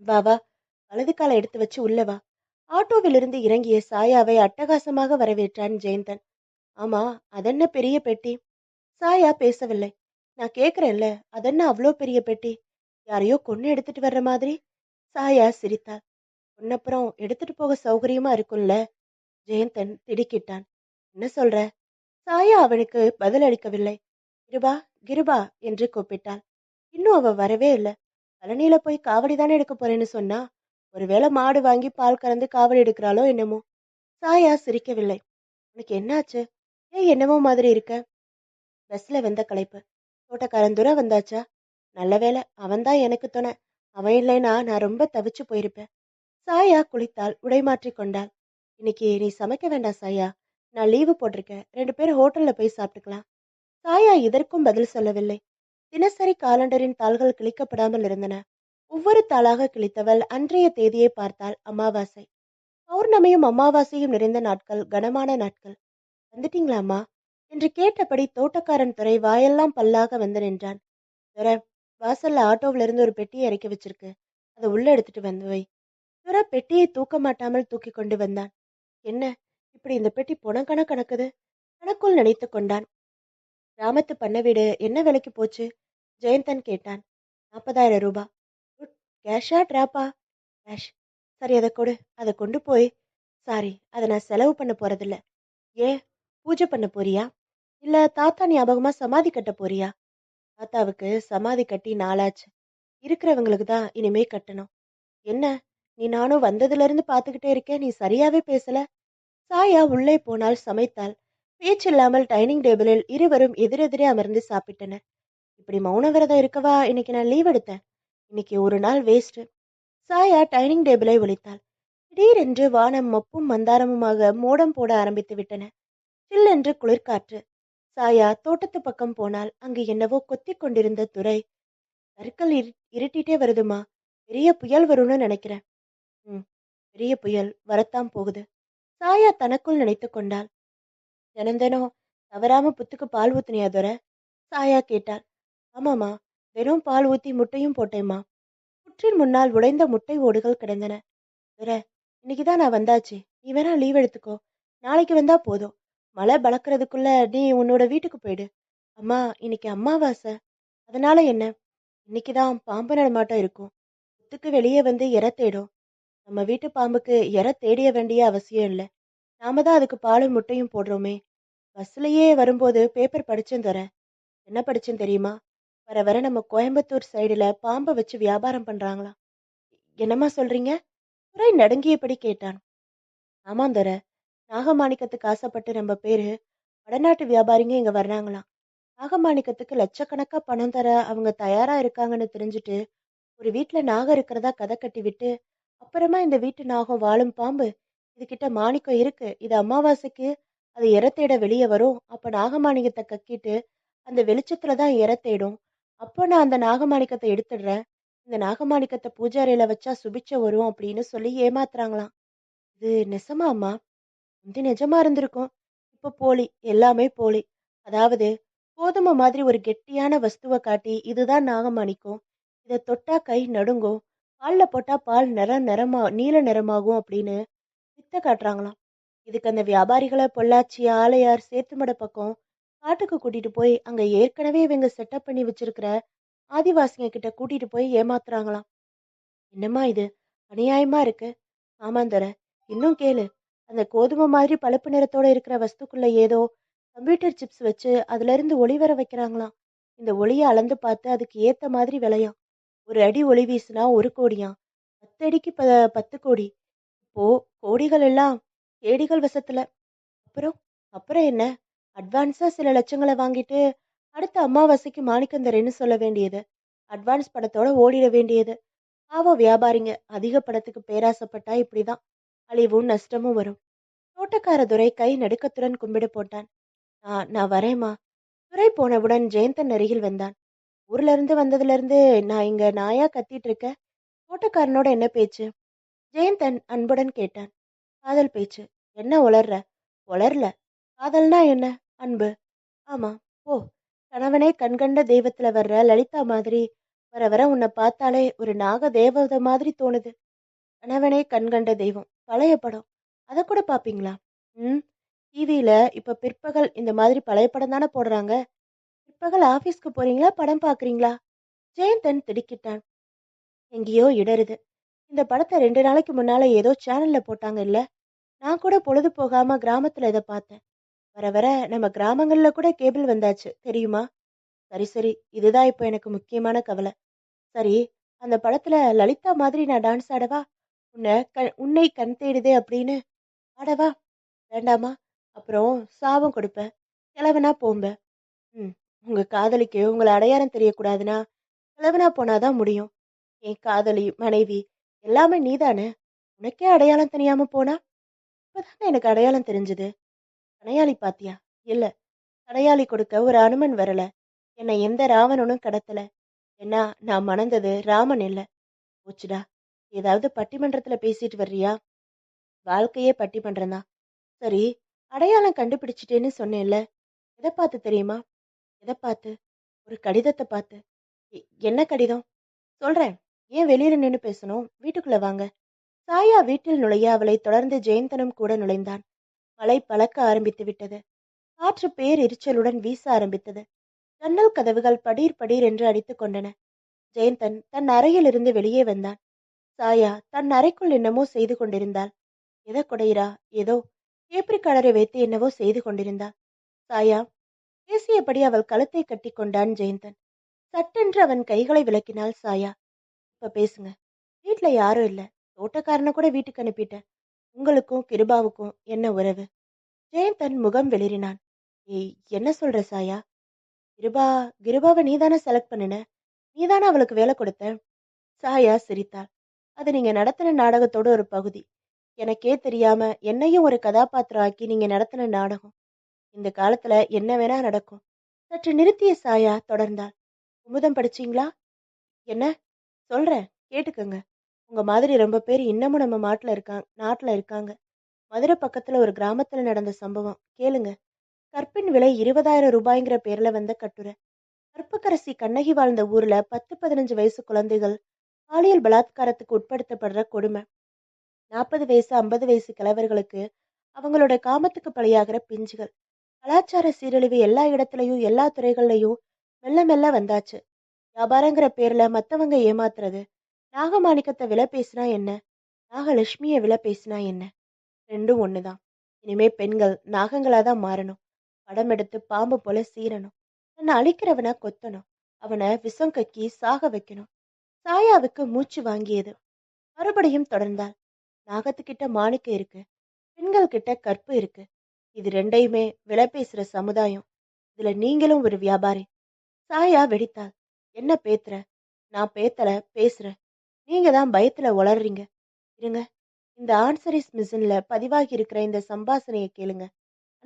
வா வா, வலது காலை எடுத்து வச்சு உள்ள வா. ஆட்டோவிலிருந்து இறங்கிய சாயாவை அட்டகாசமாக வரவேற்றான் ஜெயந்தன். ஆமா, அதென்ன பெரிய பெட்டி? சாயா பேசவில்லை. நான் கேக்குறேன்ல, அதென்ன அவ்வளோ பெரிய பெட்டி? யாரையோ கொன்னு எடுத்துட்டு வர்ற மாதிரி. சாயா சிரித்தாள். உன்னப்புறம் எடுத்துட்டு போக சௌகரியமா இருக்கும்ல. ஜெயந்தன் திடுக்கிட்டான். என்ன சொல்ற? சாயா அவனுக்கு பதில் அளிக்கவில்லை. கிருபா, கிருபா என்று கூப்பிட்டாள். இன்னும் அவ வரவே இல்லை. பழனியில போய் காவடி தானே எடுக்க போறேன்னு சொன்னா. ஒருவேளை மாடு வாங்கி பால் கறந்து காவடி எடுக்கிறாளோ என்னமோ. சாயா சிரிக்கவில்லை. உனக்கு என்னாச்சு? ஏன் என்னமோ மாதிரி இருக்க? பஸ்ல வந்த களைப்பு. தோட்டக்காரன் துரை வந்தாச்சா? நல்ல வேலை, அவன்தான் எனக்கு துணை. அவன் இல்லைன்னா நான் ரொம்ப தவிச்சு போயிருப்பேன். சாயா குளித்தாள், உடை மாற்றி கொண்டாள். இன்னைக்கு நீ சமைக்க வேண்டாம் சாயா, நான் லீவு போட்டிருக்கேன். 2 பேரும் ஹோட்டல்ல போய் சாப்பிட்டுக்கலாம். சாயா இதற்கும் பதில் சொல்லவில்லை. தினசரி காலண்டரின் தாள்கள் கிழிக்கப்படாமல் இருந்தன. ஒவ்வொரு தாளாக கிழித்தவள் அன்றைய தேதியை பார்த்தாள். அமாவாசை. பௌர்ணமியும் அமாவாசையும் நிறைந்த நாட்கள், கனமான நாட்கள். வந்துட்டீங்களாம்மா என்று கேட்டபடி தோட்டக்காரன் துரை வாயெல்லாம் பல்லாக வந்து நின்றான். துரை, வாசல்ல ஆட்டோவில இருந்து ஒரு பெட்டியை இறக்கி வச்சிருக்கு, அதை உள்ள எடுத்துட்டு வந்து வை. துரை பெட்டியை தூக்க மாட்டாமல் தூக்கி கொண்டு வந்தான். என்ன இப்படி இந்த பெட்டி பொணக்கண கணக்குது? தனக்குள் நினைத்து கொண்டான். கிராமத்து பண்ண வீடு என்ன விலைக்கு போச்சு? ஜெயந்தன் கேட்டான். 40,000 ரூபாய். குட். கேஷா டிராப்பா? கேஷ். சரி, அதை கொடு. அதை கொண்டு போய். சாரி, அதை நான் செலவு பண்ண போறதில்ல. ஏன், பூஜை பண்ண போறியா? இல்ல தாத்தா ஞாபகமா சமாதி கட்ட போறியா? தாத்தாவுக்கு சமாதி கட்டி நாளாச்சு. இருக்கிறவங்களுக்கு தான் இனிமே கட்டணும். என்ன, நீ நானும் வந்ததுல இருந்து பாத்துக்கிட்டே இருக்கேன், நீ சரியாவே பேசல. சாயா உள்ளே போனால் சமைத்தாள். பேச்சில்லாமல் டைனிங் டேபிளில் இருவரும் எதிரெதிரே அமர்ந்து சாப்பிட்டனர். இப்படி மௌன விரதம் இருக்கவா இன்னைக்கு நான் லீவ் எடுத்தேன்? இன்னைக்கு ஒரு நாள் வேஸ்ட். சாயா டைனிங் டேபிளை ஒலித்தாள். திடீரென்று வானம் மப்பும் மந்தாரமுமாக மோடம் போட ஆரம்பித்து விட்டன. சில்லென்று குளிர்காற்று. சாயா தோட்டத்து பக்கம் போனாள். அங்கு என்னவோ கொத்திக் கொண்டிருந்த துரை. கற்கள் இருட்டிட்டே வருதுமா. பெரிய புயல் வரும்னு நினைக்கிறேன். ம். பெரிய புயல் வரத்தான் போகுது. சாயா தனக்குள் நினைத்துக் கொண்டாள். தினம் தினம் தவறாம புத்துக்கு பால் ஊத்துனியா துரை? சாயா கேட்டாள். ஆமாமா. வெறும் பால் ஊத்தி முட்டையும் போட்டேம்மா. புற்றின் முன்னால் உடைந்த முட்டை ஓடுகள் கிடந்தன. துரை, இன்னைக்குதான் நான் வந்தாச்சு. நீ வேணா லீவ் எடுத்துக்கோ. நாளைக்கு வந்தா போதும். மழை பலக்கறதுக்குள்ள நீ உன்னோட வீட்டுக்கு போயிடு. அம்மா, இன்னைக்கு அம்மாவாசை. அதனால என்ன? இன்னைக்குதான் பாம்பு நடமாட்டம் இருக்கும். புத்துக்கு வெளியே வந்து இர தேடும். நம்ம வீட்டு பாம்புக்கு இர தேடிய வேண்டிய அவசியம் இல்லை. நாம தான் அதுக்கு பாலும் முட்டையும் போடுறோமே. பஸ்லயே வரும்போது பேப்பர் படிச்சேன் துரை. என்ன படிச்சேன்னு தெரியுமா? வர வர நம்ம கோயம்புத்தூர் சைடுல பாம்பை வச்சு வியாபாரம் பண்றாங்களாம். என்னம்மா சொல்றீங்க? துரை நடுங்கியபடி கேட்டான். ஆமாம் துரை. நாகமாணிக்கத்துக்கு ஆசைப்பட்டு நம்ம பேரு வடநாட்டு வியாபாரிங்க இங்க வர்றாங்களாம். நாகமாணிக்கத்துக்கு லட்சக்கணக்கா பணம் தர அவங்க தயாரா இருக்காங்கன்னு தெரிஞ்சுட்டு ஒரு வீட்டுல நாகம் இருக்கிறதா கதை கட்டி விட்டு, அப்புறமா இந்த வீட்டு நாகம் வாழும் பாம்பு இதுகிட்ட மாணிக்கம் இருக்கு, இது அமாவாசைக்கு அது இர தேட வெளியே வரும், அப்ப நாகமாணிக்கத்தை கக்கிட்டு அந்த வெளிச்சத்துலதான் இர தேடும். அப்போ நான் அந்த நாகமாணிக்கத்தை எடுத்துடுறேன். இந்த நாகமாணிக்கத்தை பூஜாரியில வச்சா சுபிச்சம் வரும் அப்படின்னு சொல்லி ஏமாத்துறாங்களாம். இது நெசமா அம்மா? முந்தி நிஜமா இருந்திருக்கும். இப்ப போலி. எல்லாமே போலி. அதாவது கோதுமை மாதிரி ஒரு கெட்டியான வஸ்துவை காட்டி இதுதான் நாகமாணிக்கம், இதை தொட்டா கை நடுங்கும், பால்ல போட்டா பால் நிறமா நீல நிறமாகும் அப்படின்னு வித்த காட்டுறாங்களாம். இதுக்கு அந்த வியாபாரிகளை பொள்ளாச்சி, ஆலையார், சேத்துமடை பக்கம் காட்டுக்கு கூட்டிட்டு போய் அங்க ஏற்கனவே இவங்க செட்டப் பண்ணி வச்சிருக்கிற ஆதிவாசிங்க கிட்ட கூட்டிட்டு போய் ஏமாத்துறாங்களாம். என்னம்மா இது? அநியாயமா இருக்கு. ஆமாந்தர. இன்னும் கேளு. அந்த கோதுமை மாதிரி பழுப்பு நிறத்தோட இருக்கிற வஸ்துக்குள்ள ஏதோ கம்ப்யூட்டர் சிப்ஸ் வச்சு அதுல இருந்து ஒளி வர வைக்கிறாங்களாம். இந்த ஒளியை அளந்து பார்த்து அதுக்கு ஏத்த மாதிரி விலையாம். ஒரு அடி ஒளி வீசுனா 1 கோடியாம். 10 அடிக்கு 10 கோடி. இப்போ கோடிகள் எல்லாம் கேடிகள் வசத்துல. அப்புறம் அப்புறம் என்ன? அட்வான்ஸா சில லட்சங்களை வாங்கிட்டு அடுத்த அமாவாசைக்கு மாணிக்கம் தரேன்னு சொல்ல வேண்டியது. அட்வான்ஸ் பணத்தோட ஓடிட வேண்டியது. பாவம் வியாபாரிங்க அதிக பணத்துக்கு பேராசைப்பட்டா இப்படிதான் அழிவும் நஷ்டமும் வரும். தோட்டக்கார துரை கை நடுக்கத்துடன் கும்பிடு போட்டான். நான் வரேம்மா. துரை போனவுடன் ஜெயந்தன் அருகில் வந்தான். ஊர்ல இருந்து வந்ததுல இருந்து நான் இங்க நாயா கத்திட்டு இருக்க. தோட்டக்காரனோட என்ன பேச்சு? ஜெயந்தன் அன்புடன் கேட்டான். காதல் பேச்சு. என்ன உளர்ற? உளரல. காதல்னா என்ன? அன்பு. ஆமா. ஓ, கணவனே கண்கண்ட தெய்வத்துல வர்ற லலிதா மாதிரி வர வர உன்னை பார்த்தாலே ஒரு நாக தேவதை மாதிரி தோணுது. கணவனே கண்கண்ட தெய்வம் பழைய படம். அதை கூட பாப்பீங்களா? ம். டிவியில இப்ப பிற்பகல் இந்த மாதிரி பழைய படம் தானே போடுறாங்க. பிற்பகல் ஆபீஸ்க்கு போறீங்களா, படம் பாக்குறீங்களா? ஜெயந்தன் திடுக்கிட்டான். எங்கேயோ இடறுது. இந்த படத்தை 2 நாளைக்கு முன்னால ஏதோ சேனல்ல போட்டாங்க இல்ல. நான் கூட பொழுது போகாம கிராமத்துல இதை பார்த்தேன். வர வர நம்ம கிராமங்கள்ல கூட கேபிள் வந்தாச்சு தெரியுமா? சரி சரி, இதுதான் இப்போ எனக்கு முக்கியமான கவலை. சரி, அந்த படத்துல லலிதா மாதிரி நான் டான்ஸ் ஆடவா? உன்னை கண் தேடுதே அப்படின்னு ஆடவா? வேண்டாமா? அப்புறம் சாபம் கொடுப்பேன். கிழவனா போம்ப. ம். உங்க காதலிக்கு உங்களை அடையாளம் தெரியக்கூடாதுன்னா கிழவனா போனாதான் முடியும். என் காதலி, மனைவி எல்லாமே நீதானே. உனக்கே அடையாளம் தெரியாம போனா? இப்பதானே எனக்கு அடையாளம் தெரிஞ்சது. கணையாளி பாத்தியா? இல்ல. கடையாளி கொடுக்க ஒரு அனுமன் வரல. என்னை எந்த ராவணனும் கடத்தல. ஏன்னா நான் மணந்தது ராமன் இல்ல. போச்சுடா. ஏதாவது பட்டிமன்றத்துல பேசிட்டு வர்றியா? வாழ்க்கையே பட்டிமன்றம் தான். சரி, அடையாளம் கண்டுபிடிச்சிட்டேன்னு சொன்னேன்ல. எதை பார்த்து தெரியுமா? எதை பார்த்து? ஒரு கடிதத்தை பார்த்து. எ- என்ன கடிதம்? சொல்றேன். ஏன் வெளியில நின்னு பேசணும்? வீட்டுக்குள்ள வாங்க. சாயா வீட்டில் நுழைய அவளை தொடர்ந்து ஜெயந்தனும் கூட நுழைந்தான். மழை பழக்க ஆரம்பித்து விட்டது. காற்று பேரிரிச்சலுடன் வீச ஆரம்பித்தது. ஜன்னல் கதவுகள் படீர் படீர் என்று அடித்துக் கொண்டன. ஜெயந்தன் தன் அறையிலிருந்து வெளியே வந்தான். சாயா தன் அறைக்குள் என்னமோ செய்து கொண்டிருந்தாள். எதை கொடையிறா? ஏதோ டேப்ரிகார்டரை வைத்து என்னவோ செய்து கொண்டிருந்தாள். சாயா பேசியபடி அவள் கழுத்தை கட்டி கொண்டான் ஜெயந்தன். சட்டென்று அவன் கைகளை விளக்கினாள் சாயா. இப்ப பேசுங்க. வீட்ல யாரும் இல்ல. தோட்டக்காரனை கூட வீட்டுக்கு அனுப்பிட்டேன். உங்களுக்கும் கிருபாவுக்கும் என்ன உறவு? ஜெயந்தன் முகம் வெளிரினான். ஏய், என்ன சொல்ற சாயா? கிருபா கிருபாவை நீதானே செலக்ட் பண்ணுன. நீதானே அவளுக்கு வேலை கொடுத்த. சாயா சிரித்தாள். அது நீங்க நடத்தின நாடகத்தோட ஒரு பகுதி. எனக்கே தெரியாம என்னையும் ஒரு கதாபாத்திரம் ஆக்கி நீங்க நடத்தின நாடகம். இந்த காலத்துல என்ன வேணா நடக்கும். சற்று நிறுத்திய சாயா தொடர்ந்தாள். குமுதம் படிச்சீங்களா? என்ன? சொல்றேன், கேட்டுக்கங்க. உங்க மாதிரி ரொம்ப பேர் இன்னமும் நம்ம நாட்டுல இருக்காங்க. மதுரை பக்கத்துல ஒரு கிராமத்துல நடந்த சம்பவம் கேளுங்க. கற்பின் விலை 20,000 ரூபாய்ங்கிற பேர்ல வந்த கட்டுரை. கற்புக்கரசி கண்ணகி வாழ்ந்த ஊர்ல 10, 15 வயசு குழந்தைகள் பாலியல் பலாத்காரத்துக்கு உட்படுத்தப்படுற கொடுமை. 40 வயசு 50 வயசு கிழவர்களுக்கு அவங்களோட காமத்துக்கு பலியாகிற பிஞ்சுகள். கலாச்சார சீரழிவு எல்லா இடத்துலயும் எல்லா துறைகள்லயும் மெல்ல மெல்ல வந்தாச்சு. வியாபாரங்கிற பேர்ல மத்தவங்க ஏமாத்துறது. நாகமாணிக்கத்தை விலை பேசினா என்ன, நாகலட்சுமிய விலை பேசினா என்ன, ரெண்டும் ஒண்ணுதான். இனிமே பெண்கள் நாகங்களாதான் மாறணும். படம் எடுத்து பாம்பு போல சீரணும். தன்னை அழிக்கிறவனை கொத்தணும். அவனை விஷம் கக்கி சாக வைக்கணும். சாயாவுக்கு மூச்சு வாங்கியது. மறுபடியும் தொடர்ந்தாள். நாகத்துக்கிட்ட மாணிக்கம் இருக்கு, பெண்கள் கிட்ட கற்பு இருக்கு. இது ரெண்டையுமே விலை பேசுற சமுதாயம். இதுல நீங்களும் ஒரு வியாபாரி. சாயா வெடித்தாள். என்ன பேத்துற? நான் பேத்தல, பேசுறேன். நீங்க தான் பயத்துல உளறீங்க. இருங்க, இந்த ஆன்சரிஸ் மிஷின்ல பதிவாகி இருக்கிற இந்த சம்பாசனைய கேளுங்க.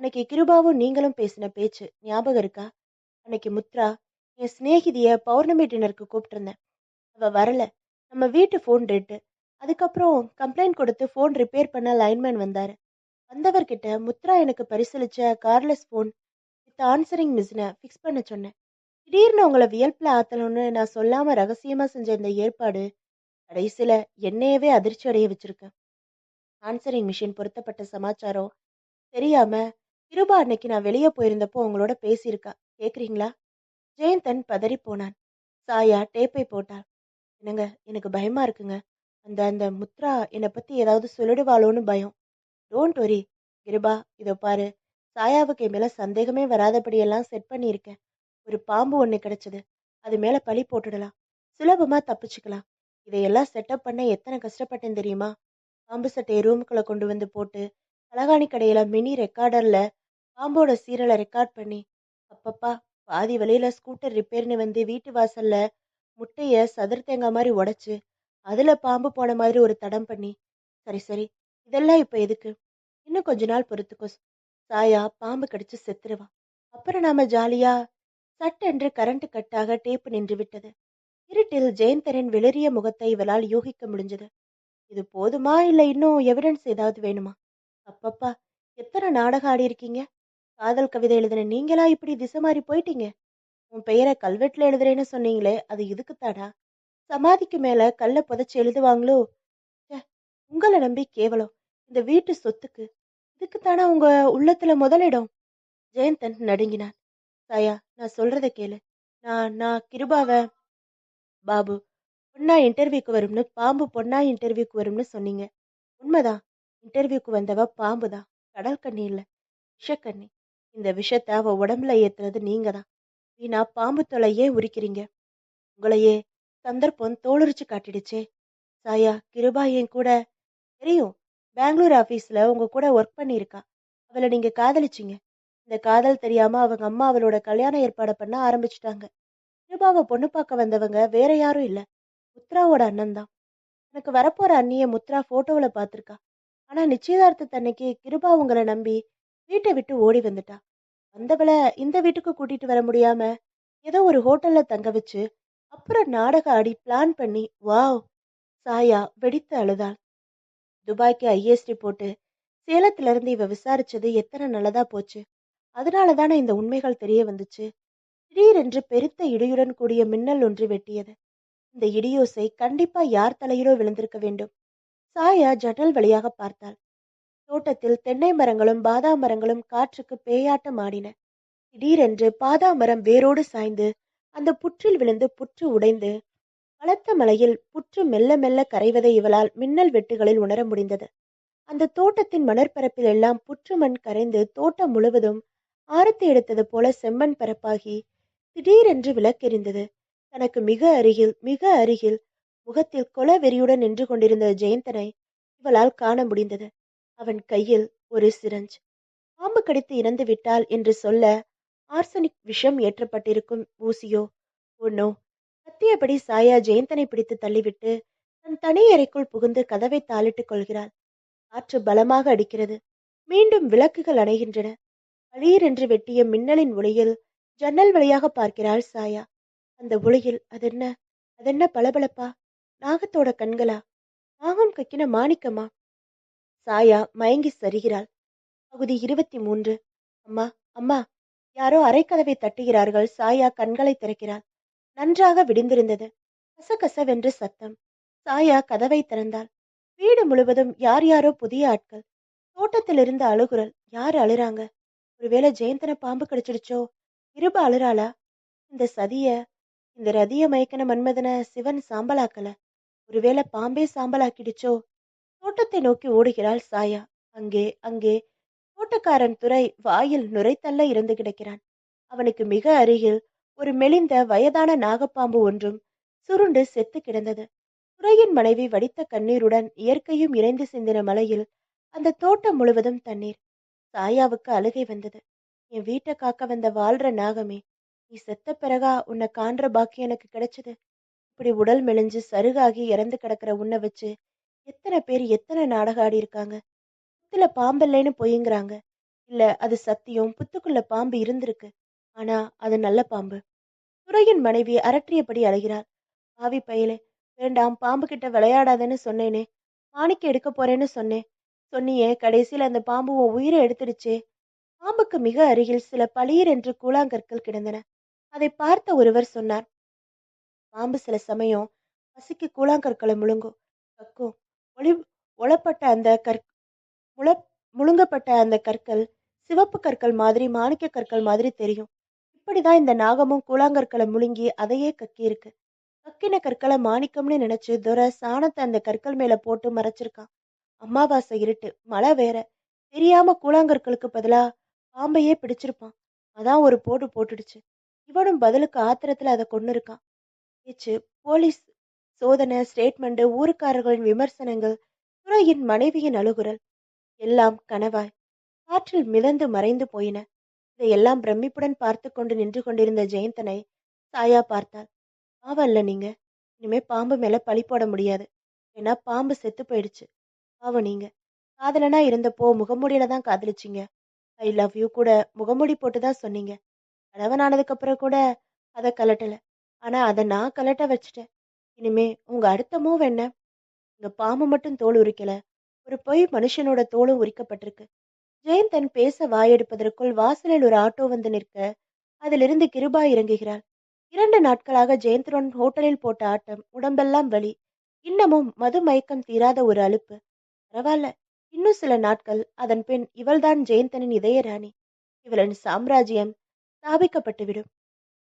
அன்னைக்கு கிருபாவும் நீங்களும் பேசின பேச்சு ஞாபகம் இருக்கா? அன்னைக்கு முத்ரா, என் சிநேகிதிய பௌர்ணமி டின்னருக்கு கூப்பிட்டிருந்தேன். அவ வரல. நம்ம வீட்டு ஃபோன் ரேட்டு. அதுக்கப்புறம் கம்ப்ளைண்ட் கொடுத்து ஃபோன் ரிப்பேர் பண்ண லைன்மேன் வந்தாரு. வந்தவர்கிட்ட முத்ரா எனக்கு பரிசளிச்ச கார்லெஸ் ஃபோன் வித் ஆன்சரிங் மிஷினை ஃபிக்ஸ் பண்ண சொன்னேன். திடீர்னு உங்களை வியல்ப்புல ஆத்தணும்னு நான் சொல்லாம ரகசியமா செஞ்ச இந்த ஏற்பாடு கடைசியில என்னையவே அதிர்ச்சி அடைய வச்சிருக்கு. ஆன்சரிங் மிஷின் பொருத்தப்பட்ட சமாச்சாரம் தெரியாம கிருபா அன்னைக்கு நான் வெளியே போயிருந்தப்போ உங்களோட பேசியிருக்கா. கேக்குறீங்களா? ஜெயந்தன் பதறி போனான். சாயா டேப்பை போட்டாள். என்னங்க, எனக்கு பயமா இருக்குங்க. அந்த அந்த முத்ரா என்னை பத்தி ஏதாவது சொல்லிடுவாளோன்னு பயம். டோன்ட் வரி கிருபா, இதோ பாரு. சாயாவுக்கு என் மேல சந்தேகமே வராதபடியெல்லாம் செட் பண்ணியிருக்கேன். ஒரு பாம்பு ஒண்ணு கிடைச்சது. அது மேல பழி போட்டுடலாம். சுலபமா தப்பிச்சுக்கலாம். இதையெல்லாம் செட்டப் பண்ண எத்தனை கஷ்டப்பட்டேன் தெரியுமா? பாம்பு சட்டையை ரூமுக்குள்ள கொண்டு வந்து போட்டு தலகாணி கடையில மினி ரெக்கார்டர்ல பாம்போட சீரலை ரெக்கார்ட் பண்ணி, அப்பப்பா, பாதி வழியில ஸ்கூட்டர் ரிப்பேர்னு வந்து வீட்டு வாசல்ல முட்டைய சதுர தேங்காய் மாதிரி உடைச்சு அதுல பாம்பு போன மாதிரி ஒரு தடம் பண்ணி, சரி சரி, இதெல்லாம் இப்ப எதுக்கு? இன்னும் கொஞ்ச நாள் பொறுத்துக்கோ. சாயா பாம்பு கடிச்சு செத்துருவா. அப்புறம் நாம ஜாலியா. சட்டென்று கரண்ட் கட்டாக டேப்பு நின்று விட்டது. இருட்டில் ஜெயந்தரின் வெளிரிய முகத்தை இவளால் யூகிக்க முடிஞ்சது. இது போதுமா, இல்ல இன்னும் எவிடன்ஸ் ஏதாவது வேணுமா? அப்பப்பா, எத்தனை நாடகம் ஆடி இருக்கீங்க. காதல் கவிதை எழுதின நீங்களா இப்படி திசை மாறி போயிட்டீங்க. உன் பெயரை கல்வெட்டுல எழுதுறேன்னு சொன்னீங்களே, அது இதுக்குத்தாடா? சமாதிக்கு மேல கல்ல புதைச்சு எழுதுவாங்களோ? ச்சே, உங்களை நம்பி கேவலம். இந்த வீட்டு சொத்துக்கு இதுக்குத்தானா உங்க உள்ளத்துல முதலிடம்? ஜெயந்தன் நடுங்கினான். தாயா, நான் சொல்றத கேளு. நான் கிருபாவ. பாபு, பொண்ணா இன்டர்வியூக்கு வரும்னு பாம்பு பொண்ணா இன்டர்வியூக்கு வரும்னு சொன்னீங்க. உண்மைதான். இன்டர்வியூக்கு வந்தவ பாம்பு தான். கடல் கண்ணி இல்ல, விஷக்கண்ணி. இந்த விஷத்தை அவ உடம்புல ஏத்துறது நீங்க தான். வீணா பாம்பு தொலையே உரிக்கிறீங்க. உங்களையே சந்தர்ப்பம் தோலுரிச்சு காட்டிடுச்சே. சாயா, கிருபா என் கூட தெரியும். பெங்களூர் ஆபீஸ்ல உங்க கூட ஒர்க் பண்ணியிருக்கா. அவளை நீங்க காதலிச்சீங்க. இந்த காதல் தெரியாம அவங்க அம்மா அவளோட கல்யாண ஏற்பாடு பண்ண ஆரம்பிச்சுட்டாங்க. கிருபாவை பொண்ணு பார்க்க வந்தவங்க வேற யாரும் இல்ல, முத்ராவோட அண்ணன் தான். எனக்கு வரப்போற அண்ணிய முத்ரா போட்டோவுல பார்த்திருக்கா. ஆனா நிச்சயதார்த்தத்தன்னைக்கு கிருபா உங்களை நம்பி வீட்டை விட்டு ஓடி வந்துட்டா. வந்தவளை இந்த வீட்டுக்கு கூட்டிட்டு வர முடியாம ஏதோ ஒரு ஹோட்டல்ல தங்க வச்சு அப்புறம் நாடகம் ஆடி பிளான் பண்ணி. வாவ்! சாயா வெடித்து அழுதாள். துபாய்க்கு ஐஎஸ்டி போட்டு சேலத்துல இருந்து இவ விசாரிச்சது எத்தனை நல்லதா போச்சு. அதனாலதானே இந்த உண்மைகள் தெரிய வந்துச்சு. திடீரென்று பெருத்த இடியுடன் கூடிய மின்னல் ஒன்று வெட்டியது. இந்த இடியோசை கண்டிப்பா யார் தலையிலோ விழுந்திருக்க வேண்டும். சாயா ஜன்னல் வழியாக பார்த்தாள். தோட்டத்தில் தென்னை மரங்களும் பாதாம் மரங்களும் காற்றுக்கு பேயாட்டம் ஆடின. திடீரென்று பாதாமரம் வேரோடு சாய்ந்து அந்த புற்றில் விழுந்து புற்று உடைந்து பலத்த மழையில் புற்று மெல்ல மெல்ல கரைவதை இவளால் மின்னல் வெட்டுகளில் உணர முடிந்தது. அந்த தோட்டத்தின் மணற்பரப்பில் எல்லாம் புற்று மண் கரைந்து தோட்டம் முழுவதும் ஆரத்தி எடுத்தது போல செம்மண் பரப்பாகி திடீரென்று விளக்கெரிந்தது. தனக்கு மிக அருகில் மிக அருகில் முகத்தில் கொல வெறியுடன் நின்று கொண்டிருந்த ஜெயந்தனை இவளால் காண முடிந்தது. அவன் கையில் ஒரு சிரஞ்ச். பாம்பு கடித்து இறந்து விட்டாள் என்று சொல்ல ஆர்சனிக் விஷம் ஏற்றப்பட்டிருக்கும் ஊசியோ? ஒன்னோ. கத்தியபடி சாயா ஜெயந்தனை பிடித்து தள்ளிவிட்டு தன் தனி அறைக்குள் புகுந்து கதவை தாளிட்டுக் கொள்கிறாள். காற்று பலமாக அடிக்கிறது. மீண்டும் விளக்குகள் அணைகின்றன. பளீரென்று வெட்டிய மின்னலின் ஒளியில் ஜன்னல் வழியாக பார்க்கிறாள் சாயா. அந்த ஒளியில் அதென்ன பளபளப்பா? நாகத்தோட கண்களா? நாகம் கக்கின மாணிக்கமா? சாயா மயங்கி சரிகிறாள். பகுதி 23. அம்மா, அம்மா! யாரோ அரைக்கதவை தட்டுகிறார்கள். சாயா கண்களை திறக்கிறாள். நன்றாக விடிந்திருந்தது. கசகசவென்று சத்தம். சாயா கதவை திறந்தாள். வீடு முழுவதும் யார் யாரோ புதிய ஆட்கள். தோட்டத்திலிருந்து அழுகுரல். யாரு அழுறாங்க? ஒருவேளை ஜெயந்தன பாம்பு கடிச்சிடுச்சோ? கிருப அழுறாளா? இந்த சதிய, இந்த ரதிய மயக்கன மன்மதன சிவன் சாம்பலாக்கல. ஒருவேளை பாம்பே சாம்பலாக்கிடுச்சோ? தோட்டத்தை நோக்கி ஓடுகிறாள் சாயா. அங்கே அங்கே தோட்டக்காரன் துரை வாயில் நுரைத்தள்ள இருந்து கிடக்கிறான். அவனுக்கு மிக அருகில் ஒரு மெலிந்த வயதான நாகப்பாம்பு ஒன்றும் சுருண்டு செத்து கிடந்தது. துரையின் மனைவி வடித்த கண்ணீருடன் இயற்கையும் இணைந்து சிந்தின மலையில் அந்த தோட்டம் முழுவதும் தண்ணீர். சாயாவுக்கு அழுகை வந்தது. என் வீட்டை காக்க வந்த வாழ்ற நாகமே, நீ செத்த பிறகா உன்னை காண்ற பாக்கியம் எனக்கு கிடைச்சது. இப்படி உடல் மெலிஞ்சு சருகாகி இறந்து கிடக்கிற உன்னை வச்சு எத்தனை பேர் எத்தனை நாடகம் ஆடி இருக்காங்க. புத்துல பாம்பில்லைன்னு பொய்யுங்கிறாங்க. இல்ல அது சத்தியம், புத்துக்குள்ள பாம்பு இருந்திருக்கு. ஆனா அது நல்ல பாம்பு. துரையின் மனைவி அரற்றியபடி அழுகிறாள். பாவி பயலே, வேண்டாம் பாம்பு கிட்ட விளையாடாதன்னு சொன்னேனே. மாணிக்க எடுக்க போறேன்னு சொன்னேன். சொன்னியே, கடைசியில அந்த பாம்பு உன் உயிரை எடுத்துடுச்சே. பாம்புக்கு மிக அருகில் சில பளீர் என்று கூழாங்கற்கள் கிடந்தன. அதை பார்த்த ஒருவர் சொன்னார், பாம்பு சில சமயம் பசிக்கு கூழாங்கற்களை முழுங்கும், கக்கும். ஒளி ஒளப்பட்ட அந்த முள முழுங்கப்பட்ட அந்த கற்கள் சிவப்பு கற்கள் மாதிரி, மாணிக்க கற்கள் மாதிரி தெரியும். இப்படிதான் இந்த நாகமும் கூழாங்கற்களை முழுங்கி அதையே கக்கி இருக்கு. கக்கின கற்களை மாணிக்கம்னு நினைச்சு துரை சாணத்தை அந்த கற்கள் மேல போட்டு மறைச்சிருக்கான். அமாவாசை இருட்டு, மழை வேற. தெரியாம கூழாங்கற்களுக்கு பதிலா பாம்பையே பிடிச்சிருப்பான். அதான் ஒரு போட்டு போட்டுடுச்சு. இவனும் பதிலுக்கு ஆத்திரத்துல அதை கொன்னு இருக்கான். பேச்சு, போலீஸ் சோதனை, ஸ்டேட்மெண்ட், ஊருக்காரர்களின் விமர்சனங்கள், துரையின் மனைவியின் அழுகுரல் எல்லாம் கனவாய் காற்றில் மிதந்து மறைந்து போயின. இதையெல்லாம் பிரமிப்புடன் பார்த்து கொண்டு நின்று கொண்டிருந்த ஜெயந்தனை சாயா பார்த்தாள். பாவல்ல நீங்க. இனிமே பாம்பு மேல பழி போட முடியாது. ஏன்னா பாம்பு செத்து போயிடுச்சு. பாவம் நீங்க. காதலனா இருந்தப்போ முகமூடியில தான் காதலிச்சிங்க. ஐ லவ் யூ கூட முகமூடி போட்டுதான் சொன்னீங்க. கணவனானதுக்கு அப்புறம் கூட அதை கலட்டல. ஆனா அதை நான் கலட்ட வச்சுட்டேன். இனிமே உங்க அடுத்த மூவ் என்ன? இங்க பாம்பு மட்டும் தோல் உரிக்கல, ஒரு பொய் மனுஷனோட தோலும் உரிக்கப்பட்டிருக்கு. ஜெயந்தன் பேச வாயெடுப்பதற்குள் வாசலில் ஒரு ஆட்டோ வந்து நிற்க அதிலிருந்து கிருபா இறங்குகிறாள். 2 நாட்களாக ஜெயந்தனுடன் ஹோட்டலில் போட்ட ஆட்டம், உடம்பெல்லாம் வலி, இன்னமும் மது மயக்கம் தீராத ஒரு அலுப்பு. பரவாயில்ல, இன்னும் சில நாட்கள், அதன் பின் இவள்தான் ஜெயந்தனின் இதய ராணி. இவளின் சாம்ராஜ்யம் ஸ்தாபிக்கப்பட்டுவிடும்.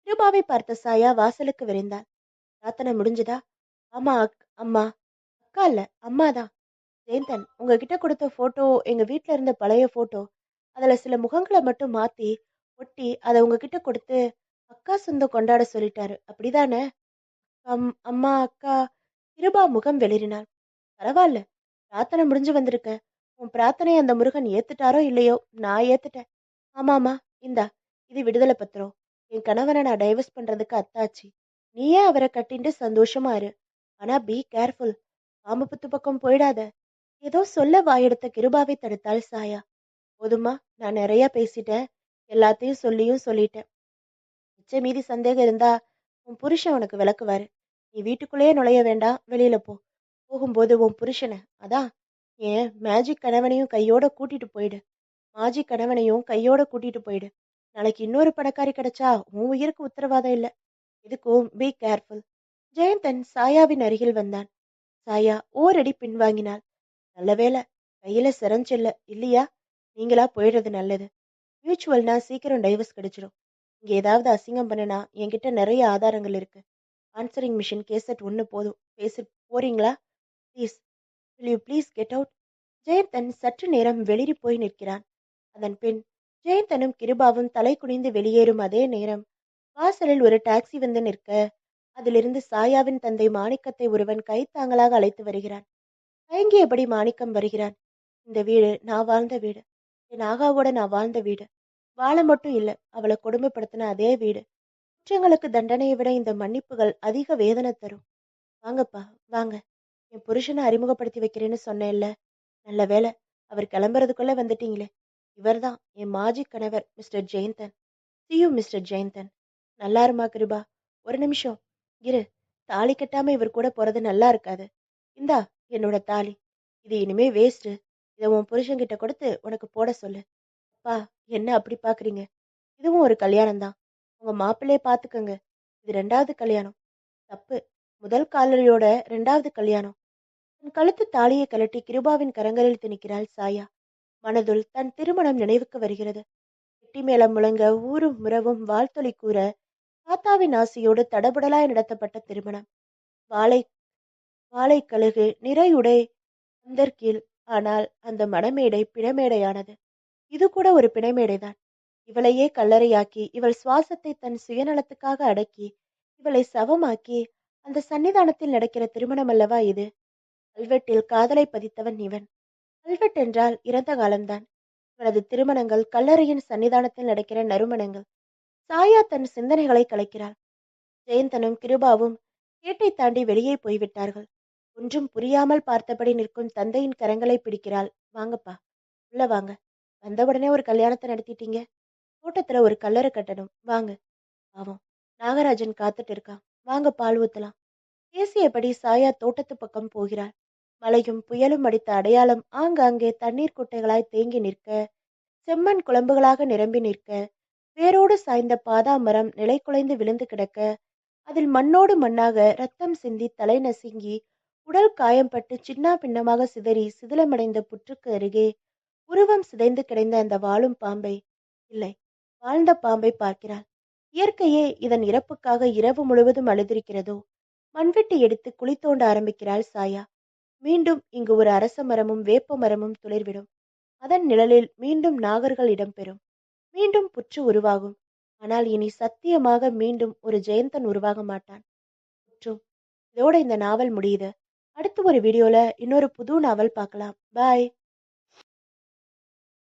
கிருபாவை பார்த்த சாயா வாசலுக்கு விரைந்தாள். பிரார்த்தனை முடிஞ்சுதா? ஆமா அம்மா. அக்கா இல்ல, அம்மாதான். ஜெயந்தன் உங்ககிட்ட கொடுத்த போட்டோ எங்க வீட்ல இருந்த பழைய போட்டோ. அதுல சில முகங்களை மட்டும் மாத்தி ஒட்டி அதை உங்ககிட்ட கொடுத்து அக்கா சொந்தம் கொண்டாட சொல்லிட்டாரு. அப்படிதானே? அம்மா, அக்கா. கிருபா முகம் வெளிரினாள். பரவாயில்ல, பிரார்த்தனை முடிஞ்சு வந்திருக்க. உன் பிரார்த்தனை அந்த முருகன் ஏத்துட்டாரோ இல்லையோ, நான் ஏத்துட்டேன். ஆமாமா, இந்தா, இது விடுதலை பத்திரம். என் கணவனை நான் டைவர்ஸ் பண்றதுக்கு அத்தாச்சு. நீயே அவரை கட்டிட்டு சந்தோஷமா இரு. ஆனா பி கேர்ஃபுல். பாம்பு புத்து பக்கம் போயிடாத. ஏதோ சொல்ல வாயெடுத்த கிருபாவை தடுத்தாள் சாயா. போதுமா, நான் நிறைய பேசிட்டேன். எல்லாத்தையும் சொல்லிட்டேன். மிச்ச மீதி சந்தேகம் இருந்தா உன் புருஷன் உனக்கு விளக்குவாரு. நீ வீட்டுக்குள்ளேயே நுழைய வேண்டாம், வெளியில போ. போகும்போது உன் புருஷனை, அதான் ஏன் மேஜிக் கணவனையும் கையோட கூட்டிட்டு போயிடு. மாஜிக் கணவனையும் கையோட கூட்டிட்டு போயிடு. நாளைக்கு இன்னொரு பணக்காரி கிடைச்சா உன் உயிருக்கு உத்தரவாதம் இல்லை. எதுக்கும் பி கேர்ஃபுல். ஜெயந்தன் சாயாவின் அருகில் வந்தான். சாயா ஓரடி பின்வாங்கினாள். நல்ல வேலை, கையில சிரஞ்சில்ல இல்லையா? நீங்களா போயிடுறது நல்லது. மியூச்சுவல்னா சீக்கிரம் டைவர்ஸ் கிடைச்சிடும். இங்க ஏதாவது அசிங்கம் பண்ணனா என்கிட்ட நிறைய ஆதாரங்கள் இருக்கு. ஆன்சரிங் மிஷின் கேசட் ஒன்று போதும். பேசி போறீங்களா? Please, will you please get out? Jayanthan சற்று நேரம் வெளிரி போய் நிற்கிறான். அதன் பின் ஜெயந்தனும் கிருபாவும் தலை குனிந்து வெளியேறும் அதே நேரம் வாசலில் ஒரு டாக்ஸி வந்து நிற்க அதிலிருந்து சாயாவின் தந்தை மாணிக்கத்தை ஒருவன் கைத்தாங்களாக அழைத்து வருகிறான். தயங்கியபடி மாணிக்கம் வருகிறான். இந்த வீடு நான் வாழ்ந்த வீடு. என் ஆகாவோட நான் வாழ்ந்த வீடு. வாழ மட்டும் இல்ல, அவளை கொடுமைப்படுத்தின அதே வீடு. குற்றங்களுக்கு தண்டனையை விட இந்த மன்னிப்புகள் அதிக வேதனை தரும். வாங்கப்பா, வாங்க. என் புருஷனை அறிமுகப்படுத்தி வைக்கிறேன்னு சொன்னேன்ல. நல்ல வேலை, அவர் கிளம்புறதுக்குள்ள வந்துட்டீங்களே. இவர்தான் என் மாஜி கணவர் mister Jayanthan. See you mister Jayanthan. நல்லா இருமா கிருபா. ஒரு நிமிஷம் இரு. தாலி கட்டாம இவர் கூட போறது நல்லா இருக்காது. இந்தா என்னோட தாலி. இது இனிமே வேஸ்ட். இதை உன் புருஷன்கிட்ட கொடுத்து உனக்கு போட சொல்லு. அப்பா, என்ன அப்படி பாக்குறீங்க? இதுவும் ஒரு கல்யாணம் தான். உங்க மாப்பிள்ளைய பாத்துக்கங்க. இது 2வது கல்யாணம். தப்பு. முதல் காதலியோட 2வது கல்யாணம். தன் கழுத்து தாலியை கழட்டி கிருபாவின் கரங்களில் திணிக்கிறாள் சாயா. மனதுள் தன் திருமணம் நினைவுக்கு வருகிறது. கெட்டி மேளம் முழங்க ஊரும் முறவும் வாழ்த்தொலி கூற தாத்தாவின் ஆசையோடு தடபுடலாய் நடத்தப்பட்ட திருமணம். வாழை வாழை கழுகு நிறையுடை அந்தர்கீழ். ஆனால் அந்த மணமேடை பிணமேடையானது. இது கூட ஒரு பிணமேடைதான். இவளையே கல்லறையாக்கி இவள் சுவாசத்தை தன் சுயநலத்துக்காக அடக்கி இவளை சவமாக்கி அந்த சன்னிதானத்தில் நடக்கிற திருமணம் அல்லவா இது? கல்வெட்டில் காதலை பதித்தவன் இவன். கல்வெட் என்றால் இறந்த காலம்தான். இவனது திருமணங்கள் கல்லறையின் சன்னிதானத்தில் நடக்கிற நறுமணங்கள். சாயா தன் சிந்தனைகளை கலைக்கிறாள். ஜெயந்தனும் கிருபாவும் கேட்டை தாண்டி வெளியே போய்விட்டார்கள். ஒன்றும் புரியாமல் பார்த்தபடி நிற்கும் தந்தையின் கரங்களை பிடிக்கிறாள். வாங்கப்பா, உள்ள வாங்க. வந்தவுடனே ஒரு கல்யாணத்தை நடத்திட்டீங்க. தோட்டத்துல ஒரு கல்லறை கட்டணும். வாங்க. பாவம், நாகராஜன் காத்துட்டு இருக்கான். வாங்க, பால் ஊத்தலாம். பேசியபடி சாயா தோட்டத்து பக்கம் போகிறாள். மழையும் புயலும் அடித்த அடையாளம் ஆங்காங்கே தண்ணீர் குட்டைகளாய் தேங்கி நிற்க, செம்மண் குழம்புகளாக நிரம்பி நிற்க, வேரோடு சாய்ந்த பாதாமரம் நிலை குலைந்து விழுந்து கிடக்க, அதில் மண்ணோடு மண்ணாக ரத்தம் சிந்தி தலை நசுங்கி உடல் காயம்பட்டு சின்னா பின்னமாக சிதறி சிதிலமடைந்த புற்றுக்கு அருகே உருவம் சிதைந்து கிடந்த அந்த வாழும் பாம்பை, இல்லை, வாழ்ந்த பாம்பை பார்க்கிறாள். இயற்கையே இதன் இறப்புக்காக இரவு முழுவதும் அழுதிருக்கிறதோ? மண்வெட்டி எடுத்து குழி தோண்ட ஆரம்பிக்கிறாள் சாயா. மீண்டும் இங்கு ஒரு அரச மரமும் வேப்ப மரமும் துளிர்விடும். அதன் நிழலில் மீண்டும் நாகர்கள் இடம்பெறும். மீண்டும் புற்று உருவாகும். ஆனால் இனி சத்தியமாக மீண்டும் ஒரு ஜெயந்தன் உருவாக மாட்டான். புற்றும். இதோட இந்த நாவல் முடியுது. அடுத்து ஒரு வீடியோல இன்னொரு புது நாவல் பார்க்கலாம். பாய்.